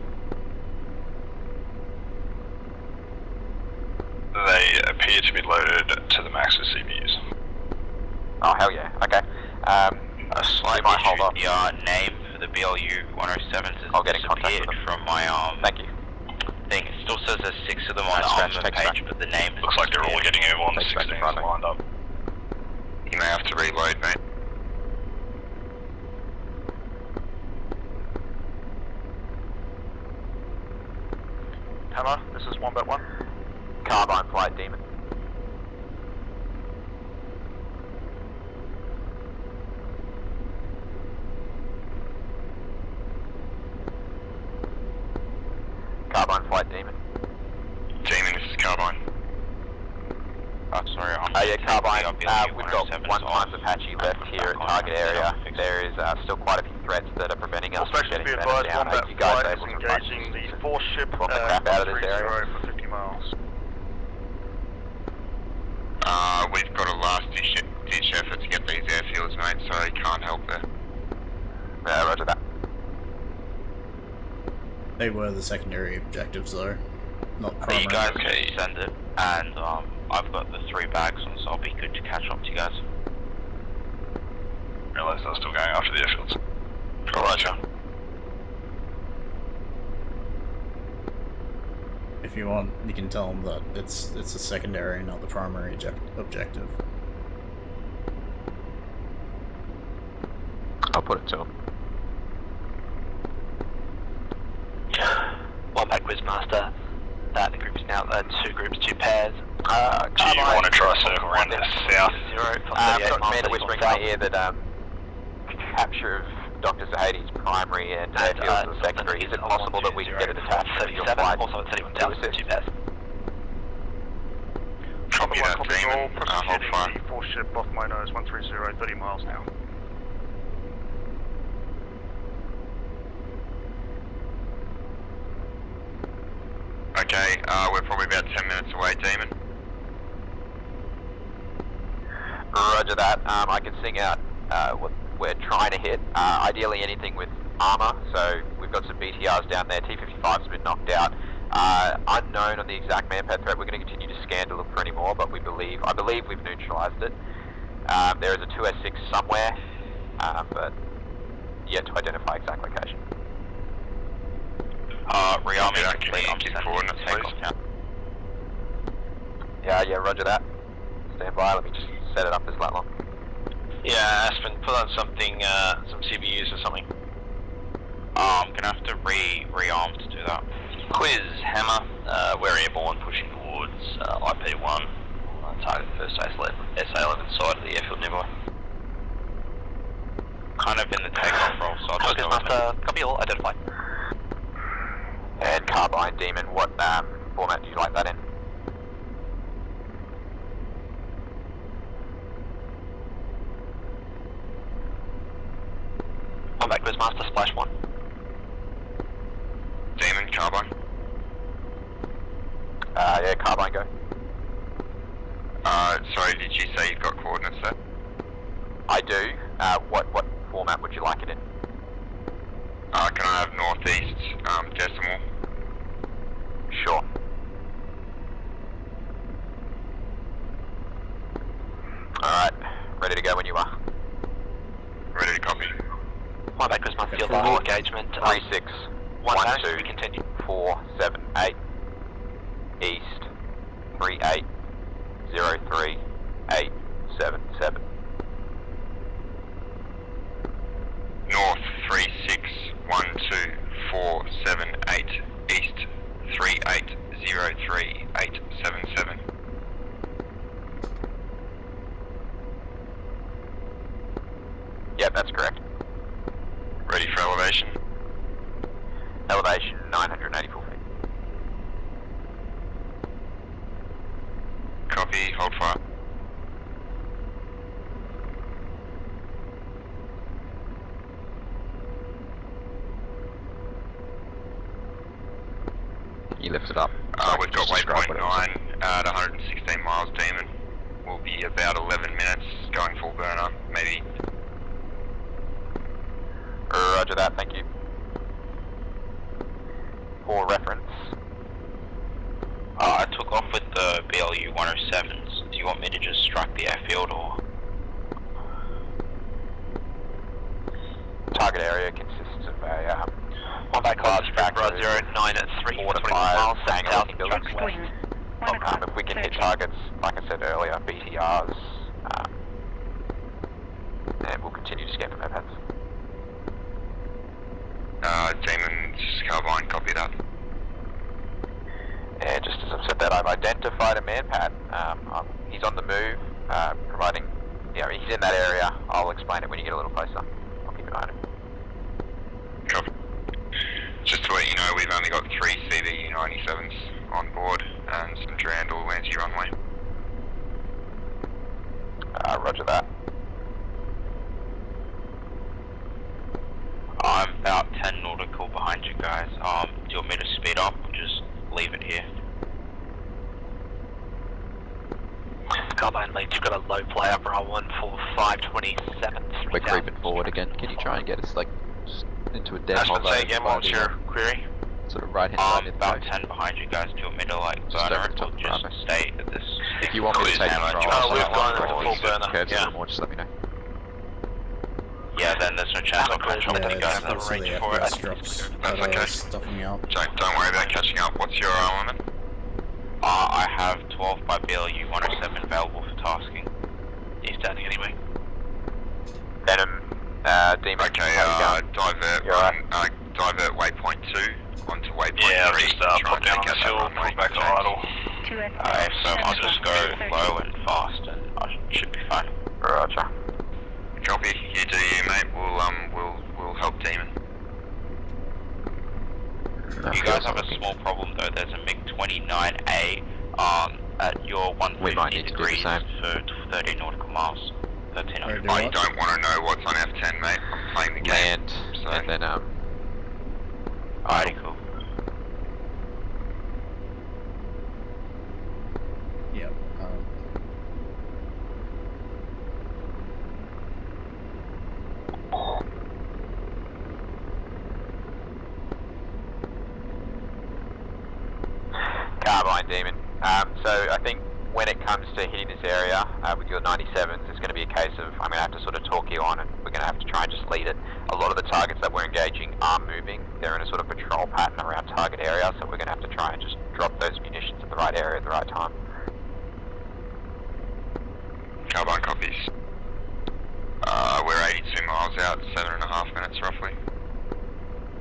They appear to be loaded to the max with CBUs. Oh, hell yeah. Okay. A slight might hold off. Your name for the BLU 107 has I'll get in contact with them. from my Thank you. thing. It still says there's 6 of them on the armament page, but the name Looks like they're all getting airborne. Take 16 lined up. You may have to reload, mate. Hammer, this is 1-1. Carbine flight demon. Carbine flight demon. Demon, this is Carbine. sorry, yeah, Carbine. We've got 1 times Apache left here at target area. There is still quite a few threats that are preventing us from getting better down. Are you guys able to engaging the force ship the crap out of this area? for 50 miles. We've got a last ditch effort to get these airfields, mate, so I can't help there. Yeah, roger that. They were the secondary objectives, though, not primary. You guys can send it, and I've got the 3 bags on, so I'll be good to catch up to you guys. Realised I was still going after the airfields. Roger. If you want, you can tell them that it's a secondary, not the primary objective. I'll put it to them. One back Quizmaster. The group is now 2 groups, 2 pairs. Do you want to try circle around the south? I've got Commander whispering in my ear that capture of Dr. Zahedi's primary and airfields are secondary. Is it possible that we can get it attached to your flight? Also at 31,000, 2 pairs. Copy that, Demon. Hold fire. The force ship off my nose, 130, 30 miles now. Okay, we're probably about 10 minutes away, Demon. Roger that. I can sing out what we're trying to hit. Ideally anything with armor, so we've got some BTRs down there. T-55's been knocked out. Unknown on the exact manpad threat. We're going to continue to scan to look for any more, but I believe we've neutralized it. There is a 2S6 somewhere, but yet to identify exact location. Rearming complete. I'm sending coordinates, please. Yeah, roger that. Stand by, let me just set it up as lat long. Yeah, Aspen, put on something, some CBUs or something. I'm gonna have to re-arm to do that. Quiz, Hammer, we're airborne, pushing towards IP1. Target first SA11 side of the airfield nearby. Kind of in the takeoff roll, so I'll just go with it. Copy all, identify. And Carbine Demon, what format do you like that in? One back Quizmaster, splash 1. Demon, Carbine. Yeah, Carbine, go. Sorry, did you say you've got coordinates there? I do. What format would you like it in? Can I have northeast, decimal? Sure. Alright, ready to go when you are. Ready to copy. One back Quizmaster, field line engagement. 3612 we continue. 478 East 3803877. North 3612478 East 3803877. Yep, that's correct. Ready for elevation? Elevation 984 feet. Copy, hold fire. You lift it up. We've got waypoint 9 at 116 miles, Demon. We'll be about 11 minutes going full burner, maybe. Roger that, thank you. For reference. I took off with the BLU 107s. Do you want me to just strike the airfield or? Target area consists of a large factor 09 at 3 4 to 5 miles, hangar-looking buildings. Wind. If we can hit targets, like I said earlier, BTRs, and we'll continue to scan for mopeds. Demon, Carbine, copy that. And just as I've said that, I've identified a man-pad. He's on the move, providing, he's in that area. I'll explain it when you get a little closer. I'll keep an eye on him. Copy. Just to let you know, we've only got 3 CV-97s on board and some Durandal anti-runway. Roger that. I'm about 10 nautical behind you guys. Do you want me to speed up or just leave it here? Carbine lead, you've got a low play up R1 for 527. We're creeping forward again. Can you try and get us just into a dead hold? Say again, what's your query? Sort of right hand side. About 10 behind you guys. Do you want me to burner it or just stay at this? If you want me to take control, we've gone into full burner. Yeah. More, just let me know. Yeah, then there's no chance I'll catch up with you guys. That's I'll arrange for it. That's okay. Stuffing me up. Don't worry about catching up. What's your armament? I have 12 by BLU 107 available for tasking. He's standing anyway. Venom, Demon. Okay, divert waypoint 2 onto waypoint 3. Yeah, I'll just pop down on the hill, pull back to idle. Alright, so I'll just go low and fast and I should be fine. Roger. Copy. You do you, mate. We'll help Demon. You guys have a small problem though. There's a MiG-29A at your 150 degrees for 30 nautical miles. 1300. I don't want to know what's on F10, mate. I'm playing the game. Land, so. and then Alrighty, cool. Yep. Carbine, Demon. So I think when it comes to hitting this area with your 97s, it's going to be a case of I'm going to have to sort of talk you on, and we're going to have to try and just lead it. A lot of the targets that we're engaging are moving. They're in a sort of patrol pattern around target area, so we're going to have to try and just drop those munitions at the right area at the right time. Carbine copies. We're 82 miles out, 7.5 minutes roughly.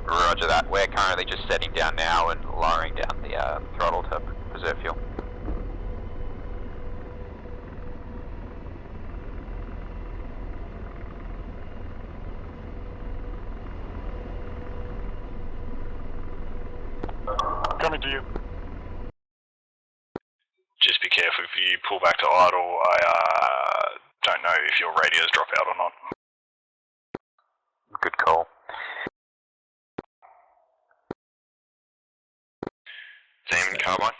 Roger that. We're currently just setting down now and lowering down the throttle to preserve fuel. Coming to you. Just be careful if you pull back to idle. I don't know if your radios drop out or not. Good call. Demon Carbine.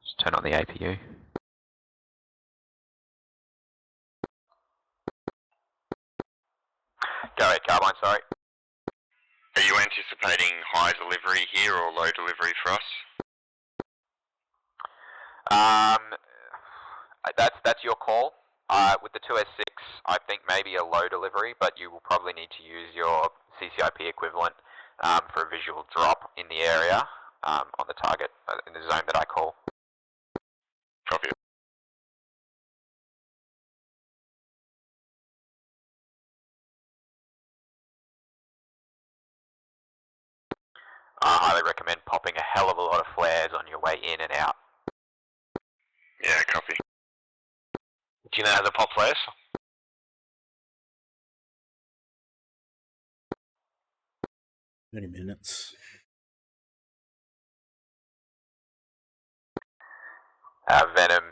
just turn on the APU. Go ahead, Carbine, sorry. Are you anticipating high delivery here or low delivery for us? That's your call. With the 2S6, I think maybe a low delivery, but you will probably need to use your CCIP equivalent for a visual drop in the area on the target, in the zone that I call. Copy. I highly recommend popping a hell of a lot of flares on your way in and out. Yeah, copy. Do you know how to pop flares? Minutes. Venom,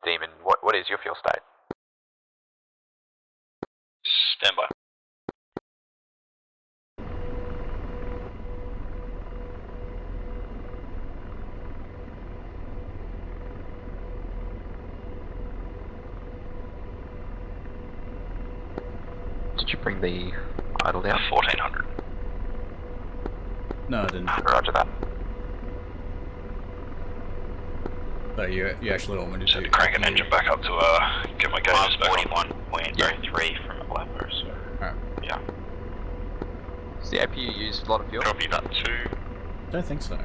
Demon, what is your fuel state? Stand by. Did you bring the idle down? 1400. No, I didn't. Roger that. So you actually want me to do... Crank an engine back up to get my gauges back on. 41.03 from Aleppo, so... Alright. Yeah. Does the APU use a lot of fuel? Copy that too. Don't think so.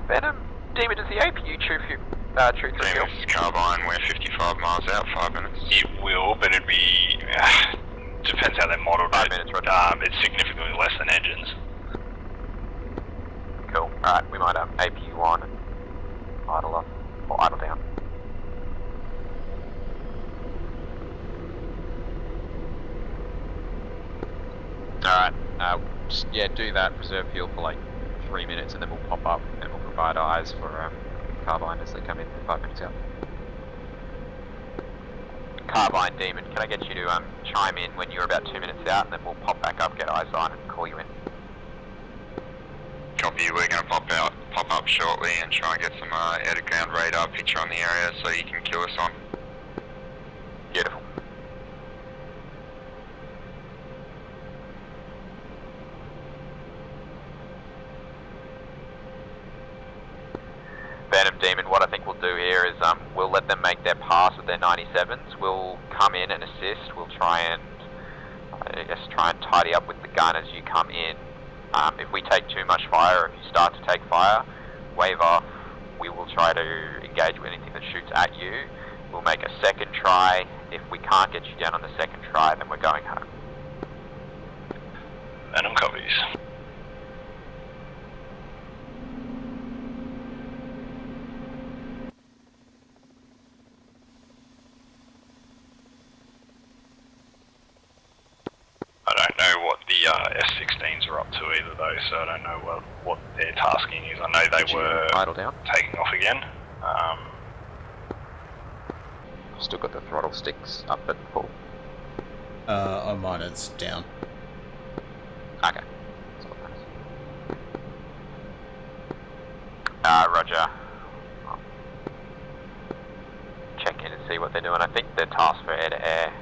Venom, Demon, does the APU chew through fuel? This carbine, we're 55 miles out, 5 minutes. It will, but it'd be... depends how they're modelled. 5 minutes, Roger. It's significantly less than engines. Cool. Alright, we might have APU on and idle off, or idle down. Alright, yeah, do that, reserve fuel for like 3 minutes and then we'll pop up and we'll provide eyes for Carbine as they come in 5 minutes out. Carbine, Demon, can I get you to chime in when you're about 2 minutes out and then we'll pop back up, get eyes on and call you in. Copy, we're going to pop up shortly and try and get some air to ground radar picture on the area so you can kill us on. Beautiful. Venom, Demon, what I think we'll do here is we'll let them make their pass with their 97s. We'll come in and assist. We'll try and tidy up with the gun as you come in. If we take too much fire, or if you start to take fire, wave off. We will try to engage with anything that shoots at you. We'll make a second try. If we can't get you down on the second try, then we're going home. Venom copies. I don't know what the S-16s are up to either though, so I don't know what their tasking is. I know they were taking off again. Still got the throttle sticks up at full. On mine it's down. Okay. Roger. I'll check in and see what they're doing. I think they're tasked for air-to-air.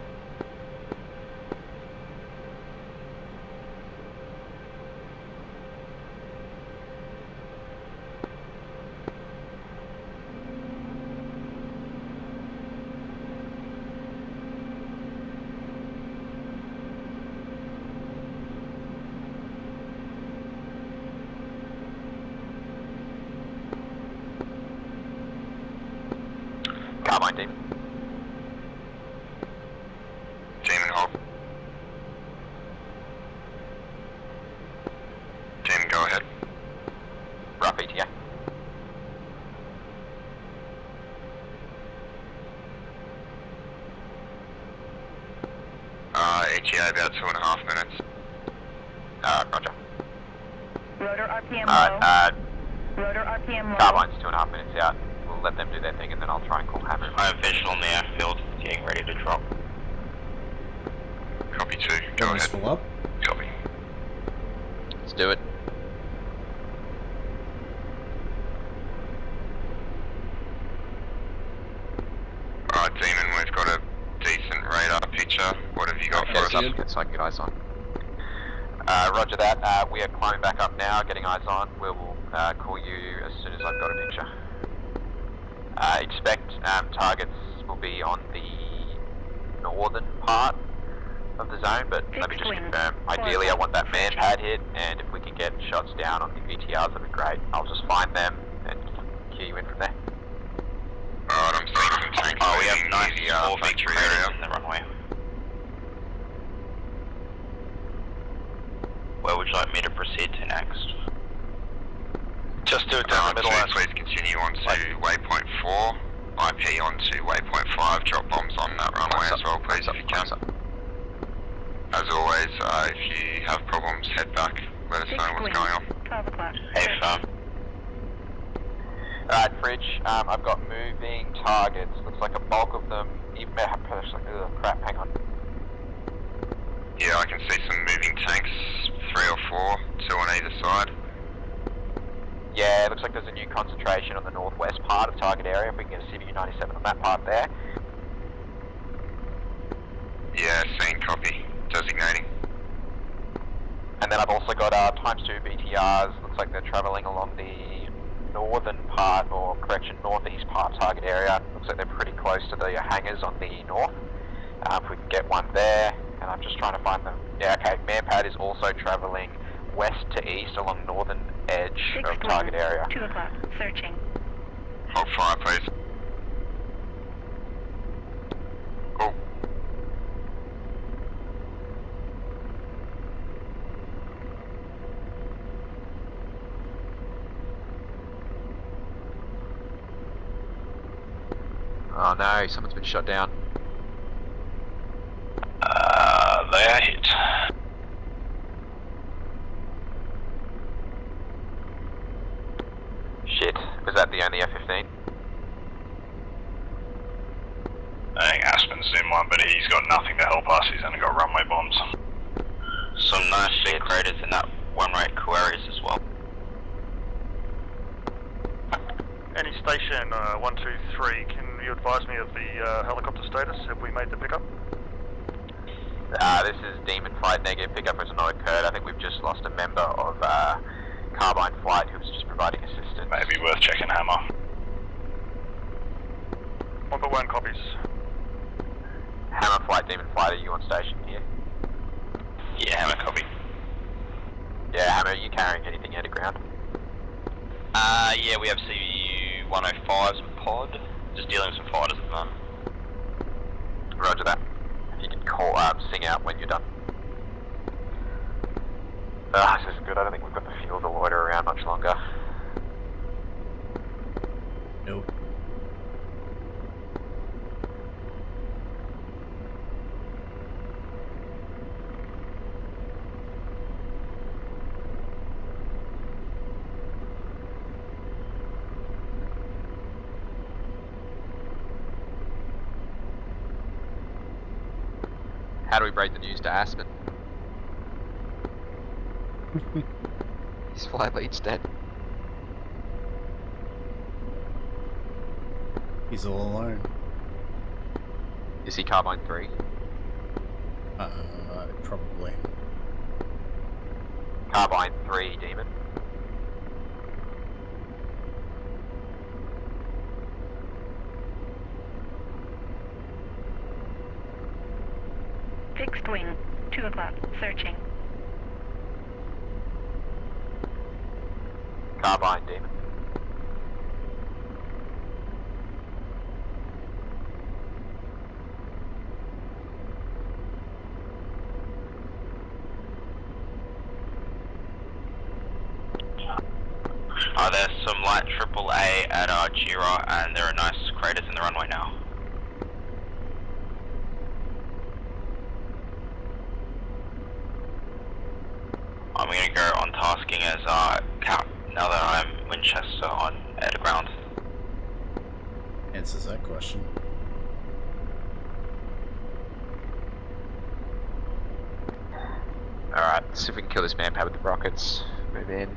Carbine, Demon. Demon, hold. Demon, go ahead. Rough ETA. ETA about 2.5 minutes. Roger. Rotor RPM low. Rotor RPM low. Carbine's 2.5 minutes out. We'll let them do their thing and then I'll try and call Hammer. I have visual on the airfield, getting ready to drop. Copy 2, go ahead. Full up. Copy. Let's do it. Alright, Demon, we've got a decent radar picture. What have you got for us? So I can get eyes on. Roger that. We are climbing back up now, getting eyes on. We will call you as soon as I've got a picture. Expect targets will be on the northern part of the zone, but let me just confirm. Ideally, I want that man pad hit, and if we can get shots down on the VTRs, that'd be great. I'll just find them and cue you in from there. Alright, I'm seeing some tanks we have moving nice the factory area. in the runway. Where would you like me to proceed to next? Just do it down the middle. Please continue on to waypoint 4. IP on to waypoint 5. Drop bombs on that runway as well, please, if you can. As always, if you have problems, head back. Let us know what's going on. 12 o'clock. Hey, Alright, Fridge, I've got moving targets. Looks like a bulk of them, even crap, hang on. Yeah, I can see some moving tanks, 3 or 4, 2 on either side. Yeah, it looks like there's a new concentration on the northwest part of target area. If we can get a CVU-97 on that part there. Yeah, seen, copy. Designating. And then I've also got ×2 BTRs. Looks like they're travelling along the northern part, or correction, northeast part target area. Looks like they're pretty close to the hangars on the north. If we can get one there, and I'm just trying to find them. Yeah, okay, Manpad is also travelling west to east along northern edge of target area. 2 o'clock, searching. Hold fire, please. Oh. Oh no, someone's been shot down. They are hit. Shit, was that the only F-15? I think Aspen's in one, but he's got nothing to help us. He's only got runway bombs. Some nice big craters in that one-rate Aquarius as well. Any station 123, can you advise me of the helicopter status? Have we made the pickup? This is Demon Flight, negative, pickup has not occurred. I think we've just lost a member of Carbine Flight who was just providing assistance. Maybe worth checking Hammer. 1.1 copies. Hammer Flight, Demon Flight, are you on station here? Yeah, Hammer, copy. Yeah, Hammer, are you carrying anything out of ground? Yeah, we have CVU 105s and pod. Just dealing with some fighters at the moment. Roger that. If you can call, sing out when you're done. This is good. I don't think we've got the fuel to loiter around much longer. Nope. How do we break the news to Aspen? His flight lead's dead. He's all alone. Is he Carbine 3? Probably. Carbine 3, Demon. Fixed wing, 2 o'clock, searching. Carbine, Demon. There's some light AAA at Gira, and there are nice craters in the runway now. I'm going to go on tasking as Cap now that I'm Winchester on air to ground. Answers that question. Alright, see if we can kill this Manpad with the rockets. Move in.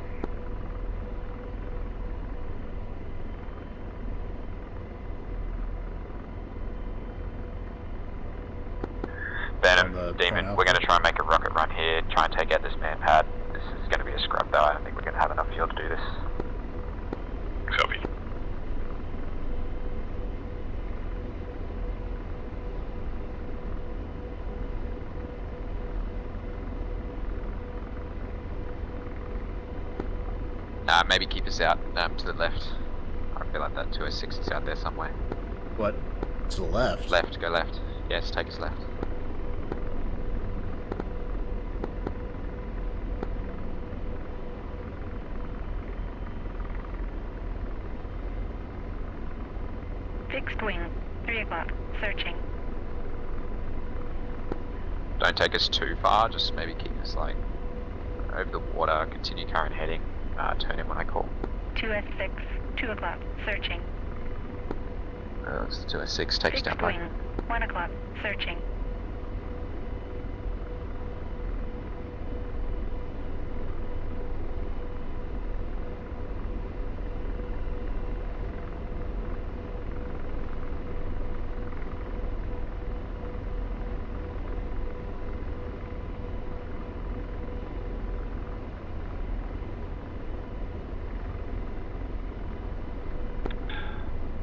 Venom, Demon, we're going to try and make a rocket run here, try and take out this Manpad. This is going to be a scrub though, I don't think we're going to have enough fuel to do this. Copy. Maybe keep us out to the left. I feel like that 206 is out there somewhere. What? To the left? Left, go left. Yes, take us left. Fixed wing, 3 o'clock, searching. Don't take us too far, just maybe keep us like over the water, continue current heading, turn in when I call. 2S6, 2 o'clock. Searching. It's 206. Take standby. 1 o'clock. Searching.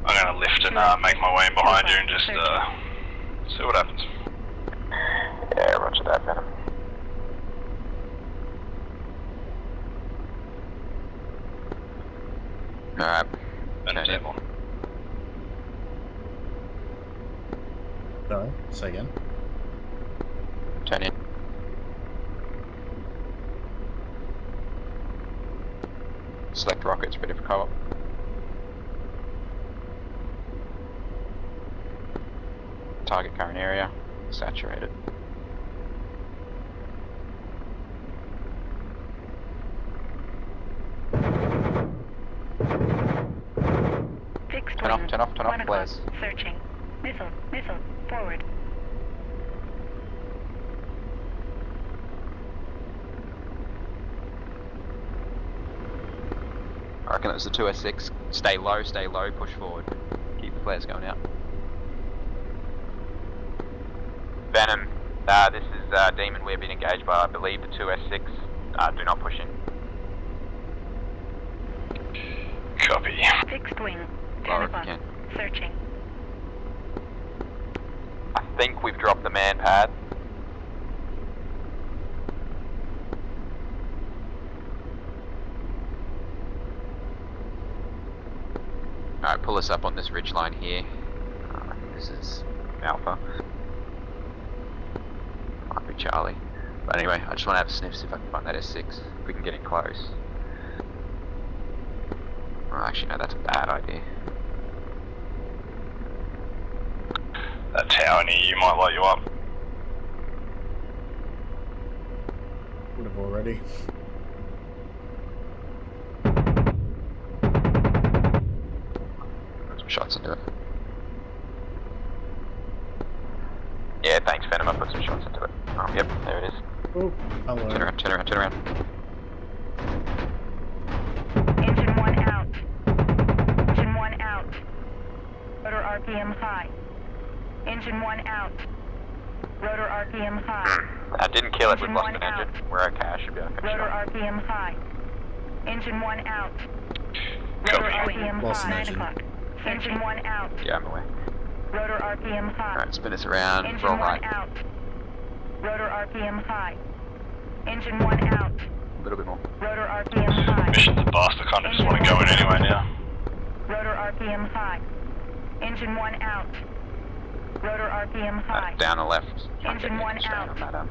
I'm gonna lift and make my way in behind you and just see what happens. Yeah, roger that, Venom. Alright. Turn in. Sorry, say again. Turn in. Select rockets, ready for co-op. Target current area, saturated. Fixed Turn wing. off 1 o'clock. flares. Searching. Missile. Forward. I reckon it was the 206. Stay low, push forward. Keep the flares going out. Venom, this is Demon. We're being engaged by, I believe, the 2S6. Do not push in. Copy. Fixed wing. 10 Lower if you o'clock. can. Searching. I think we've dropped the man pad. Alright, pull us up on this ridge line here. I think this is Alpha. Might be Charlie. But anyway, I just want to have a sniff, see if I can find that S6. If we can get in close. Oh, actually, no, that's a bad idea. That tower near you might light you up. Would have already. Put some shots into it. Yeah, thanks, Venom. I put some shots into it. Oh, yep, there it is. Oh, hello. Turn around. Engine 1 out. Engine 1 out. Rotor RPM high. Engine 1 out. Rotor RPM high. I didn't kill it, we've Engine lost 1 an out. engine. We're okay, I should be okay. Rotor RPM high. Engine 1 out. Copy. Rotor RPM Lost high. an 9 engine. o'clock. Engine 1 out. Yeah, I'm away. Rotor RPM high. Alright, spin us around. Engine Roll 1 right. out. Rotor RPM high. Engine 1 out. A little bit more. Rotor RPM high. Mission's a bust, I kinda just wanna go in anyway now. Rotor RPM high. Engine 1 out. Rotor RPM high. Down the left. Try and get Engine in 1 straight out. on that,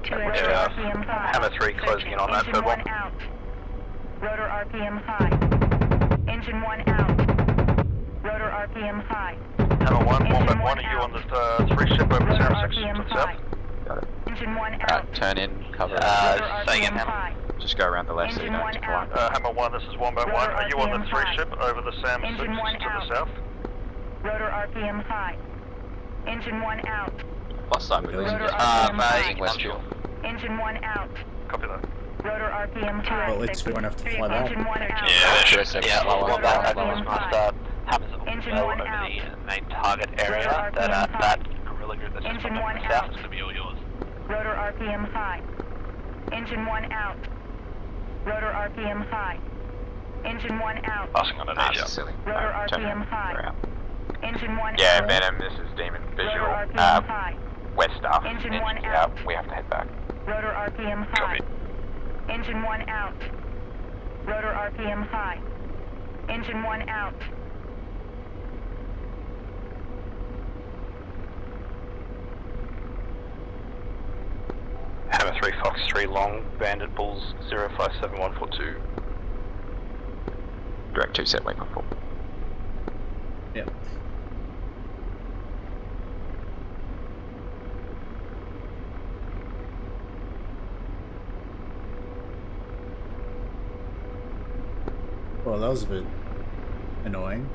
2 rotor RPM high. Hammer 3 closing in on that Engine third 1 one. out. Rotor RPM high. Engine 1 out. Rotor RPM high. Hammer 1, Engine Wombat 1, one are you out. on the 3 ship over Rotor 06 RPM to the high. south? Got it. Engine 1 out. Alright, turn in, cover. Rotor Say again, RPM Hammer. high. Just go around the left so you Engine don't have to 1 climb. out. Hammer 1, this is Wombat 1. Are you on the 3 RPM ship over the SAM 6 Engine 1 to out. the south? Rotor RPM high. Engine 1 out. Last time we were Rotor losing RPM high. West Fuel. Engine 1 out. Copy that. Rotor RPM high. Well, at least we won't have to fly back. Engine 1 out. Yeah, Rotor RPM high. Happens Engine well 1 over out. the main target area. Rotor That RPM high. that guerrilla group that's just Engine coming 1 from the south out. is going to be all yours. Rotor RPM high. Engine 1 out. Rotor RPM high. Engine 1 out. Passing underneath you. Silly. Rotor Turn RPM around. high. We're out. Engine 1 Yeah, out. Venom, this is Demon Visual. Rotor RPM high. West stuff. Engine 1 Engine's out. We have to head back. Rotor RPM high. Engine 1 out. Rotor RPM high. Engine 1 out. Hammer 3 Fox 3 long, Bandit Bulls 057142. Direct 2 set waypoint 4. Yep. Well, that was a bit annoying.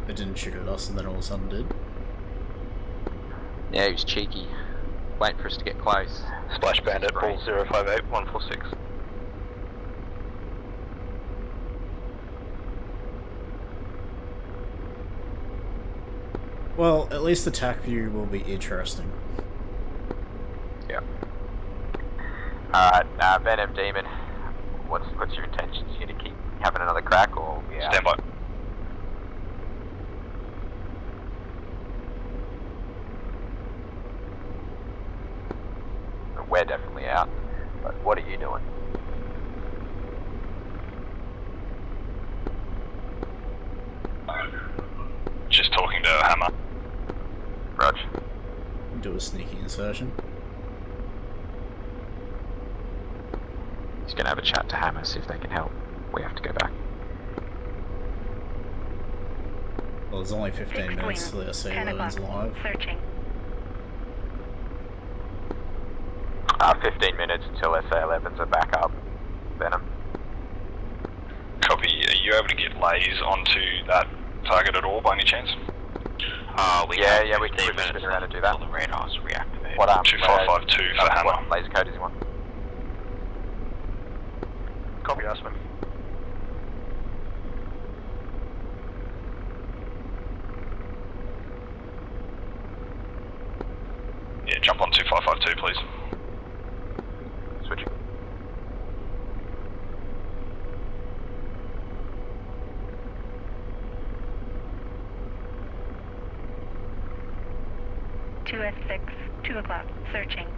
It didn't shoot at us and then all of a sudden did. Yeah, he was cheeky. Waiting for us to get close. Splash Bandit, Bull 058146. Well, at least the TAC view will be interesting. Yep. Alright, Venom Demon, what's your intentions? You gonna keep having another crack or yeah? Stand by. We're definitely out, but what are you doing? Just talking to Hammer. Rog. Do a sneaky insertion. He's gonna have a chat to Hammer, see if they can help. We have to go back. Well, there's only 15 minutes till the SC-11's alive. Searching. 15 minutes until SA-11s are back up. Venom. Copy. Are you able to get lays onto that target at all by any chance? We can figure out how to do that. The radar's reactivated. What 2552 for Hammer. What laser code does he want? Copy, Aspen. Yeah, jump on 2552, please. Switching. S6, 2 o'clock. Searching.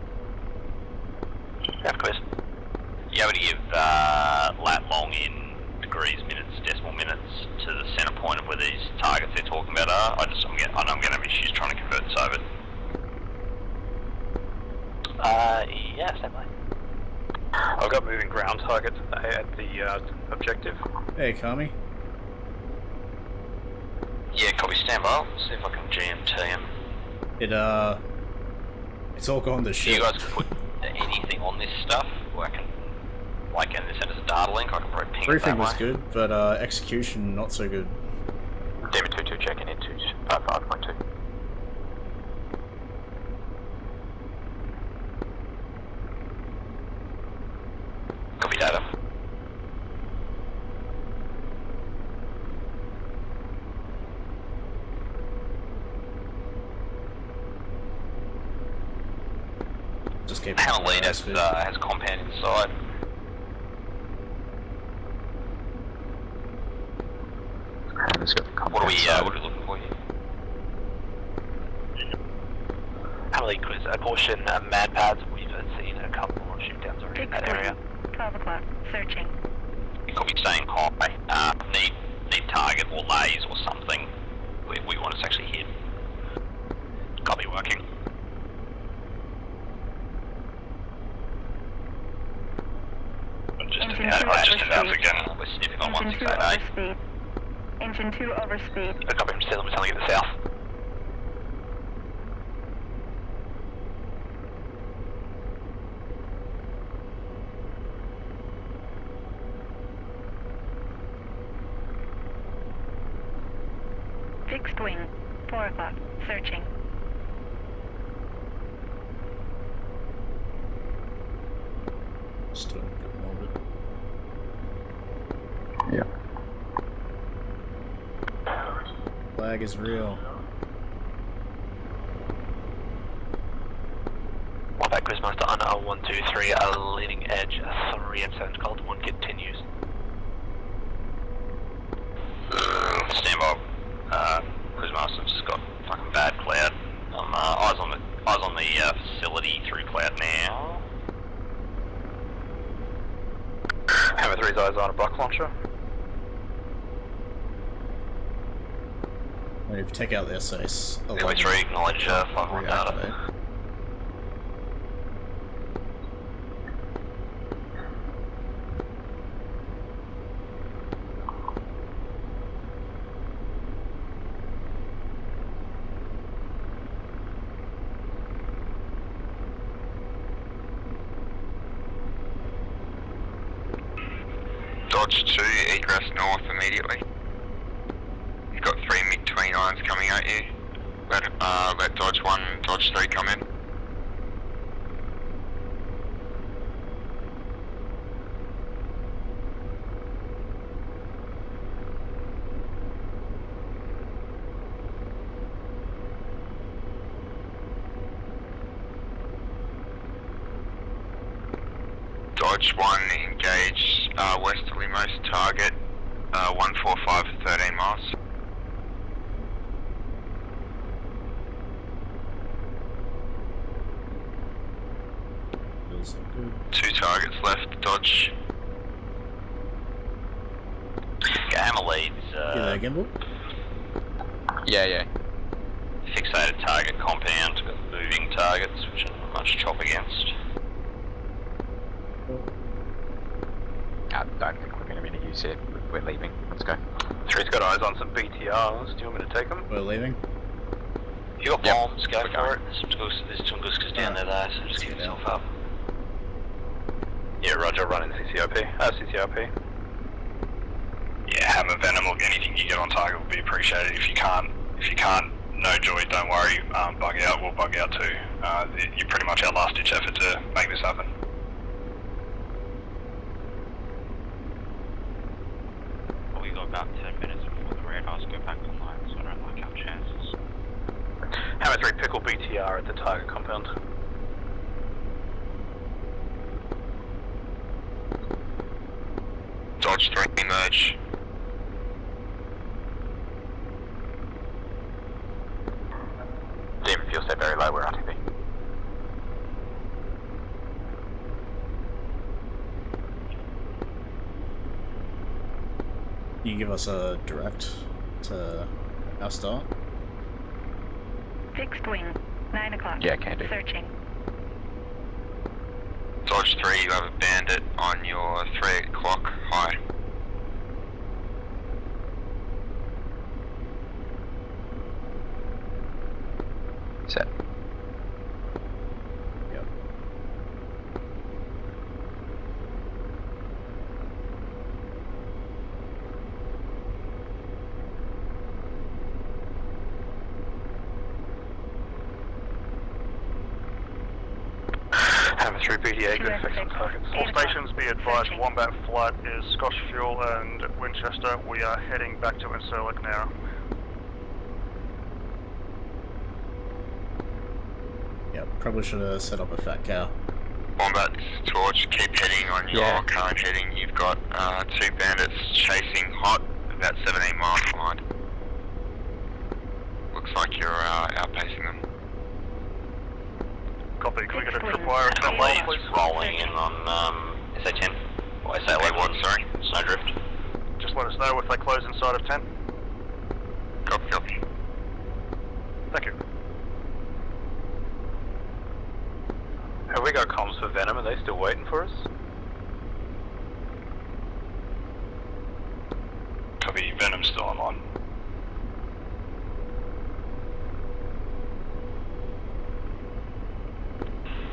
Yeah, please. You able to give lat long in degrees, minutes, decimal minutes to the center point of where these targets they're talking about are? I know I'm going to have issues trying to convert this over. Yeah, stand by. I've got moving ground targets at the objective. Hey, Kami. Yeah, copy, stand by. See if I can GMT him. It's all gone to shit. You guys can put anything on this stuff, or I can, like, in this end as a data link, I can probably ping Briefing it that was way. good, but execution not so good. Demon 22 checking into 55.2. Copy data. Just keep Panel lead has compound inside. What are we looking for here? Panel lead, quiz, apportion mad pads. We've seen a couple of shootdowns already in that area. 12 o'clock. Searching. You could be staying high. Need target or lays or something. We want us to actually hit. Copy, working. Engine 2 again. We're sniffing on 168. Engine 2 overspeed. Copy, I'm still telling you the south. Fixed wing. 4 o'clock. Searching. Still in orbit. Yeah. Flag is real. Wombat Quizmaster on 123, leading edge 3 and 7 cold 1 continues. Stand by. Quizmaster's just got fucking bad cloud. Eyes on the facility through cloud now. Hammer 3's eyes on a block launcher. If you take out the SAS, Leeway 3, acknowledge 5-1 data. Dodge 2, egress north immediately. lines coming at you. Let Dodge 1, Dodge 3 come in. Dodge 1, engage westerlymost target 145 for 13 miles. Two targets left, Dodge. Gamma leads. Gimbal? Yeah. Fixated target compound, got moving targets, which are not much chop against. I don't think we're going to be able to use it. We're leaving. Let's go. 3's got eyes on some BTRs. Do you want me to take them? We're leaving. If you got bombs, go for it. There's some Guskas down there though, so just keep yourself up. Yeah, Roger, running CCRP. Yeah, Hammer, Venom, or anything you get on target will be appreciated. If you can't, no joy, don't worry. Bug out, we'll bug out too. You're pretty much our last ditch effort to make this happen. Well, we got about 10 minutes before the radars go back online, so I don't like our chances. Hammer 3, pickle BTR at the target compound. Dodge 3, emerge. Demon fuel set very low, we're RTB. Can you give us a direct to our start? Fixed wing, 9 o'clock. Yeah, can do. Searching. Dodge 3, you have a bandit on your 3 o'clock high. Set. Yep. Hammer 3 BDA, good effects on targets. All stations be advised, Wombat flight is Scotch Fuel and Winchester. We are heading back to Incirlik now. Yep, probably should have set up a fat cow. Wombat, this is Torch, keep heading on your current heading. You've got 2 bandits chasing hot, about 17 miles behind. Looks like you're outpacing them. Copy, can we get a tripwire at that lead, please? Rolling in on SA10, or SA11, what, sorry? Snowdrift. Just let us know if they close inside of 10. Copy. Thank you. Have we got comms for Venom? Are they still waiting for us? Copy, Venom's still online.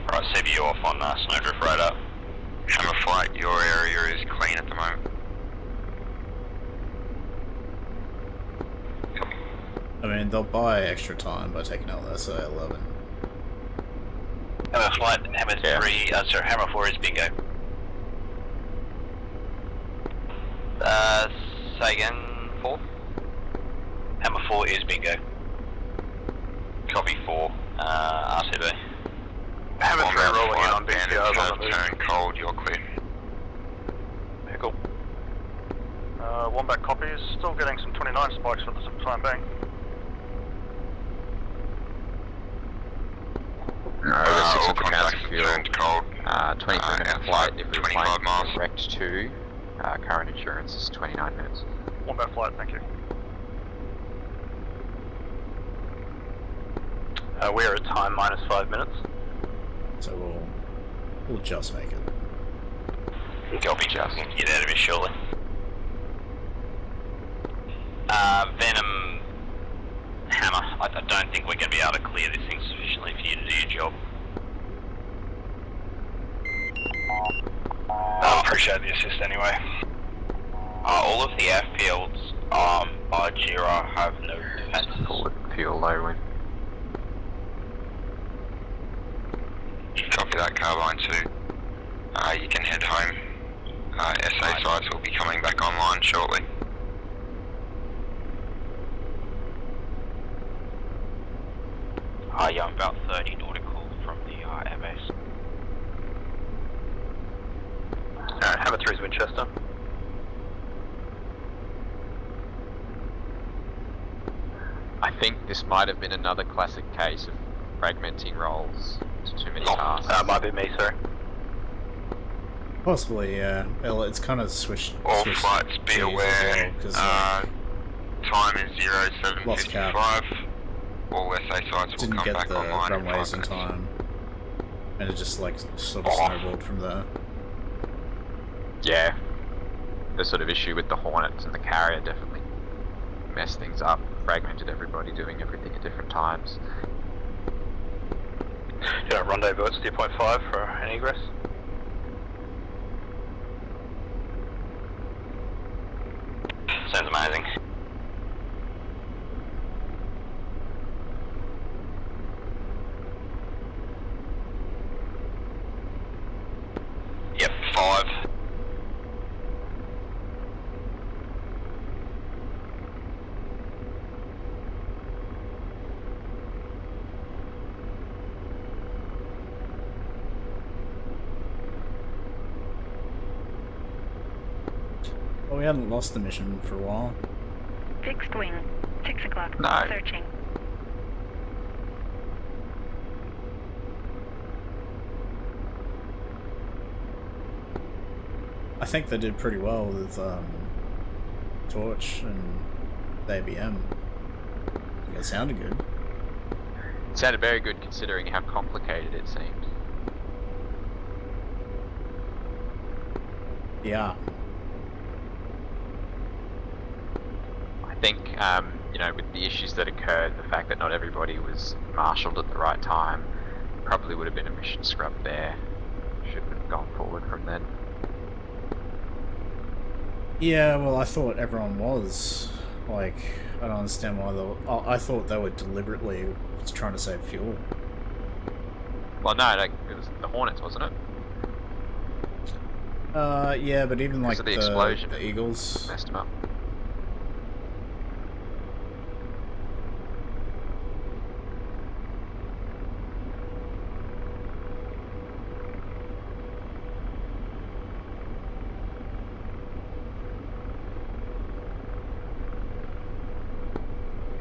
Right, CBU off on Snowdrift radar. Hammer flight, your area is clean at the moment. I mean, they'll buy extra time by taking out the SA11. Hammer flight, Hammer 3, Hammer 4 is bingo. Say again, 4? Hammer 4 is bingo. Copy 4, RCB. Hammer 3 rolling in on BTRs on the move. Turn cold, you're clear. Pickle. Wombat copies, still getting some 29 spikes for the time being. No, we're 6 all of the contacts council fuel. turned cold. 23-minute flight if we're 25 miles. direct to. Current insurance is 29 minutes. Wombat flight, thank you. We're at time minus 5 minutes. So we'll just make it. Copy, just get out of here shortly. Venom, Hammer, I don't think we're going to be able to clear this thing sufficiently for you to do your job. I appreciate the assist anyway. All of the airfields Jira have no defenses. Forward fuel low wind. Copy that, Carbine 2. You can head home. SA sites will be coming back online shortly. Yeah, I'm about 30 nautical from the airbase. Alright, Hammer 3's Winchester. I think this might have been another classic case of fragmenting rolls to too many tasks. Might be me, sir. Possibly, yeah. Well, it's kind of switched. All switched flights be gears aware. as well, Time is 0755. All SA sites will didn't come get back the online in 5 runways in minutes. time, and it just like sort of snowballed from there. Yeah, the sort of issue with the Hornets and the carrier definitely messed things up, fragmented everybody doing everything at different times. Do you want rendezvous at Steer Point 5 for an egress? Sounds amazing. Yep, 5. Well, we hadn't lost the mission for a while. Fixed wing. 6 o'clock. No. Searching. I think they did pretty well with Torch and the ABM. I think it sounded good. It sounded very good considering how complicated it seemed. Yeah. I think, you know, with the issues that occurred, the fact that not everybody was marshalled at the right time, probably would have been a mission scrub there. Should have gone forward from then. Yeah, well, I thought everyone was. Like, I don't understand why they were... I thought they were deliberately trying to save fuel. Well, no, like, it was the Hornets, wasn't it? Yeah, but even like Because of the explosion, the Eagles messed them up.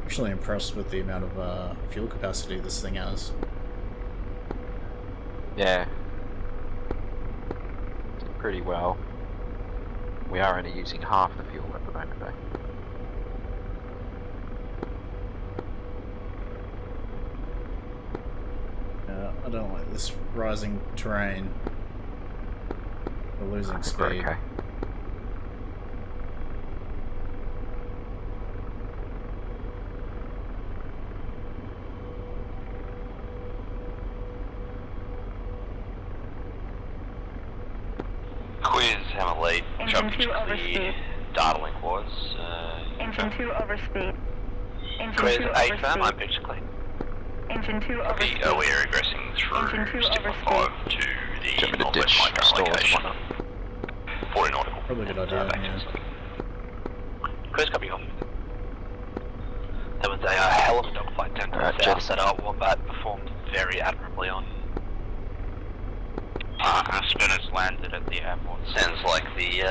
Actually impressed with the amount of fuel capacity this thing has. Yeah. Did pretty well. We are only using half the fuel at the moment though. I don't like this rising terrain. We're losing speed. Okay. Quiz, Hammer lead. Engine Jump 2 to overspeed. data link was. Engine 2 overspeed. Engine Quiz 2 AFM, I'm overspeed. pitch clean. Engine 2 overspeed. We are egressing through Engine 2 Stigma overspeed. 5 to the Jumping to northwest ditch my current stores, location. whatnot. 40 nautical. Probably a good idea, back yeah. to Quiz, copy on. There was a hell of a dogfight 10 to the south that our Wombat performed very admirably on. Aspen has landed at the airport. Sounds like the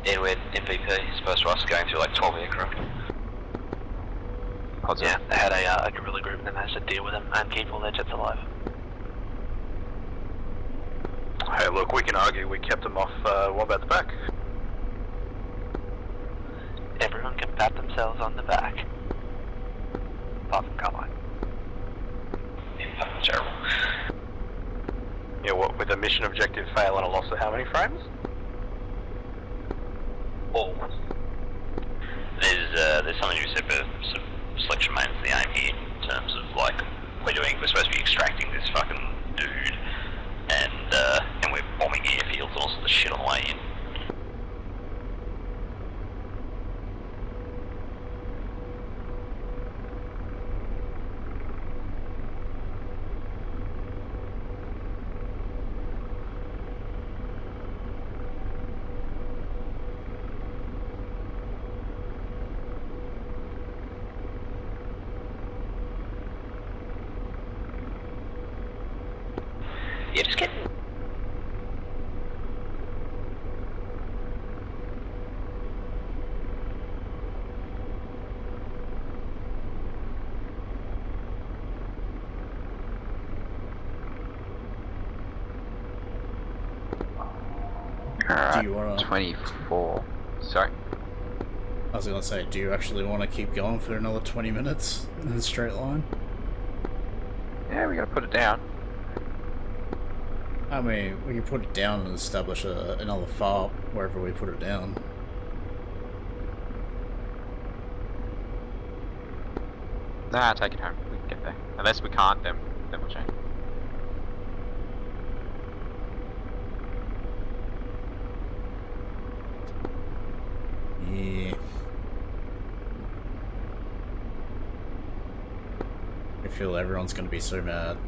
Edward MVP, supposed to us going through like 12 aircraft. Yeah, they had a guerrilla group and they managed to deal with them and keep all their jets alive. Hey, look, we can argue we kept them off Wombat's back. Everyone can pat themselves on the back. Apart from Carline. Yeah, terrible. Yeah, what, with a mission objective fail and a loss of how many frames? All. There's something to be said for some selection mains the aim here in terms of like we're supposed to be extracting this fucking dude and we're bombing airfields and all sorts of shit on the way in. Yeah, just get... Alright, Do you wanna... 24. Sorry? I was gonna say, do you actually want to keep going for another 20 minutes in a straight line? Yeah, we gotta put it down. I mean, we can put it down and establish another file wherever we put it down. Nah, take it home. We can get there. Unless we can't, then we'll change. Yeah. I feel everyone's gonna be so mad.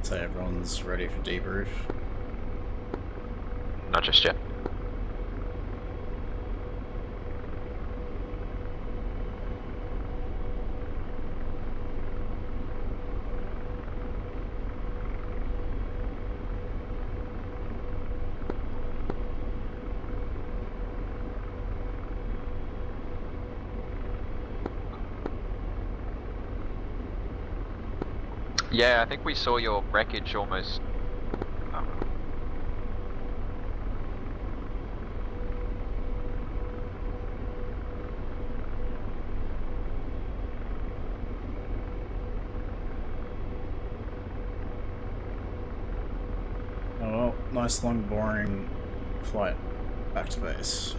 So everyone's ready for debrief? Not just yet. Yeah, I think we saw your wreckage almost. Oh well, nice long boring flight back to base.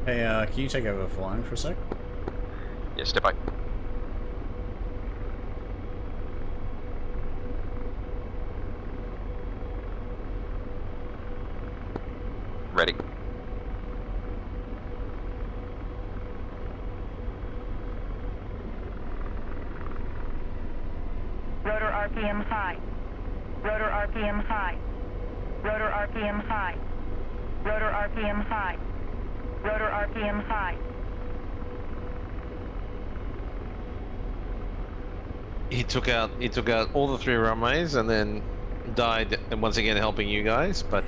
Hey, can you take over flying for a sec? Yeah, step by. Ready. Rotor RPM high. Rotor RPM high. Rotor RPM high. Rotor RPM high. Rotor RPM high. He took out all the 3 runways and then died, and once again helping you guys, but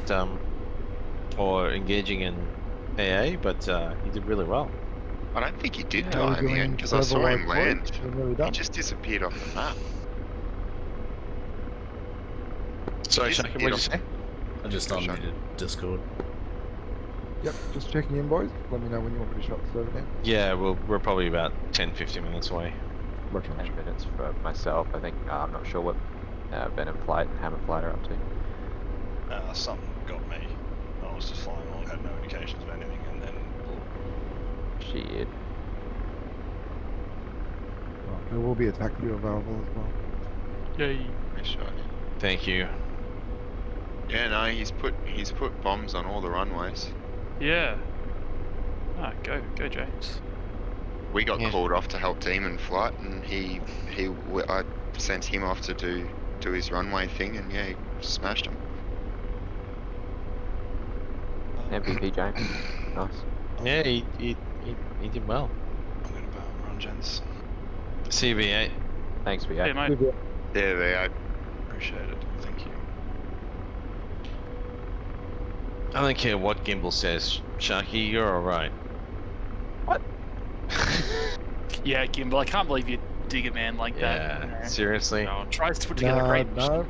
or engaging in AA, but he did really well. I don't think he did How die are in we the end doing because I saw him server-wide land. points? We're nearly He done. just disappeared off the map. Sorry, Shaki, what did you say? I just unmuted Discord. Yep, just checking in, boys. Let me know when you want me to shut the server down. Yeah, we're probably about 10-15 minutes away. 10 minutes for myself. I think I'm not sure what Venom Flight and Hammer Flight are up to. Something got me. I was just flying along, had no indications of anything, and then Shit. Well, there will be a taxi available as well. Yay. Nice shot. Thank you. Yeah, no, he's put bombs on all the runways. Yeah. Ah, go James. We got called off to help Demon Flight, and I sent him off to do his runway thing, and yeah, he smashed him. MVP James. Nice. Yeah, he did well. I'm gonna run, gents. CV8. Thanks, V8. Hey, mate. Yeah, V8. Appreciate it. Thank you. I don't care what Gimbal says, Sharky, you're alright. What? Yeah, Gimbal, I can't believe you dig a man like that. Yeah, seriously. Tries to put together a great No.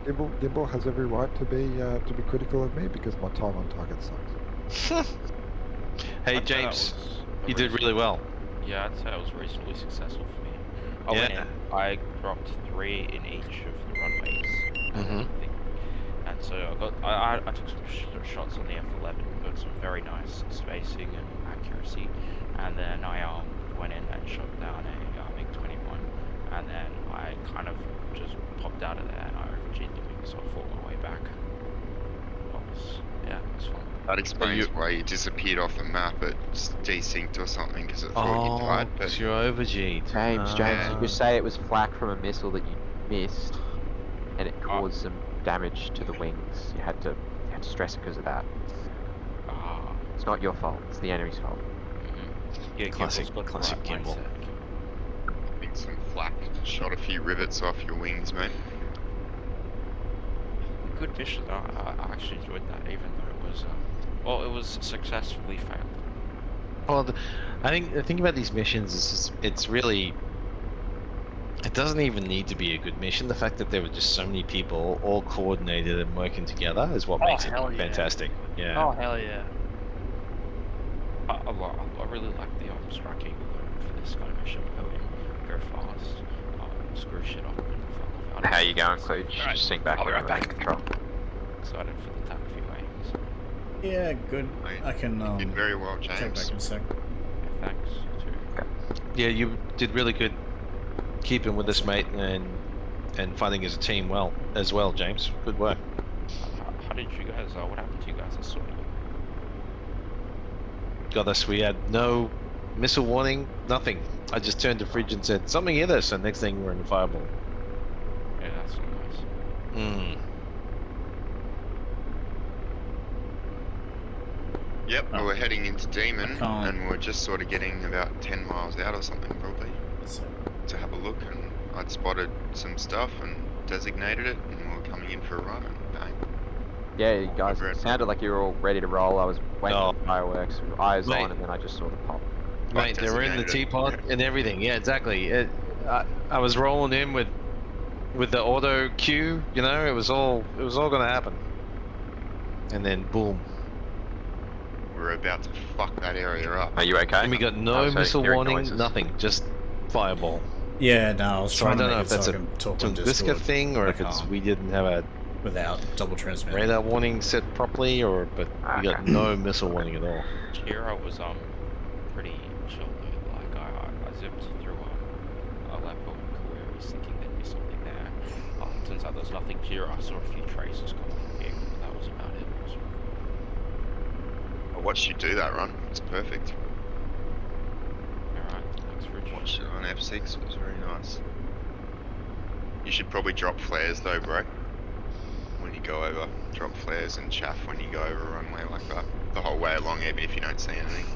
Gimbal has every right to be critical of me because my time on target sucks. Hey James, you did really well. Yeah, I'd say it was reasonably successful for me. I went in, I dropped 3 in each of the runways. And so I took some shots on the F11, got some very nice spacing and accuracy, and then I went in and shot down a MiG-21, and then I kind of just popped out of there and I overg'd the wing, so I fought my way back. Yeah, it was fun. That explains why you disappeared off the map. It desynced or something because it thought you died. But you're overg'd. James, did you say it was flak from a missile that you missed, and it caused some damage to the wings? You had to stress it because of that. It's not your fault. It's the enemy's fault. Yeah, classic Gimbal. I think some flak shot a few rivets off your wings, mate. Good mission. I actually enjoyed that, even though it was it was successfully failed. Well, I think the thing about these missions is it's really, it doesn't even need to be a good mission. The fact that there were just so many people all coordinated and working together is what makes it fantastic. Yeah. Oh hell yeah! I really like the strike eagle for this kind of mission. Go fast, screw shit up, and fuck off. How you going, Klooch? Just sink back. I'll be right back. Control. Excited for the attack few waves. Yeah, good. I can You did very well, take James. back in a sec. Yeah, thanks. Yeah, you did really good keeping with us, mate, and fighting as a team as well, James. Good work. How did you guys? What happened to you guys? I saw you. Got us. We had no missile warning, nothing. I just turned to Fridge and said, something hit us, and next thing we're in the fireball. Yeah, that's so nice. Yep, we were heading into Demon, and we're just sort of getting about 10 miles out or something, probably, to have a look, and I'd spotted some stuff and designated it, and we were coming in for a run, and bang. Yeah, you guys sounded like you were all ready to roll. I was waiting for the fireworks with eyes on, and then I just saw the pop. Mate, they were in the teapot and everything. Yeah, exactly. I was rolling in with the auto cue. You know, it was all going to happen. And then boom. We're about to fuck that area up. Are you okay? And we got no missile warning, nothing, just fireball. Yeah, no, I was So I trying don't to know make if it that's so I a can talk on Tunguska Discord. thing or if it's we didn't have a without double transmitting. radar warning set properly, but we got no missile warning at all. Here was pretty chill though. Like I zipped through Aleppo and Kuwait, was thinking there'd be something there. Turns out there's nothing here. I saw a few traces come off the vehicle, but that was about it. I watched you do that run. It's perfect. Alright, thanks Rich. Watched it on F6. It was very nice. You should probably drop flares though, bro. When you go over, drop flares and chaff when you go over a runway like that. The whole way along, even if you don't see anything.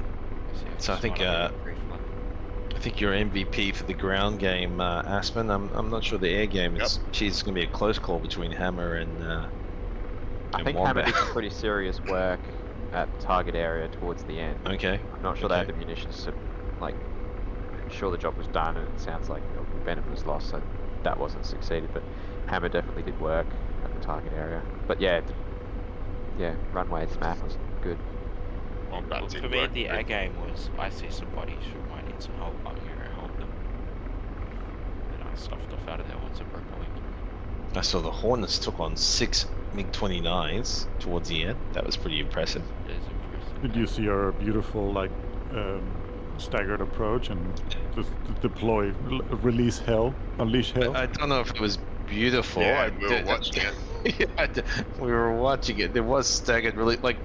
So I think you're MVP for the ground game, Aspen. I'm not sure the air game is. Geez, it's going to be a close call between Hammer and. I think Hammer did some pretty serious work at target area towards the end. Okay. I'm not sure they had the munitions to Like, sure, the job was done, and it sounds like Bennett was lost, so that wasn't succeeded. But Hammer definitely did work at the target area. But yeah, runway's map was good. Look, for me, the air game was I see somebody who might need some help. I'm here to help them, and I stuffed off out of there once it broke my wing. I saw the Hornets took on 6 MiG-29s towards the end. That was pretty impressive. It is impressive. Did you see our beautiful staggered approach and just deploy, release hell, unleash hell? I don't know if it was beautiful. Yeah, we were watching it. We were watching it. There was staggered really like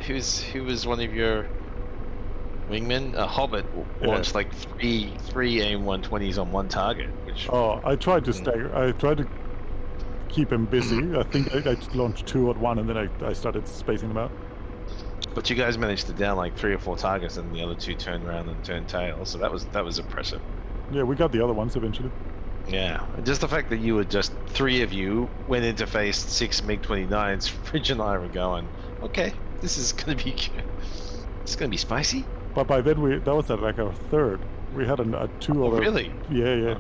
who was one of your wingmen? A Hobbit launched like three AIM-120s on one target. Which I tried to stagger. I tried to keep him busy. I think I launched 2 at one, and then I started spacing them out. But you guys managed to down like 3 or 4 targets, and the other 2 turned around and turned tail. So that was impressive. Yeah, we got the other ones eventually. Yeah, just the fact that you were just 3 of you went into phase 6 MiG-29s. Fridge and I were going, okay, this is gonna be spicy. But by then that was at like our 3rd. We had a 2 other. Really? Yeah.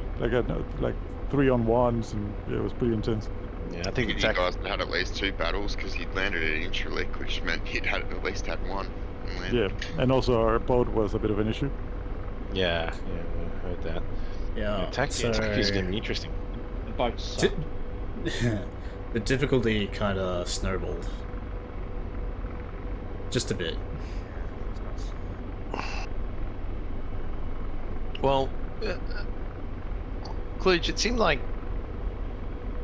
Like 3 on 1s, and it was pretty intense. Yeah, I think you guys had at least 2 battles because he'd landed at Intraleak, which meant he'd had at least had 1. Yeah, and also our boat was a bit of an issue. Yeah, I heard that. Yeah, Taxi is going to be interesting. The boat sucked. The difficulty kind of snowballed. Just a bit. Well, Kludge, it seemed like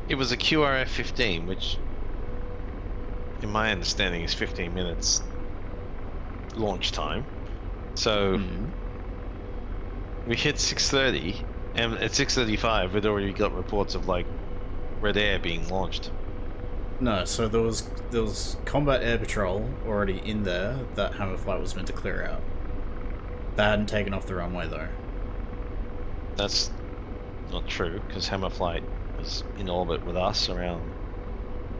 it was a QRF-15, which, in my understanding, is 15 minutes launch time. So we hit 6:30, and at 6:35, we'd already got reports of like red air being launched. No, so there was combat air patrol already in there that Hammerflight was meant to clear out. They hadn't taken off the runway though. That's not true, because Hammerflight was in orbit with us around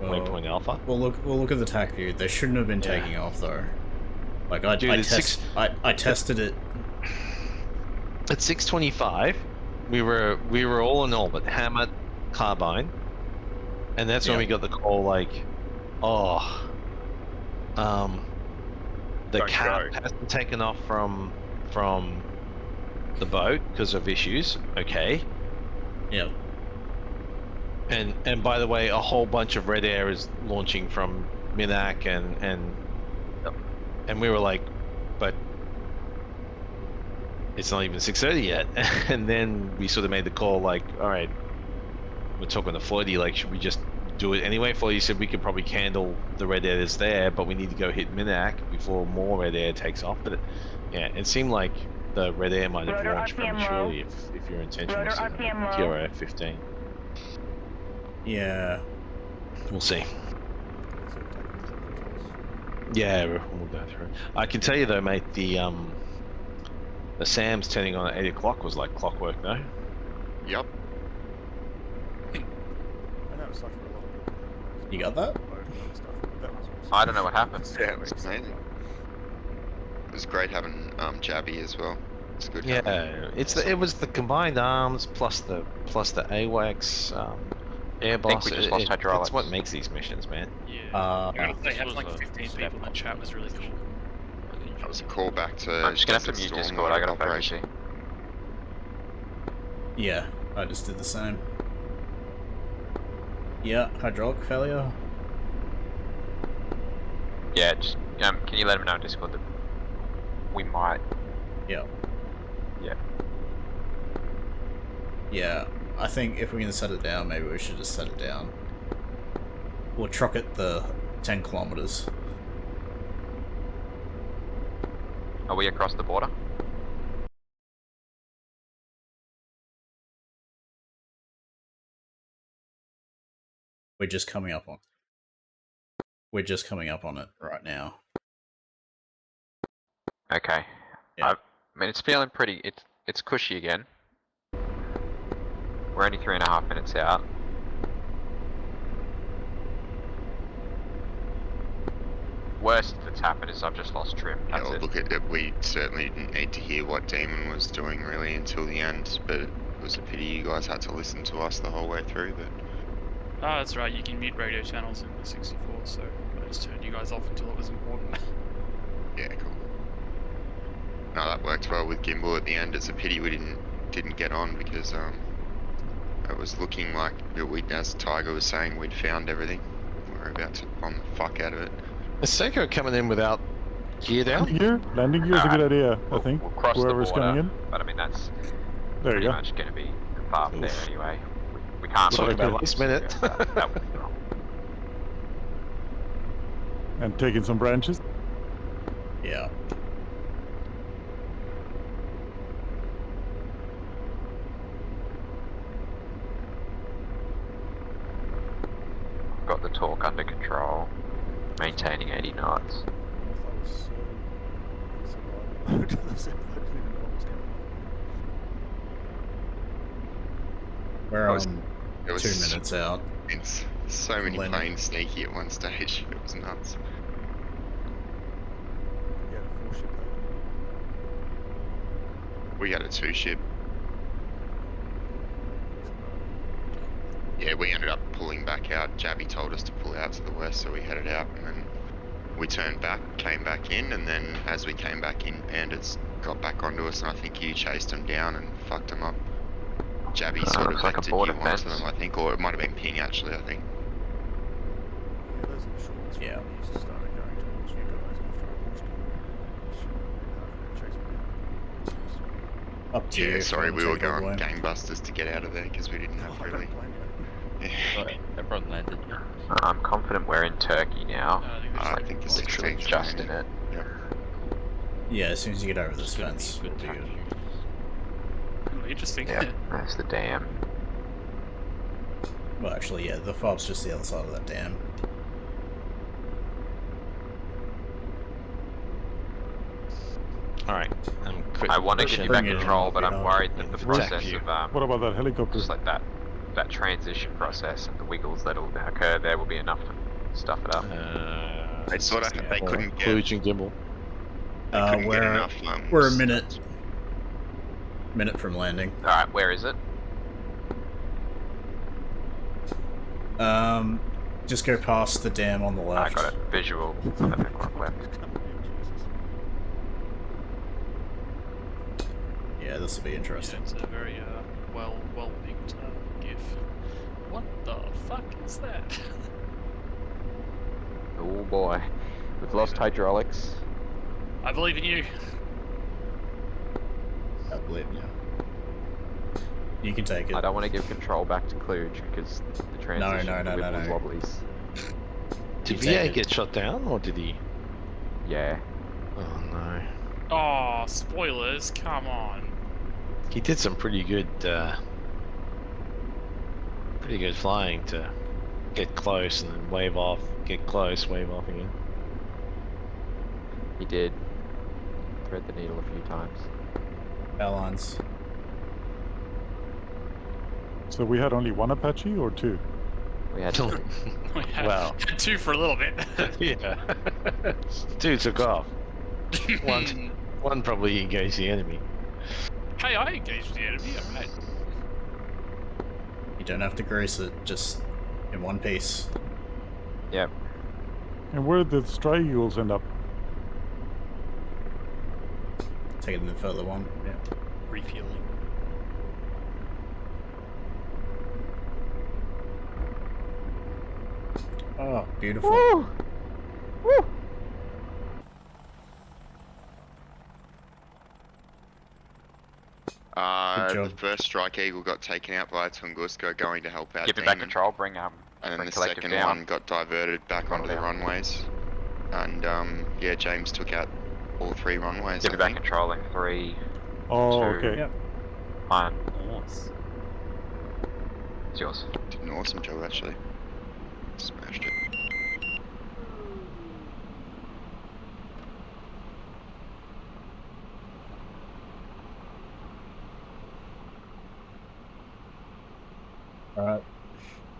waypoint Alpha. Well, look at the TAC view. They shouldn't have been taking off though. Like I tested it. At 6:25, we were all in orbit, Hammer, Carbine, and that's when we got the call like, the cap hasn't taken off from the boat because of issues. Okay. Yeah. And by the way, a whole bunch of red air is launching from Minac and we were like, but it's not even 6:30 yet. And then we sort of made the call like, all right, we're talking to Floydie, like, should we just do it anyway? Floydie said we could probably handle the red air that's there, but we need to go hit Minac before more red air takes off. But it seemed like the red air might have launched prematurely if your intention was QRF-15. Yeah. We'll see. Yeah, we'll go through. I can tell you though, mate, the SAMs turning on at 8 o'clock was like clockwork, no? Yep. You got that? I don't know what happened. Yeah, it was amazing. It was great having Jabby as well. It's good. Yeah, it was the combined arms plus the AWACS air boss. I think we just lost hydraulics. That's what makes these missions, man. Yeah. They had like 15 people in the chat. Was really cool. That was a call back to. I'm just gonna have to mute Discord. I got a operation. Yeah, I just did the same. Yeah, hydraulic failure. Yeah, just can you let him know in Discord that we might? Yeah. Yeah. Yeah, I think if we're gonna set it down, maybe we should just set it down. We'll truck it the 10 kilometers. Are we across the border? We're just coming up on. We're just coming up on it right now. Okay. Yeah. I mean, it's feeling pretty. It's cushy again. We're only 3.5 minutes out. Worst that's happened is I've just lost trim. Yeah, That's well, it. look at it. We certainly didn't need to hear what Demon was doing really until the end, but it was a pity you guys had to listen to us the whole way through. But Oh, that's right. You can mute radio channels in the 64, so I just turned you guys off until it was important. yeah, cool. No, that worked well with Gimbal at the end. It's a pity we didn't get on because it was looking like as Tiger was saying, we'd found everything. We were about to bomb the fuck out of it. Is Seiko coming in without gear down? Landing gear is a good idea, I think. We'll cross Whoever's the border, coming in. but I mean that's There you pretty go. much going to be far from there anyway. We can't. Sorry really about do last this minute. because, that was wrong. And taking some branches. Yeah. Got the torque under control, maintaining 80 knots. We're It was 2 minutes out. It's so many Landing. planes sneaky at one stage. It was nuts. We had a 2-ship. Yeah, we ended up pulling back out. Jabby told us to pull out to the west, so we headed out, and then we turned back, came back in, and then as we came back in, bandits got back onto us, and I think you chased them down and fucked them up. Jabby sort of looks like a vectored border you onto fence. them, I think, or it might have been Ping actually, I think. Yeah. Up to you. Yeah, if sorry, you we wanna were take all going the way. gangbusters to get out of there because we didn't have really. Sorry, everyone landed. I'm confident we're in Turkey now. I think the Literally 16th just landing. in it. Yep. Yeah, as soon as you get over this fence. Good to go. Oh, interesting. Yeah, that's the dam. Well, actually, yeah, the fob's just the other side of that dam. Alright. I want to give you back Bring it in, control, but I'm yeah. worried that the process you. of What about that helicopter? just like that transition process and the wiggles that'll occur there will be enough to stuff it up. They sort of they couldn't get. Kludge and Gimbal. They couldn't get We're enough. we're a minute from landing. All right, where is it? Just go past the dam on the I left. got it. Visual. On the left. Yeah, this will be Yeah, interesting. it's a very well picked GIF. What the fuck is that? Oh boy, we've lost hydraulics. I believe in you. I believe you. You can take it. I don't want to give control back to Kludge because the transition no, wibbles no. wobblies. Did You take VA it. get shot down, or did he? Yeah. Oh no. Oh, spoilers! Come on. He did some pretty good flying to get close and then wave off, get close, wave off again. He did. Thread the needle a few times. Airlines. So we had only one Apache or two? We had two. Well, Had two for a little bit. yeah. Two took off. One probably engaged the enemy. Hey, I engaged the enemy, alright. You don't have to grease it, just in one piece. Yep. And where did the Strike Eagles end up? Taking the further one. Yeah. Refueling. Oh, beautiful. Woo! Woo! Good The job. first Strike Eagle got taken out by a Tunguska going to help out Give it back Demon. control, bring And then bring the collective second down. one got diverted back onto the runways. And yeah, James took out all 3 runways. Give I it back think. control in 3, Oh, 2, okay. Yep. 1. Nice. It's yours. Did an awesome job actually. Smashed it. Alright.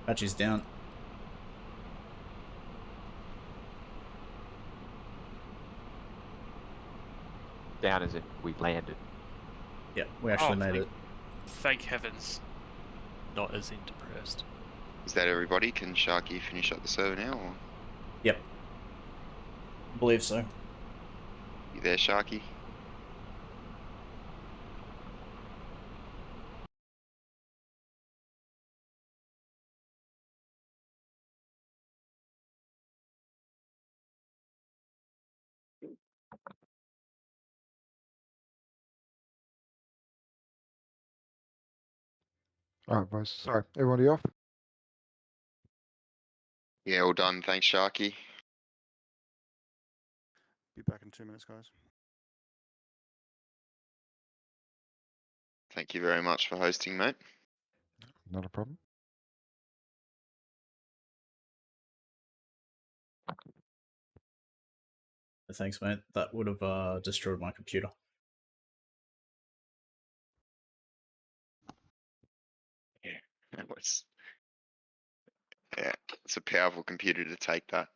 Apache's down. touchdown as in we landed. Yeah, we actually made it. Thank heavens. Not as in depressed. Is that everybody? Can Sharky finish up the server now? Or? Yep. I believe so. You there, Sharky? Alright, boys. Sorry, everybody off? Yeah, all done. Thanks, Sharky. Be back in 2 minutes, guys. Thank you very much for hosting, mate. Not a problem. Thanks, mate. That would have destroyed my computer. That was... Yeah, it's a powerful computer to take that.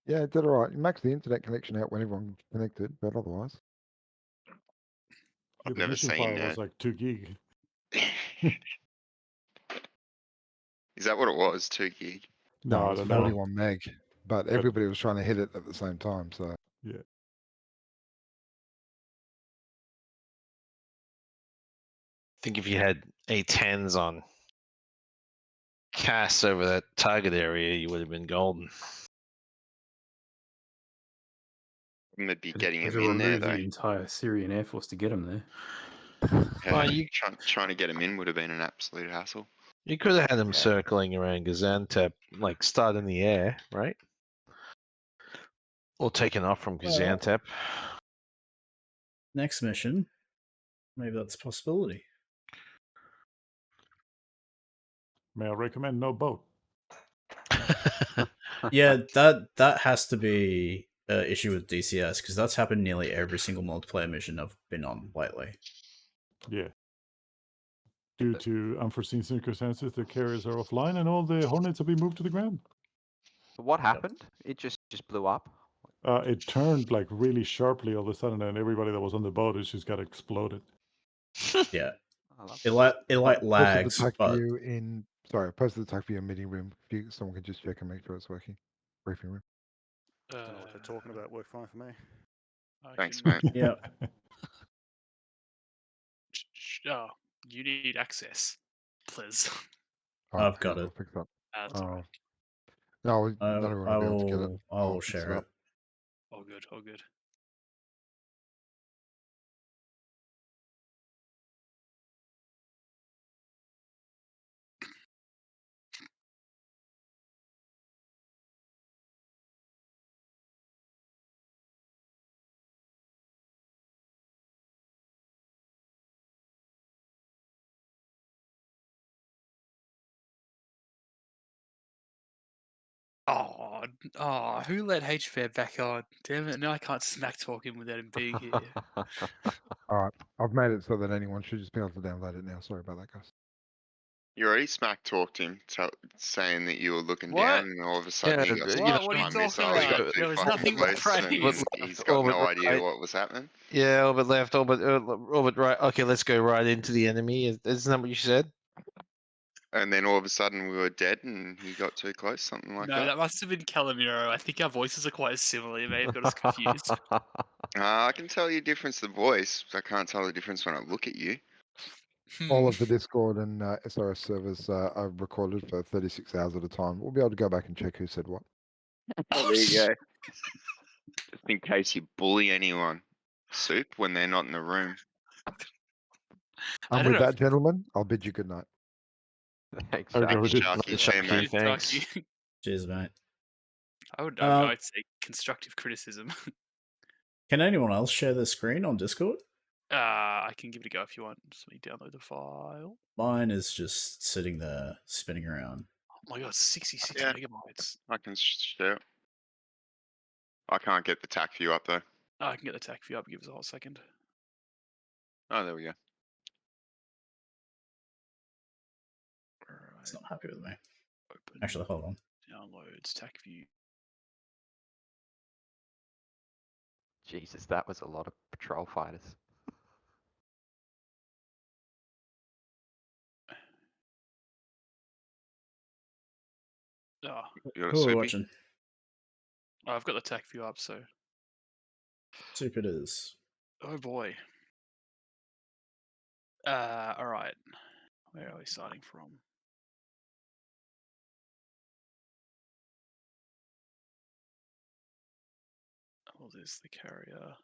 Yeah, it did alright. It maxed the internet connection out when everyone connected, but otherwise. I've The never mission seen file was like 2 gig. Is that what it was? 2 gig? No, I it was don't know. 41 meg, but everybody was trying to hit it at the same time, so. Yeah. I think if you had A10s on Cass over that target area, you would have been golden. Would be getting Had him to in there, remove though. the entire Syrian Air Force to get him there. Yeah, trying to get him in would have been an absolute hassle. You could have had them circling around Gaziantep, like start in the air, right? Or taken off from Gaziantep. Next mission, maybe that's a possibility. May I recommend no boat? Yeah, that has to be an issue with DCS because that's happened nearly every single multiplayer mission I've been on lately. Yeah. Due to unforeseen circumstances, the carriers are offline and all the Hornets have been moved to the ground. What happened? It just blew up. It turned like really sharply all of a sudden, and everybody that was on the boat has just got exploded. Yeah, it I lags, posted the tag but view in. Sorry, I posted the tag view in meeting room. If someone can just check and make sure it's working. Briefing room. Don't know what they're talking about. Worked fine for me. Thanks, mate. Yeah. Oh, you need access, please. I've got it. I'll fix that. That's all right. No, not everyone will be able to get it. I will share it. All good, all good. Oh, who let HFair back on? Damn it, now I can't smack talk him without him being here. Alright, I've made it so that anyone should just be able to download it now. Sorry about that, guys. You already smack talked him, saying that you were looking What? down, and all of a sudden he got What are you talking missile. He about? got There too was fucking nothing but close, and praise. he's got no idea what was happening. Yeah, orbit left, orbit right. Okay, let's go right into the enemy. Isn't that what you said? And then all of a sudden we were dead, and he got too close, something like No, that. that must have been Calamiro. I think our voices are quite similar. You may have got us confused. I can tell you difference the voice. I can't tell the difference when I look at you. All of the Discord and SRS servers are recorded for 36 hours at a time. We'll be able to go back and check who said what. Oh, there you go. Just in case you bully anyone, Soup, when they're not in the room. And with that, gentlemen, I'll bid you good night. Thanks, Sharky. Thanks. Cheers, mate. I'd say constructive criticism. Can anyone else share their screen on Discord? I can give it a go if you want. Just let me download the file. Mine is just sitting there spinning around. Oh my god, 66 Yeah. megabytes. I can share it. I can't get the TAC view up though. I can get the TAC view up. Give us a whole second. Oh, there we go. It's not happy with me. Open. Actually, hold on. Downloads TAC view. Jesus, that was a lot of patrol fighters. Oh, Who are we watching? I've got the tech view up, so. Soup it is. Oh boy. All right. Where are we starting from? Oh, there's the carrier.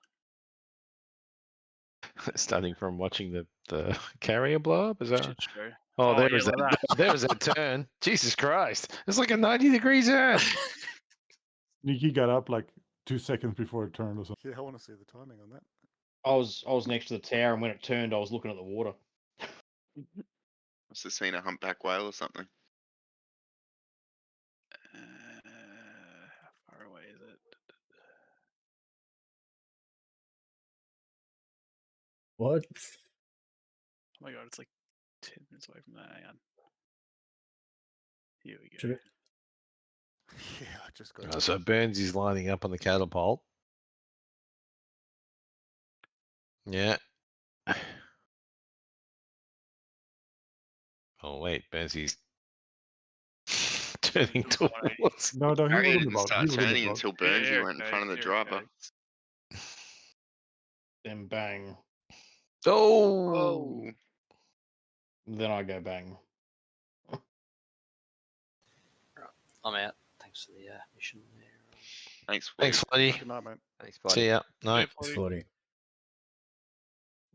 Starting from watching the carrier blow up, is that? Shit show. Oh, there yeah, was look at that. there was that turn. Jesus Christ, it's like a 90-degree turn. Nikki got up like 2 seconds before it turned or something. Yeah, I want to see the timing on that. I was next to the tower, and when it turned, I was looking at the water. Must have seen a humpback whale or something. How far away is it? What? Oh my god, it's like 10 minutes away from that. Hang on. Here we go. Should it? Yeah, I just got. So Burns is lining up on the catapult. Yeah. Oh wait, Burnsy's turning towards. No, he Harrier wasn't didn't about. start He wasn't turning about. until Burnsy went in front of the driver. Then bang. Oh. Then I go bang. I'm out. Thanks for the mission there. Thanks, Floody. Good night, mate. Thanks, Floody. See ya. Night. Floody.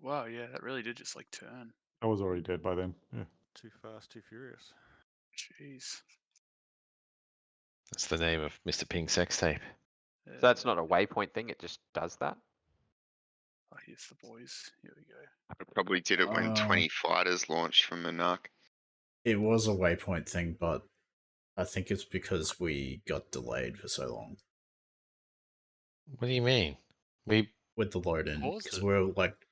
Wow, yeah, that really did just like turn. I was already dead by then. Yeah. Too fast, too furious. Jeez. That's the name of Mr. Ping's sex tape. So that's not a waypoint thing, it just does that? Oh, here's the boys. Here we go. I probably did it when 20 fighters launched from Monarch. It was a waypoint thing, but I think it's because we got delayed for so long. What do you mean? With the load in, What was because it?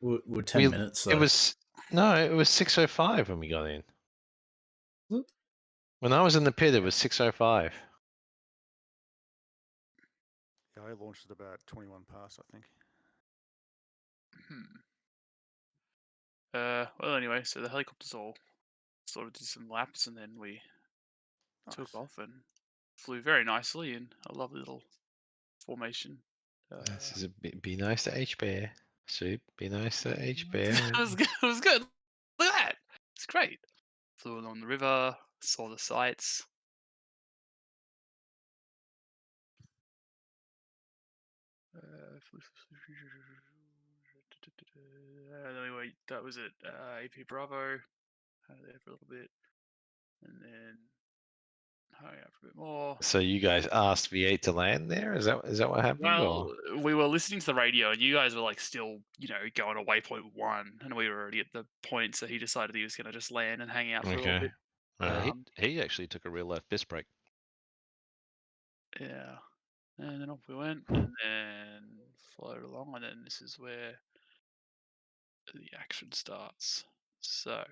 we're 10 minutes. So. It was 6:05 when we got in. When I was in the pit, it was 6:05. Yeah, I launched at about 21 past, I think. Well, anyway, so the helicopters all sort of did some laps, and then we took off and flew very nicely in a lovely little formation. This is be nice to H Bear. Soup. Be nice to H Bear. It was good. It was good. Look at that. It's great. Flew along the river, saw the sights. Anyway, that was it. AP Bravo. There for a little bit, and then hung out for a bit more. So you guys asked V8 to land there? Is that what happened? Well, we were listening to the radio, and you guys were like still, going to waypoint 1, and we were already at the point. So he decided he was going to just land and hang out for a little bit. He actually took a real life piss break. Yeah, and then off we went, and then floated along, and then this is where the action starts. So.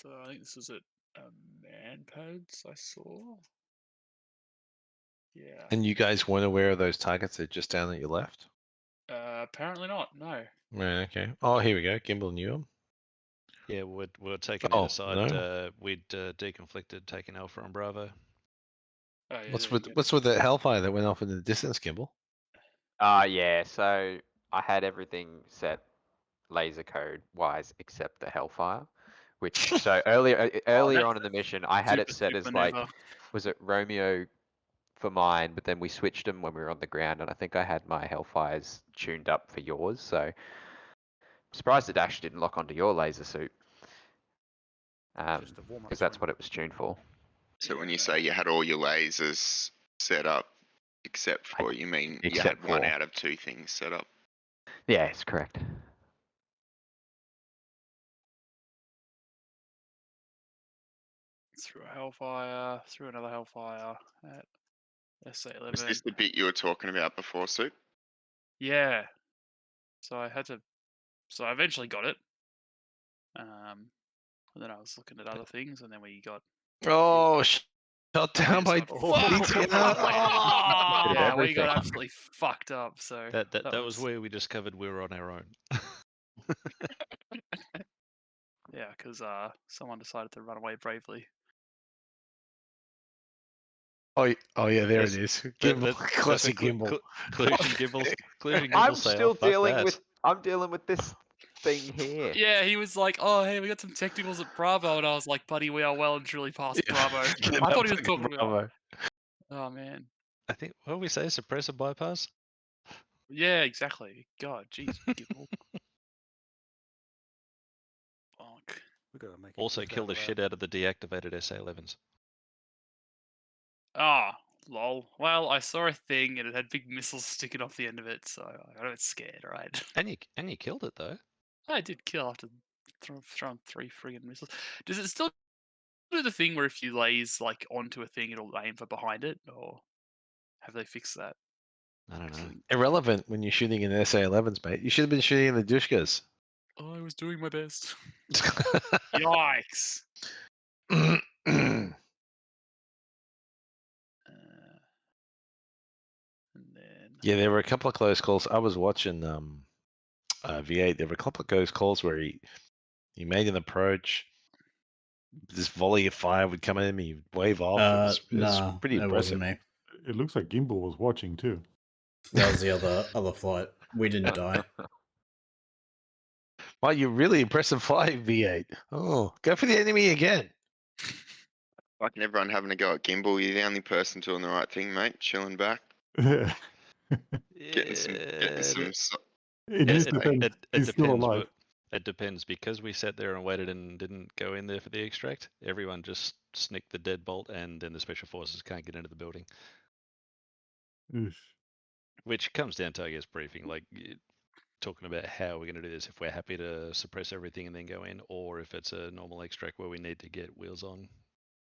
So I think this was at Manpads I saw. Yeah. And you guys weren't aware of those targets that just down at your left? Apparently not. No. Right, okay. Oh, here we go. Gimbal knew him. Yeah, we're taking Oh, it aside. no. We'd deconflicted, taken Alpha and Bravo. Oh, yeah, What's with the Hellfire that went off in the distance, Gimbal? Yeah, so I had everything set laser code wise except the Hellfire, which so earlier on in the mission I had it set as like, was it Romeo for mine, but then we switched them when we were on the ground, and I think I had my Hellfires tuned up for yours, so I'm surprised it actually didn't lock onto your laser suit. Because that's what it was tuned for. So when you say you had all your lasers set up, except for, you mean you had one out of 2 things set up? Yeah, it's correct. Through a Hellfire, through another Hellfire at SA11. Was this the bit you were talking about before, Soup? Yeah. So I had to. So I eventually got it. And then I was looking at other things, and then we got. Oh, Shot down by Yeah, we got absolutely fucked up. So that was where we discovered we were on our own. yeah, because someone decided to run away bravely. Oh yeah, there Yes. it is. That- Gimbal, that- classic that's a gimbal. Collusion Gimbal. Collusion I'm Gimbal say, still "Oh, fuck dealing that." with. I'm dealing with this thing here. Yeah, he was like, "Oh, hey, we got some technicals at Bravo," and I was like, "Buddy, we are well and truly past Bravo." I thought he was talking about. Bravo. Oh man. I think what do we say? Suppressor bypass. Yeah, exactly. God, jeez, Gibble. Bonk. We gotta make a Also gift kill out the of that. shit out of the deactivated SA-11s. Ah, lol. Well, I saw a thing and it had big missiles sticking off the end of it, so I got a bit scared, right? And you killed it though. I did kill after throwing 3 friggin' missiles. Does it still do the thing where if you laze like onto a thing, it'll aim for behind it, or have they fixed that? I don't know. Irrelevant when you're shooting in SA-11s, mate. You should have been shooting in the Dushkas. Oh, I was doing my best. Yikes. And then Yeah, there were a couple of close calls. I was watching V8. There were a couple of close calls where he made an approach. This volley of fire would come at him. He'd wave off. It was pretty it impressive. wasn't me. It looks like Gimbal was watching too. That was the other flight. We didn't die. Wow, you're really impressive flying, V8. Oh, go for the enemy again. Fucking everyone having a go at Gimbal. You're the only person doing the right thing, mate. Chilling back. Getting some. It just depends. It He's still depends. alive. It depends because we sat there and waited and didn't go in there for the extract. Everyone just snicked the deadbolt, and then the special forces can't get into the building. Oof. Which comes down to, I guess, briefing, like talking about how we're going to do this. If we're happy to suppress everything and then go in, or if it's a normal extract where we need to get wheels on.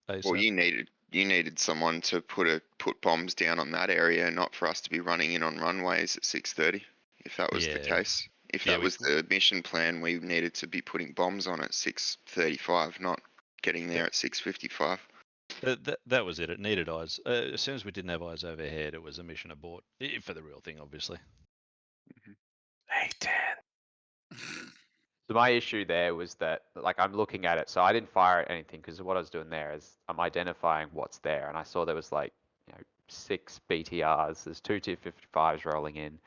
ASAP. Well, you needed someone to put bombs down on that area, not for us to be running in on runways at 6:30. If that was the case, if that was the mission plan, we needed to be putting bombs on at 6:35, not getting there at 6:55. That was it. It needed eyes. As soon as we didn't have eyes overhead, it was a mission abort. For the real thing, obviously. Hey, Dan. So my issue there was that, like, I'm looking at it, so I didn't fire at anything because what I was doing there is I'm identifying what's there, and I saw there was like 6 BTRs. There's 2 T-55s rolling in.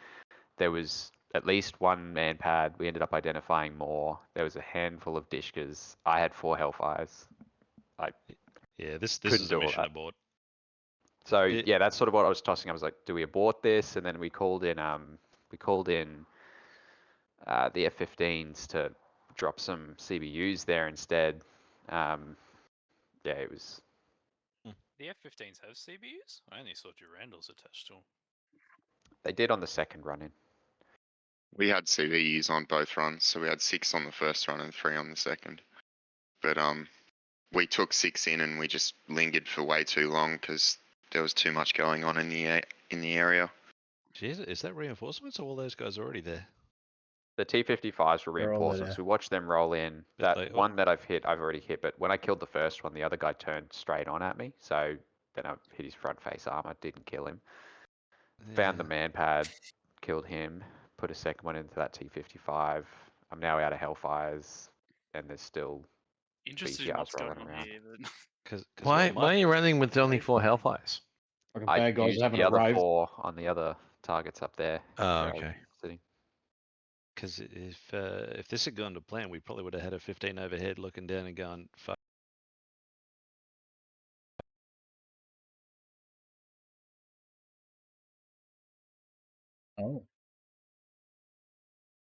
There was at least 1 man pad. We ended up identifying more. There was a handful of Dishkas. I had 4 Hellfires. This is a mission abort. So yeah, that's sort of what I was tossing. I was like, do we abort this? And then we called in the F-15s to drop some CBUs there instead. It was. The F-15s have CBUs? I only saw Durandals attached to them. They did on the second run in. We had CVUs on both runs, so we had 6 on the first run and 3 on the second. But we took 6 in and we just lingered for way too long because there was too much going on in the area. Jeez, is that reinforcements or all those guys already there? The T-55s were They're all reinforcements. there. We watched them roll in. That one that I've already hit. But when I killed the first one, the other guy turned straight on at me. So then I hit his front face armor, didn't kill him. Found the man pad, killed him, put a second one into that T-55. I'm now out of Hellfires, and there's still Interested in BTRs what's going rolling on around. here. But... Why are you running with only 4 Hellfires? I used the other 4 on the other targets up there. Oh, okay. Sitting. Because if this had gone to plan, we probably would have had a 15 overhead looking down and going, fuck. Oh.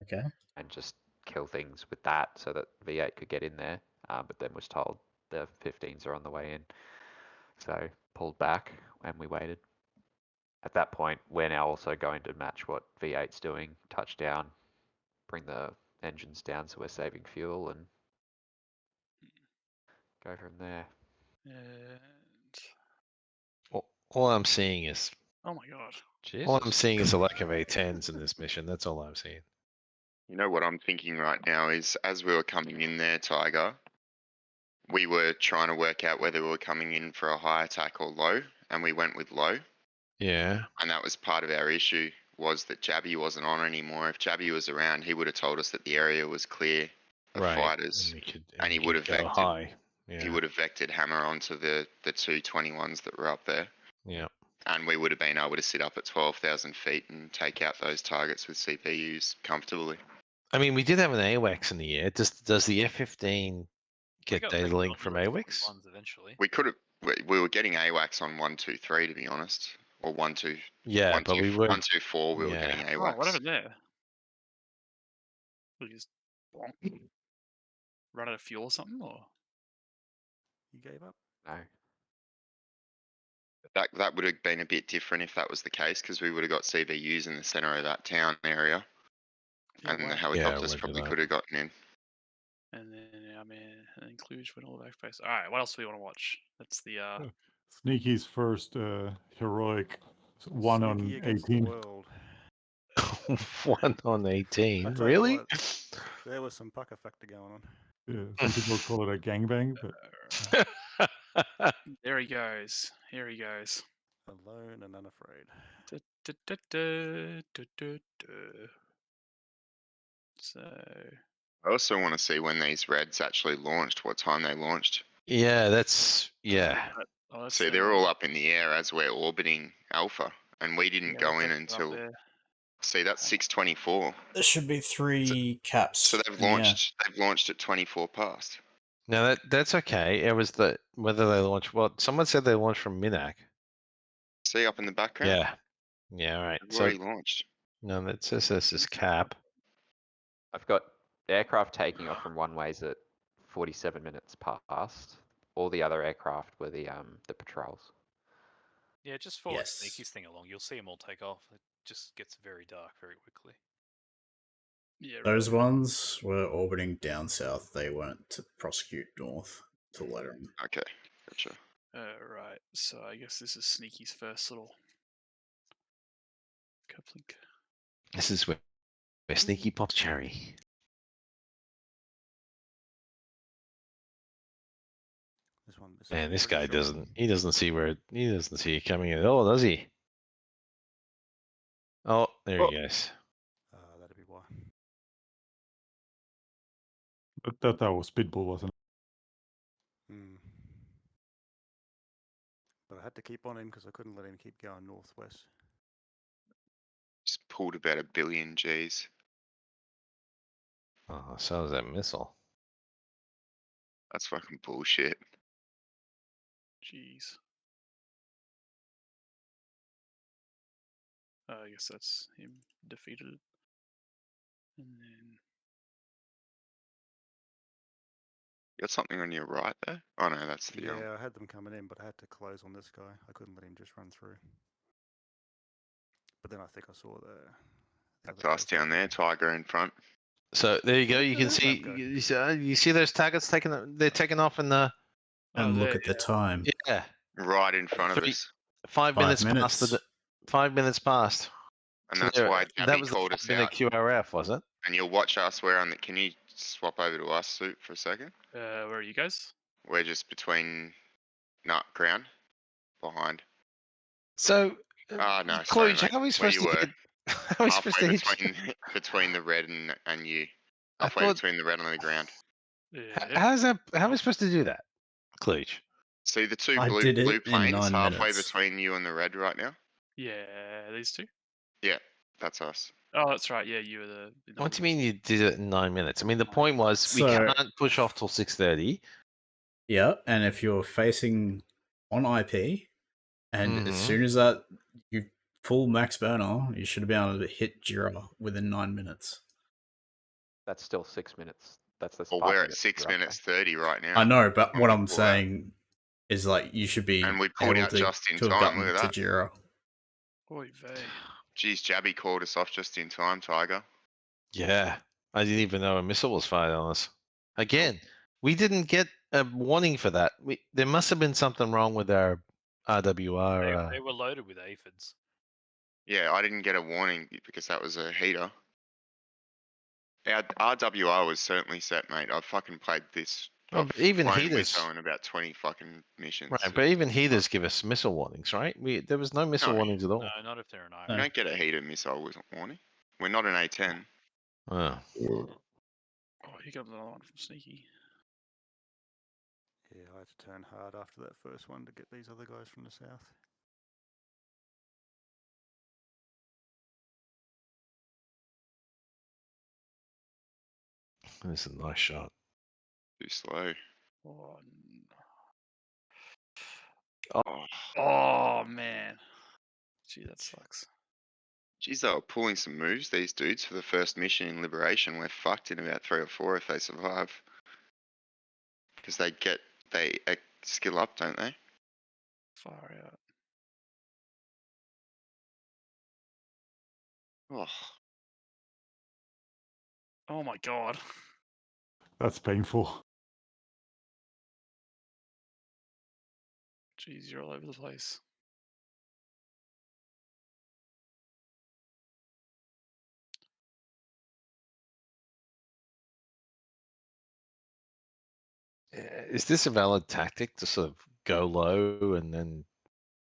Okay. And just kill things with that so that V8 could get in there, but then was told the 15s are on the way in. So pulled back and we waited. At that point, we're now also going to match what V8's doing, touchdown, bring the engines down so we're saving fuel and go from there. And... All I'm seeing is... Oh my god. All I'm seeing is a lack of A10s in this mission. That's all I'm seeing. You know what I'm thinking right now is, as we were coming in there, Tiger, we were trying to work out whether we were coming in for a high attack or low, and we went with low. Yeah. And that was part of our issue, was that Jabby wasn't on anymore. If Jabby was around, he would have told us that the area was clear of Right. fighters, and he we would could have go vectored. high. He Yeah. would have vectored hammer onto the 221s that were up there. Yeah. And we would have been able to sit up at 12,000 feet and take out those targets with CPUs comfortably. I mean, we did have an AWACS in the air. Does the F-15 get data link from AWACS? Eventually. We could have. We were getting AWACS on 123, to be honest, or 1-2. Yeah, but we were 124. We were getting AWACS. Oh, what happened there? We just bonk. Run out of fuel or something, or you gave up? No. That would have been a bit different if that was the case, because we would have got CVUs in the center of that town area, Yeah, and wow. the helicopters Yeah, probably could have gotten in. And then I mean, includes when all back face. All right, what else do we want to watch? That's the Sneaky's first heroic 1 on Sneaky against the 18. world. 1 on I 18. tell you Really? what, there was some pucker factor going on. Yeah, some people call it a gangbang, but there he goes. Here he goes. Alone and unafraid. So I also want to see when these reds actually launched, what time they launched. Yeah, that's See, they're all up in the air as we're orbiting Alpha, and we didn't go in until. See, that's 6:24. There should be 3 caps. So they've launched. They've launched at 24 past. No, that's okay. It was whether they launched. Well, someone said they launched from Minac. See up in the background. Yeah. Yeah. All right. They've already launched. No, that says this is cap. I've got aircraft taking off from runways at 47 minutes past. All the other aircraft were the patrols. Yeah, just forward Sneaky's thing along. You'll see them all take off. It just gets very dark very quickly. Yeah, Those ones were orbiting down south. They weren't to prosecute north till later on. Okay, gotcha. Right, so I guess this is Sneaky's first little coupling. This is where Sneaky pops cherry. Man, this guy doesn't. He doesn't see where. He doesn't see it coming at all, does he? Oh, there he goes. That'd be why. that was Pitbull, wasn't it? But I had to keep on him because I couldn't let him keep going northwest. Just pulled about 1 billion Gs. Oh, so is that missile. That's fucking bullshit. Jeez. I guess that's him defeated. And then You got something on your right there? Oh no, that's the. Yeah, I had them coming in, but I had to close on this guy. I couldn't let him just run through. But then I think I saw That's us down there, Tiger in front. So there you go. You can see. You see those targets taking. They're taking off in the. And look at the time. Yeah. Right in front of us. 5 minutes past. 5 minutes past. And So that's there- why that Jabby was called us in the out. QRF, was it? And you'll watch us. We're on the. Can you swap over to us, Soup, for a second? where are you guys? We're just between ground behind. So. Ah no, Chloe, sorry, mate. how are we Where supposed you to were. get? How are we supposed to Halfway hit? between the red and you. I Halfway thought- between the red and the ground. How's that? How are we supposed to do that, Klooch? See the two I blue did it in planes 9 halfway minutes. between you and the red right now? Yeah, these two. Yeah, that's us. Oh, that's right. Yeah, you were the. What do you mean you did it in 9 minutes? I mean, the point was we So- can't push off till 6:30. Yeah, and if you're facing on IP, and as Mhm. soon as that you full max burner, you should be able to hit Jira within 9 minutes. That's still 6 minutes. That's Well, we're at 6 minutes 30 right now. I know, but when what we I'm pull out. saying is like you should be And we pulled able out to, just in to have time. gotten Look at to that. Jira. Oy vey. Geez, Jabby called us off just in time, Tiger. Yeah, I didn't even know a missile was fired on us. Again, we didn't get a warning for that. There must have been something wrong with our RWR. They were loaded with aphids. Yeah, I didn't get a warning because that was a heater. Our RWR was certainly set, mate. I've fucking played this Well, but even flying heaters, missile in about 20 fucking missions. right? But even heaters give us missile warnings, right? There was no missile No. warnings at all. No, not if they're an You don't get a heater missile warning. We're not an A10. Oh. Oh, here comes another one from Sneaky. Yeah, I had to turn hard after that first one to get these other guys from the south. This is a nice shot. Too slow. Oh, Oh, man. Gee, that sucks. Geez, they were pulling some moves, these dudes, for the first mission in Liberation. We're fucked in about 3 or 4 if they survive. Because they skill up, don't they? Far out. Oh. Oh my god. That's painful. Jeez, you're all over the place. Is this a valid tactic to sort of go low and then?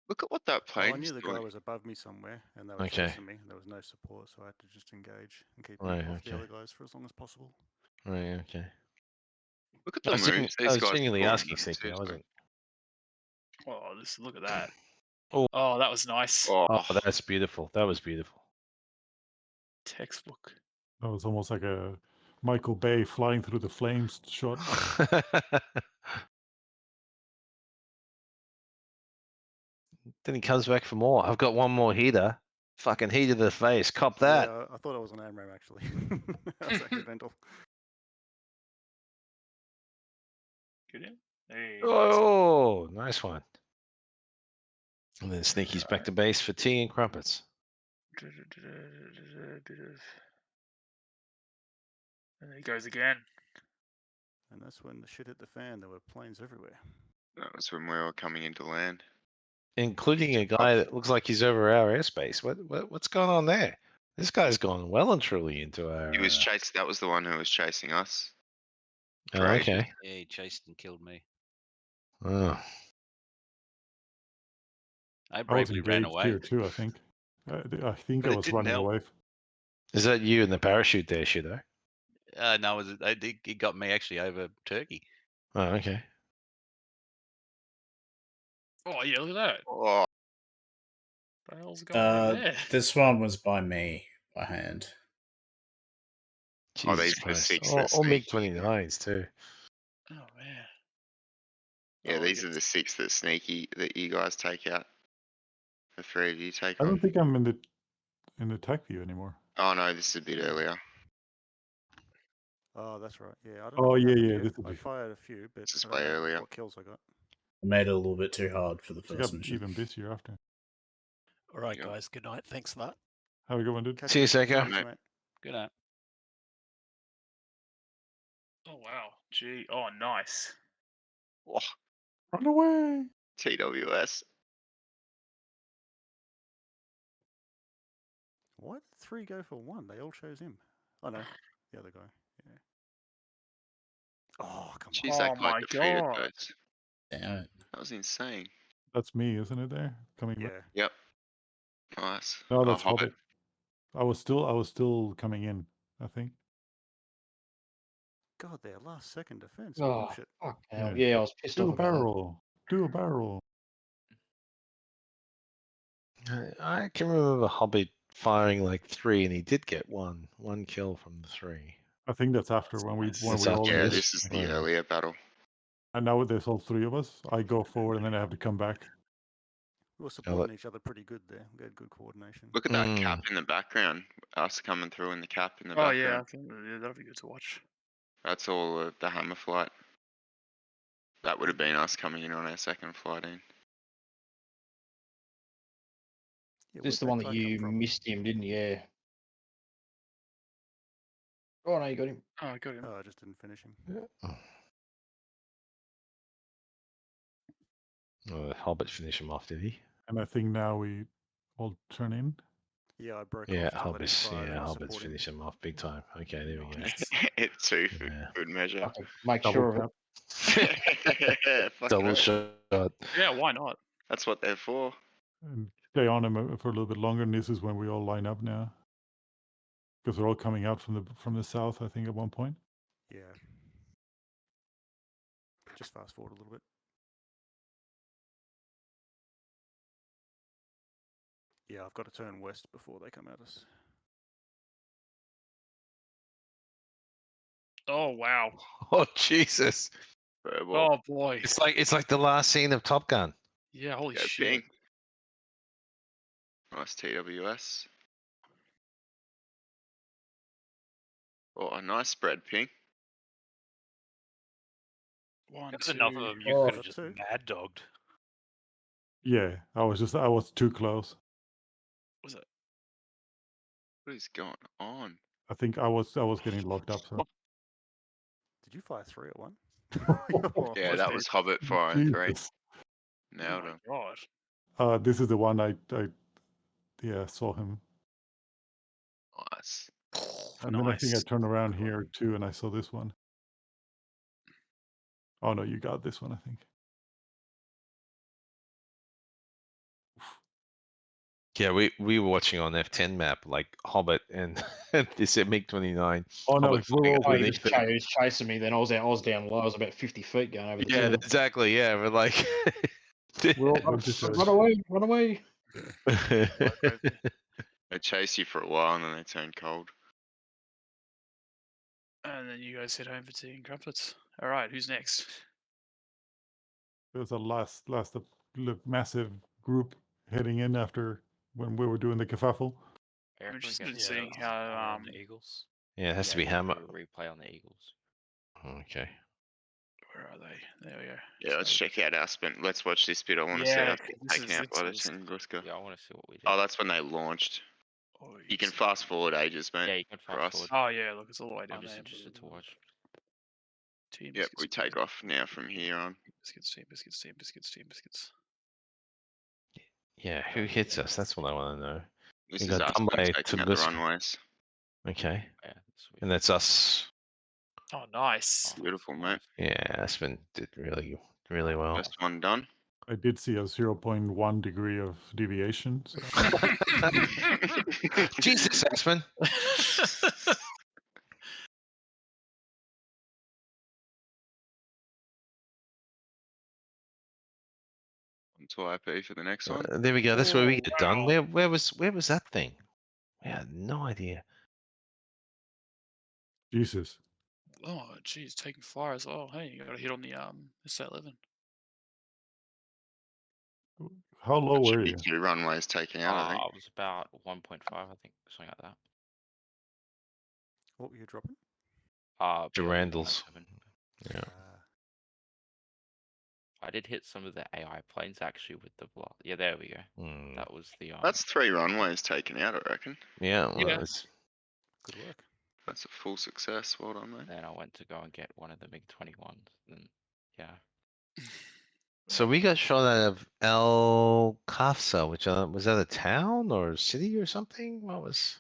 Look at what that Oh, I plane's knew the doing. guy was above me somewhere, and they were Okay. chasing me, and there was no support, so I had to just engage and keep them Right, off the okay. other guys for as long as possible. Right. Okay. Look at I the was, moves I these was guys are genuinely pulling. asking, Sneaky. I wasn't. Oh, look at that. Oh, that was nice. Oh, that's beautiful. That was beautiful. Textbook. That was almost like a Michael Bay flying through the flames shot. Then he comes back for more. I've got one more heater. Fucking heater to the face. Cop that. Yeah, I thought I was on AMRAM actually. That was accidental. Good in. Hey, Oh, nice one. And then Sneaky's back to base for tea and crumpets. And there he goes again. And that's when the shit hit the fan. There were planes everywhere. That was when we were coming into land. Including a guy that looks like he's over our airspace. What's going on there? This guy's gone well and truly into our. He was chased. That was the one who was chasing us. Oh, okay. Yeah, he chased and killed me. Oh. I I was bravely ran engaged away. here too, I think. I think But I it was didn't running help. away. Is that you in the parachute there, Shido? No, it got me actually over Turkey. Oh, okay. Oh yeah, look at that. Oh. What the hell's going on there? This one was by me, by hand. Oh, Jesus these are the Christ. 6 All that sneaky. MiG-29s too. Oh man. Yeah, Oh, these are the 6 that sneaky that you guys take out. The 3 of you take I on. don't think I'm in the tech view anymore. Oh no, this is a bit earlier. Oh, that's right. Yeah, I don't Oh, know what yeah, happened yeah, here. this would I be- fired a few, but This is I don't way know earlier. what kills I got. I made it a little bit too hard for the It first got mission. even busier after. All right, guys. Good night. Thanks for that. How we going, dude? See you, Seiko. Thanks, mate. Good night. Oh wow. Gee. Oh nice. Oh, Run away! TWS. Why did 3 go for 1? They all chose him. Oh no, the other guy. Yeah. Oh come Jeez, on. that Oh guy my defeated God. those. Damn it. That was insane. That's me, isn't it? There coming Yeah. back. Yep. Nice. No, that's Hobbit. I was still coming in. I think. God, their last second defense. Oh, Bullshit. fuck hell. Yeah. Yeah, I was pissed Do off a about that. barrel. Do a barrel. I can remember Hobbit firing like 3, and he did get one kill from the 3. I think that's after when we That's all. after Yeah, this. this is the Right. earlier battle. And now there's all 3 of us. I go forward and then I have to come back. We were supporting each other pretty good there. We had good coordination. Look at that cap in the background. Us coming through in the cap in the Oh background. yeah, I think that'll be good to watch. That's all the Hammer flight. That would have been us coming in on our second flight in. Yeah, This is the where'd one that that guy come you from? missed him, didn't you? Yeah. Oh no, you got him. Oh, I got him. Oh, I just didn't finish him. Oh, Hobbit finished him off, did he? And I think now we all turn in. Yeah, I broke Yeah, off to let him Hobbit's fire and I Hobbit's supported him. finished him off big time. Okay, there we go. It too, for good measure. Okay, make Double sure of it. tap. Fuck Double no. shot. Yeah, why not? That's what they're for. And stay on him for a little bit longer, and this is when we all line up now. Because they're all coming out from the south, I think, at one point. Yeah. Just fast forward a little bit. Yeah, I've got to turn west before they come at us. Oh wow. Oh Jesus! Oh boy. It's like the last scene of Top Gun. Yeah, holy Go shit. Bing. Nice TWS. Oh, a nice spread, Ping. One, That's two. enough of them you Oh, could have just two. mad dogged. Yeah, I was too close. Was it? What is going on? I think I was getting locked up. So. Did you fire 3 at one? Yeah, that was Hobbit firing 3. Jesus. Nailed Oh him. my god. This is the one I saw him. Nice. And then I think I Nice. turned around here too, and I saw this one. Oh no, you got this one, I think. Yeah, we were watching on F10 map like Hobbit and this MiG-29. Oh no, Hobbit we're flying all Oh, he underneath was, it. he was chasing me. Then I was down low. I was about 50 feet going over the Yeah, hill. exactly. Yeah, we're like, we're all Run away! Run away! They chase you for a while and then they turn cold. And then you guys head home for tea and crumpets. All right, who's next? There was a last massive group heading in after when we were doing the kerfuffle. I'm interested in Yeah, seeing that was Hammer how on the Eagles. Yeah, it has to be we'll Hammer. do a replay on the Eagles. Okay. where are they? There we go. Yeah, let's check out Aspen. Let's watch this bit. I want to see Yeah, us get this taken is- out by the this is- Tunguska. Yeah, I want to see what we did. Oh, that's when they launched. You can fast forward ages, mate. Yeah, you can for fast us. forward. Oh yeah, look, it's all the way down I'm just there. interested to watch. Team Yep, biscuits, we take off now from here on. biscuits, team biscuits, team biscuits, team biscuits. Yeah, who hits us? That's what I want to know. This We is got Aspen done by taking out the Tunguska. runways. Okay. Yeah, And that's us. Oh, nice. Beautiful, mate. Yeah, Aspen did really well. First one done. I did see a 0.1 degree of deviation. So. Jesus, Aspen. To IP for the next one. There we go. That's where we Oh, get done. Where was that thing? We had no idea. Jesus. Oh, geez, taking fire as well. Hey, you got a hit on the SA-11. How low were you? 2 runways taken out, I think. I was about 1.5, I think, something like that. What were you dropping? Durandals. 107. Yeah. I did hit some of the AI planes actually with the block. Yeah, there we go. That was the That's 3 runways taken out, I reckon. Yeah, well, Yeah. it's Good work. That's a full success. Well done, mate. Then I went to go and get one of the MiG-21s. Then, yeah. so we got shot out of El Kafsa, which was that a town or a city or something? What was?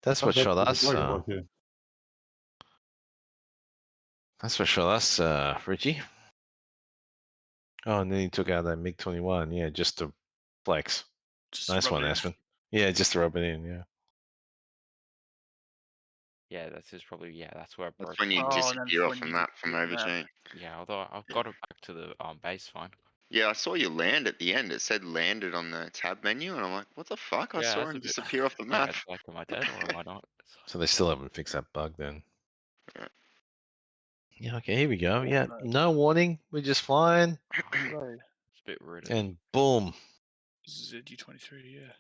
That's what shot us. That's what shot us, Richie. Oh, and then he took out that MiG-21. Yeah, just to flex. Just to nice rub one, it in. Aspen. Yeah, just to rub it in. Yeah. Yeah, that's probably, that's where I broke. That's when you Oh, and then disappear off when the you map from disappear from overseeing. Yeah, although I've got it back to the base fine. Yeah, I saw you land at the end. It said landed on the tab menu, and I'm like, what the fuck? I Yeah, saw that's him a bit- disappear off the Yeah, map. it's like, am I dead or am I not? So they still haven't fixed that bug then. Yeah. Yeah. Okay. Here we go. Yeah. No warning. We're just flying, Right. It's a bit rude. and boom. ZU-23, yeah.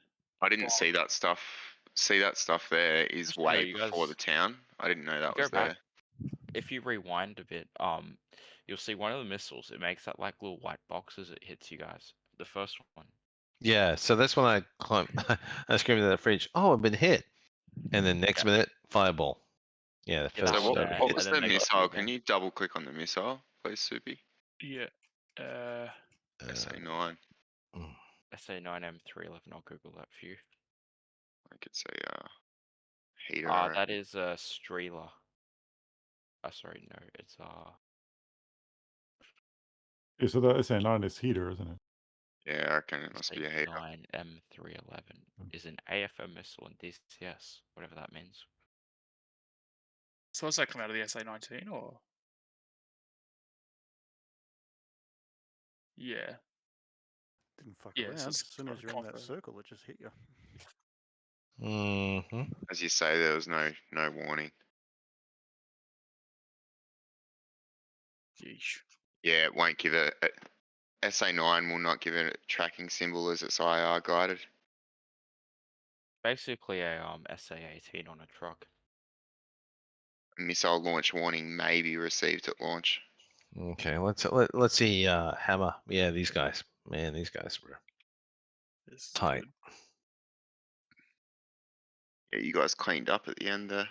I didn't see that stuff. See that stuff there is Just way you before guys- the town. I didn't know that Go was there. back. If you rewind a bit, you'll see one of the missiles. It makes that like little white box as it hits you guys. The first one. Yeah. So that's when I climbed. I screamed at the fridge. Oh, I've been hit. And then next minute, fireball. Yeah. The Yeah, first. So what, that, what and was then the they got missile? you Can again. you double click on the missile, please, Soupy? Yeah. SA9. SA9M311. I'll Google that for you. I could say heater. That is a Streeler. Sorry, no, it's Yeah, so the SA9 is heater, isn't it? Yeah, I reckon it must be a heater. 9 M311 is an AFM missile and DCS, whatever that means. So does that come out of the SA-19 or? Yeah. Didn't fuck Yeah, around. so As it's soon got as a you're in that confirm. circle, it just hit you. As you say, there was no warning. Yeesh. Yeah, it won't give it. SA9 will not give it a tracking symbol as it's IR guided. Basically a SA-18 on a truck. Missile launch warning may be received at launch. let's see. Hammer. Yeah, these guys. Man, these guys were This is tight. good. Yeah, you guys cleaned up at the end there.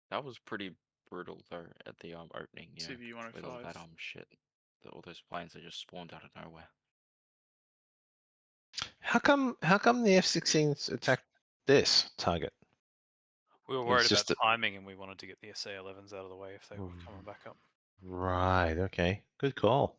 That was pretty brutal though at the opening, you know, CV-105. with all that shit. All those planes that just spawned out of nowhere. How come the F-16s attacked this target? We were It's worried about just timing, and we wanted to get the SA-11s out of the way if they were coming back up. Right. Okay. Good call.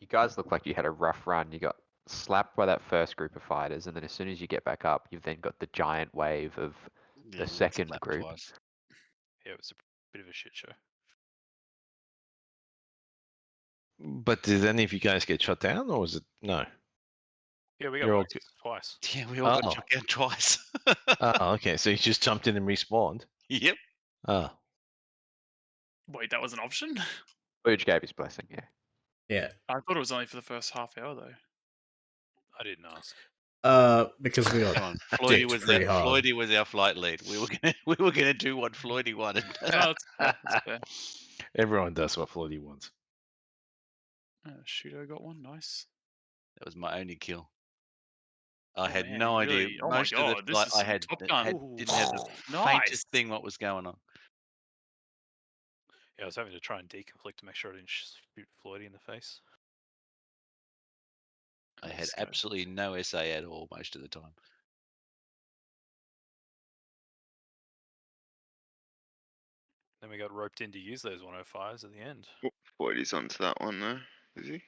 You guys look like you had a rough run. You got slapped by that first group of fighters, and then as soon as you get back up, you've then got the giant wave of Yeah, the we got second slapped group. twice. Yeah, it was a bit of a shit show. But did any of you guys get shot down, or was it no? Yeah, we got You're all waxed twice. Yeah, we all got shot down twice. Oh, okay. So you just jumped in and respawned. Yep. Oh. Wait, that was an option? Booge gave his blessing, yeah. Yeah. I thought it was only for the first half hour though. I didn't ask. Because we got Come on, Floydie dicked was pretty hard. Floydie was our flight lead. We were gonna do what Floydie wanted. No, that's fair. That's fair. Everyone does what Floydie wants. Shudo got one. Nice. That was my only kill. I Oh, had man, no you idea. really- oh my Most of the God, this flight is I some had, Top Gun. didn't have the Nice. faintest thing what was going on. Yeah, I was having to try and deconflict to make sure I didn't shoot Floydie in the face. I had absolutely no SA at all most of the time. Then we got roped in to use those 105s at the end. Floydie's onto that one though, is he?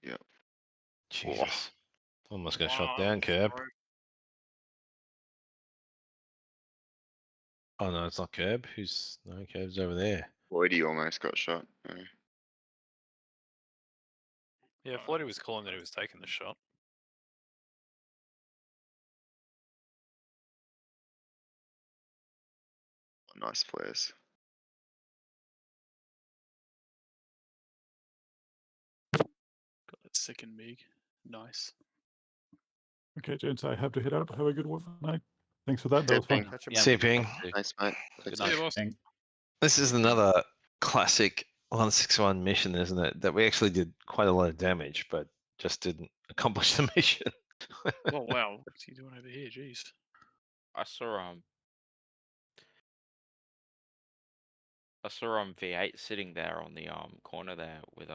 Yep. Jesus. Almost got shot Wow, down, Curb. bro. Oh no, it's not Curb. No, Curb's over there. Floydie almost got shot. Yeah, Floydie was calling that he was taking the shot. Nice flares. Got that second MiG. Nice. Okay, gents, I have to head out. Have a good one night. Thanks for that. That was fun. See you, Ping. Nice, mate. Good See you, night. boss. This is another classic 161 mission, isn't it? That we actually did quite a lot of damage, but just didn't accomplish the mission. Oh wow, what's he doing over here? Jeez. I saw V8 sitting there on the corner there with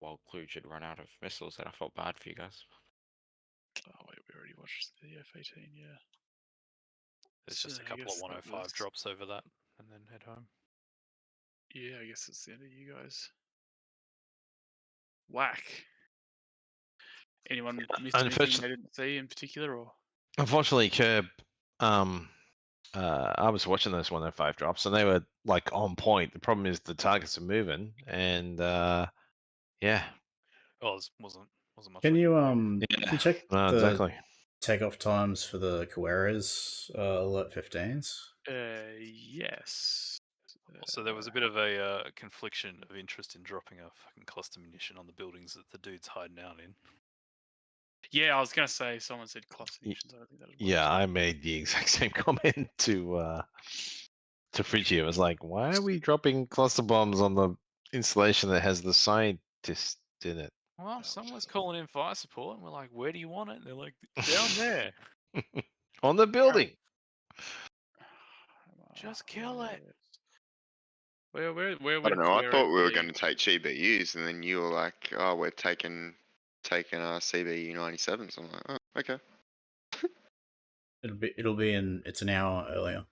while Kluge had run out of missiles, and I felt bad for you guys. Oh wait, we already watched the F-18. Yeah. There's just So a I couple guess of that 105 was- drops over that, and then head home. Yeah, I guess it's the end of you guys. Whack. Anyone missed anything Unfortunately- they didn't see in particular, or? Unfortunately, Curb, I was watching those 105 drops, and they were like on point. The problem is the targets are moving, and yeah. Well, it wasn't much. Can like you Yeah, can you check no, the exactly. takeoff times for the Carreras Alert 15s? Yes. So there was a bit of a confliction of interest in dropping a fucking cluster munition on the buildings that the dude's hiding out in. Yeah, I was gonna say someone said cluster munitions. I don't think that. Yeah, I made the exact same comment to Fridgie. It was like, why are we dropping cluster bombs on the installation that has the scientist in it? Well, someone's calling in fire support, and we're like, "Where do you want it?" And they're like, "Down there." On the building. Just kill it. Where I don't know. I thought we were going to take GBUs, and then you were like, "Oh, we're taking our CBU 97s." I'm like, "Oh, okay." It'll be in. It's an hour earlier.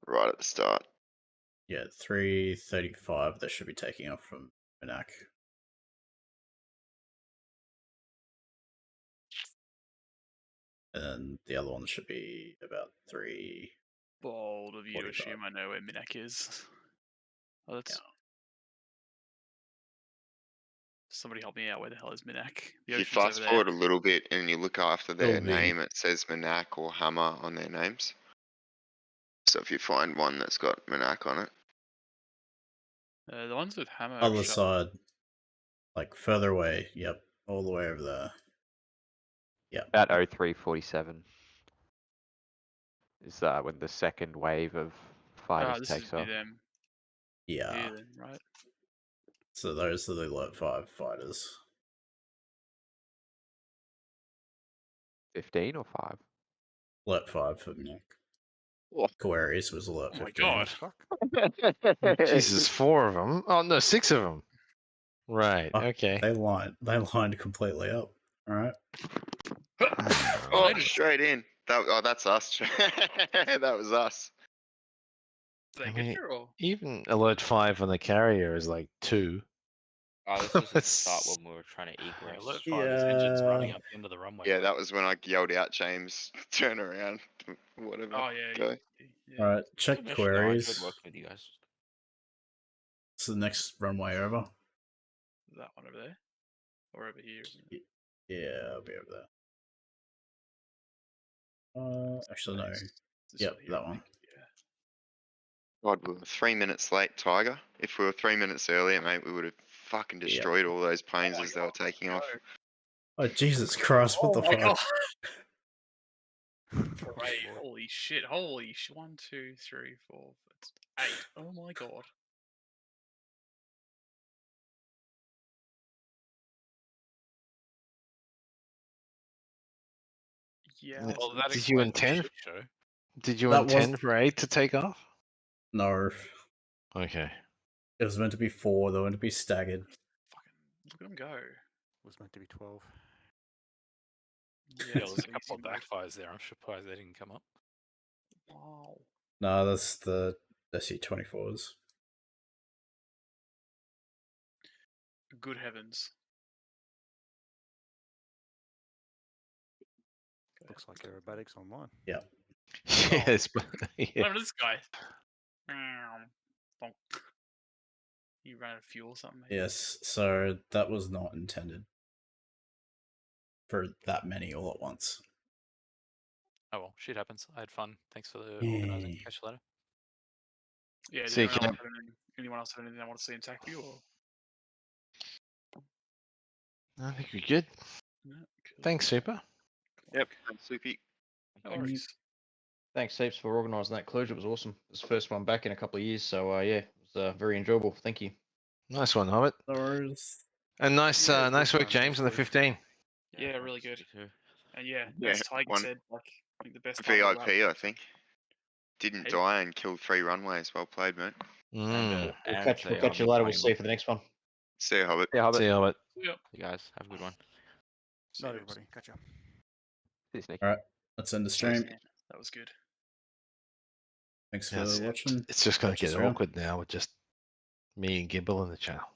Right at the start. Yeah, 3:35. They should be taking off from Minak. And the other one should be about 3. Bold of you to 45. assume I know where Minak is. Oh, that's... Somebody help me out. Where the hell is Minak? The If you ocean's fast over there. forward a little bit and you look after their It'll be- name, it says Manak or Hammer on their names. So if you find one that's got Manak on it. The ones with Hammer. Other side, like further away. Yep, all the way over there. Yeah. About 0347 is when the second wave of fighters this takes is near off. them. Yeah. Near them, right? So those are the Alert 5 fighters. 15 or 5? Alert 5 for Minak. Queries was Alert 15. Oh my god. Jesus, 4 of them. Oh no, 6 of them. Right. Oh, Okay. They lined completely up. All right. Oh, straight in. That's us. That was us. I mean, even Alert 5 on the carrier is like 2. Oh, this was at the start when we were trying to egress. Alert 5 is engines running up the end of the runway. Yeah, that was when I yelled out, James, turn around, whatever. Oh yeah. Go. All right. Check No, I queries. enjoyed working with you guys. It's the next runway over. That one over there, or over here. Isn't it? Yeah, I'll be over there. Actually, no. Yep, that one. God, we were 3 minutes late, Tiger. If we were 3 minutes earlier, mate, we would have fucking destroyed all those planes as they were taking off. Oh, Jesus Christ, what the my fuck? Wait, holy shit! 1, 2, 3, 4, 8. Oh my god. Yeah. Well, that Did you explains the intend? shit show. Did you That was- intend for 8 to take off? No. Okay. It was meant to be 4. They were meant to be staggered. Look at them go. It was meant to be 12. Yeah, there's a couple of backfires there. I'm surprised they didn't come up. Wow. No, that's the SU-24s. Good heavens. Looks like aerobatics online. Yeah. Yes, but yeah. Look at this guy. Bonk. You ran out of fuel or something? Maybe? Yes, so that was not intended for that many all at once. Oh well, shit happens. I had fun. Thanks for the Yeah. organising. Catch you later. Yeah. Does See you, anyone else have anything they want to see in TAC view? Or? I think we're good. No, cool. Thanks, Super. Yep, thanks, Soupy. No worries. Thanks heaps for organising that closure. It was awesome. It was the first one back in a couple of years, so yeah, it was very enjoyable. Thank you. Nice one, Hobbit. No worries. And nice, Yeah, nice good work, fun, James, on the absolutely. 15. Yeah, really good. And yeah, Yeah, as Tiger one- said, like I think the best part of VIP, I think. Didn't Hey. die and killed 3 runways. Well played, mate. Mm. We'll catch you later. We'll see you for the next one. See you, Hobbit. Yeah, See you, Hobbit. Yep. You guys have a good one. Not everybody. Gotcha. All right, let's end the stream. That was good. Thanks for Yes. watching. It's just going Catch to us get around. awkward now with just me and Gibble in the channel.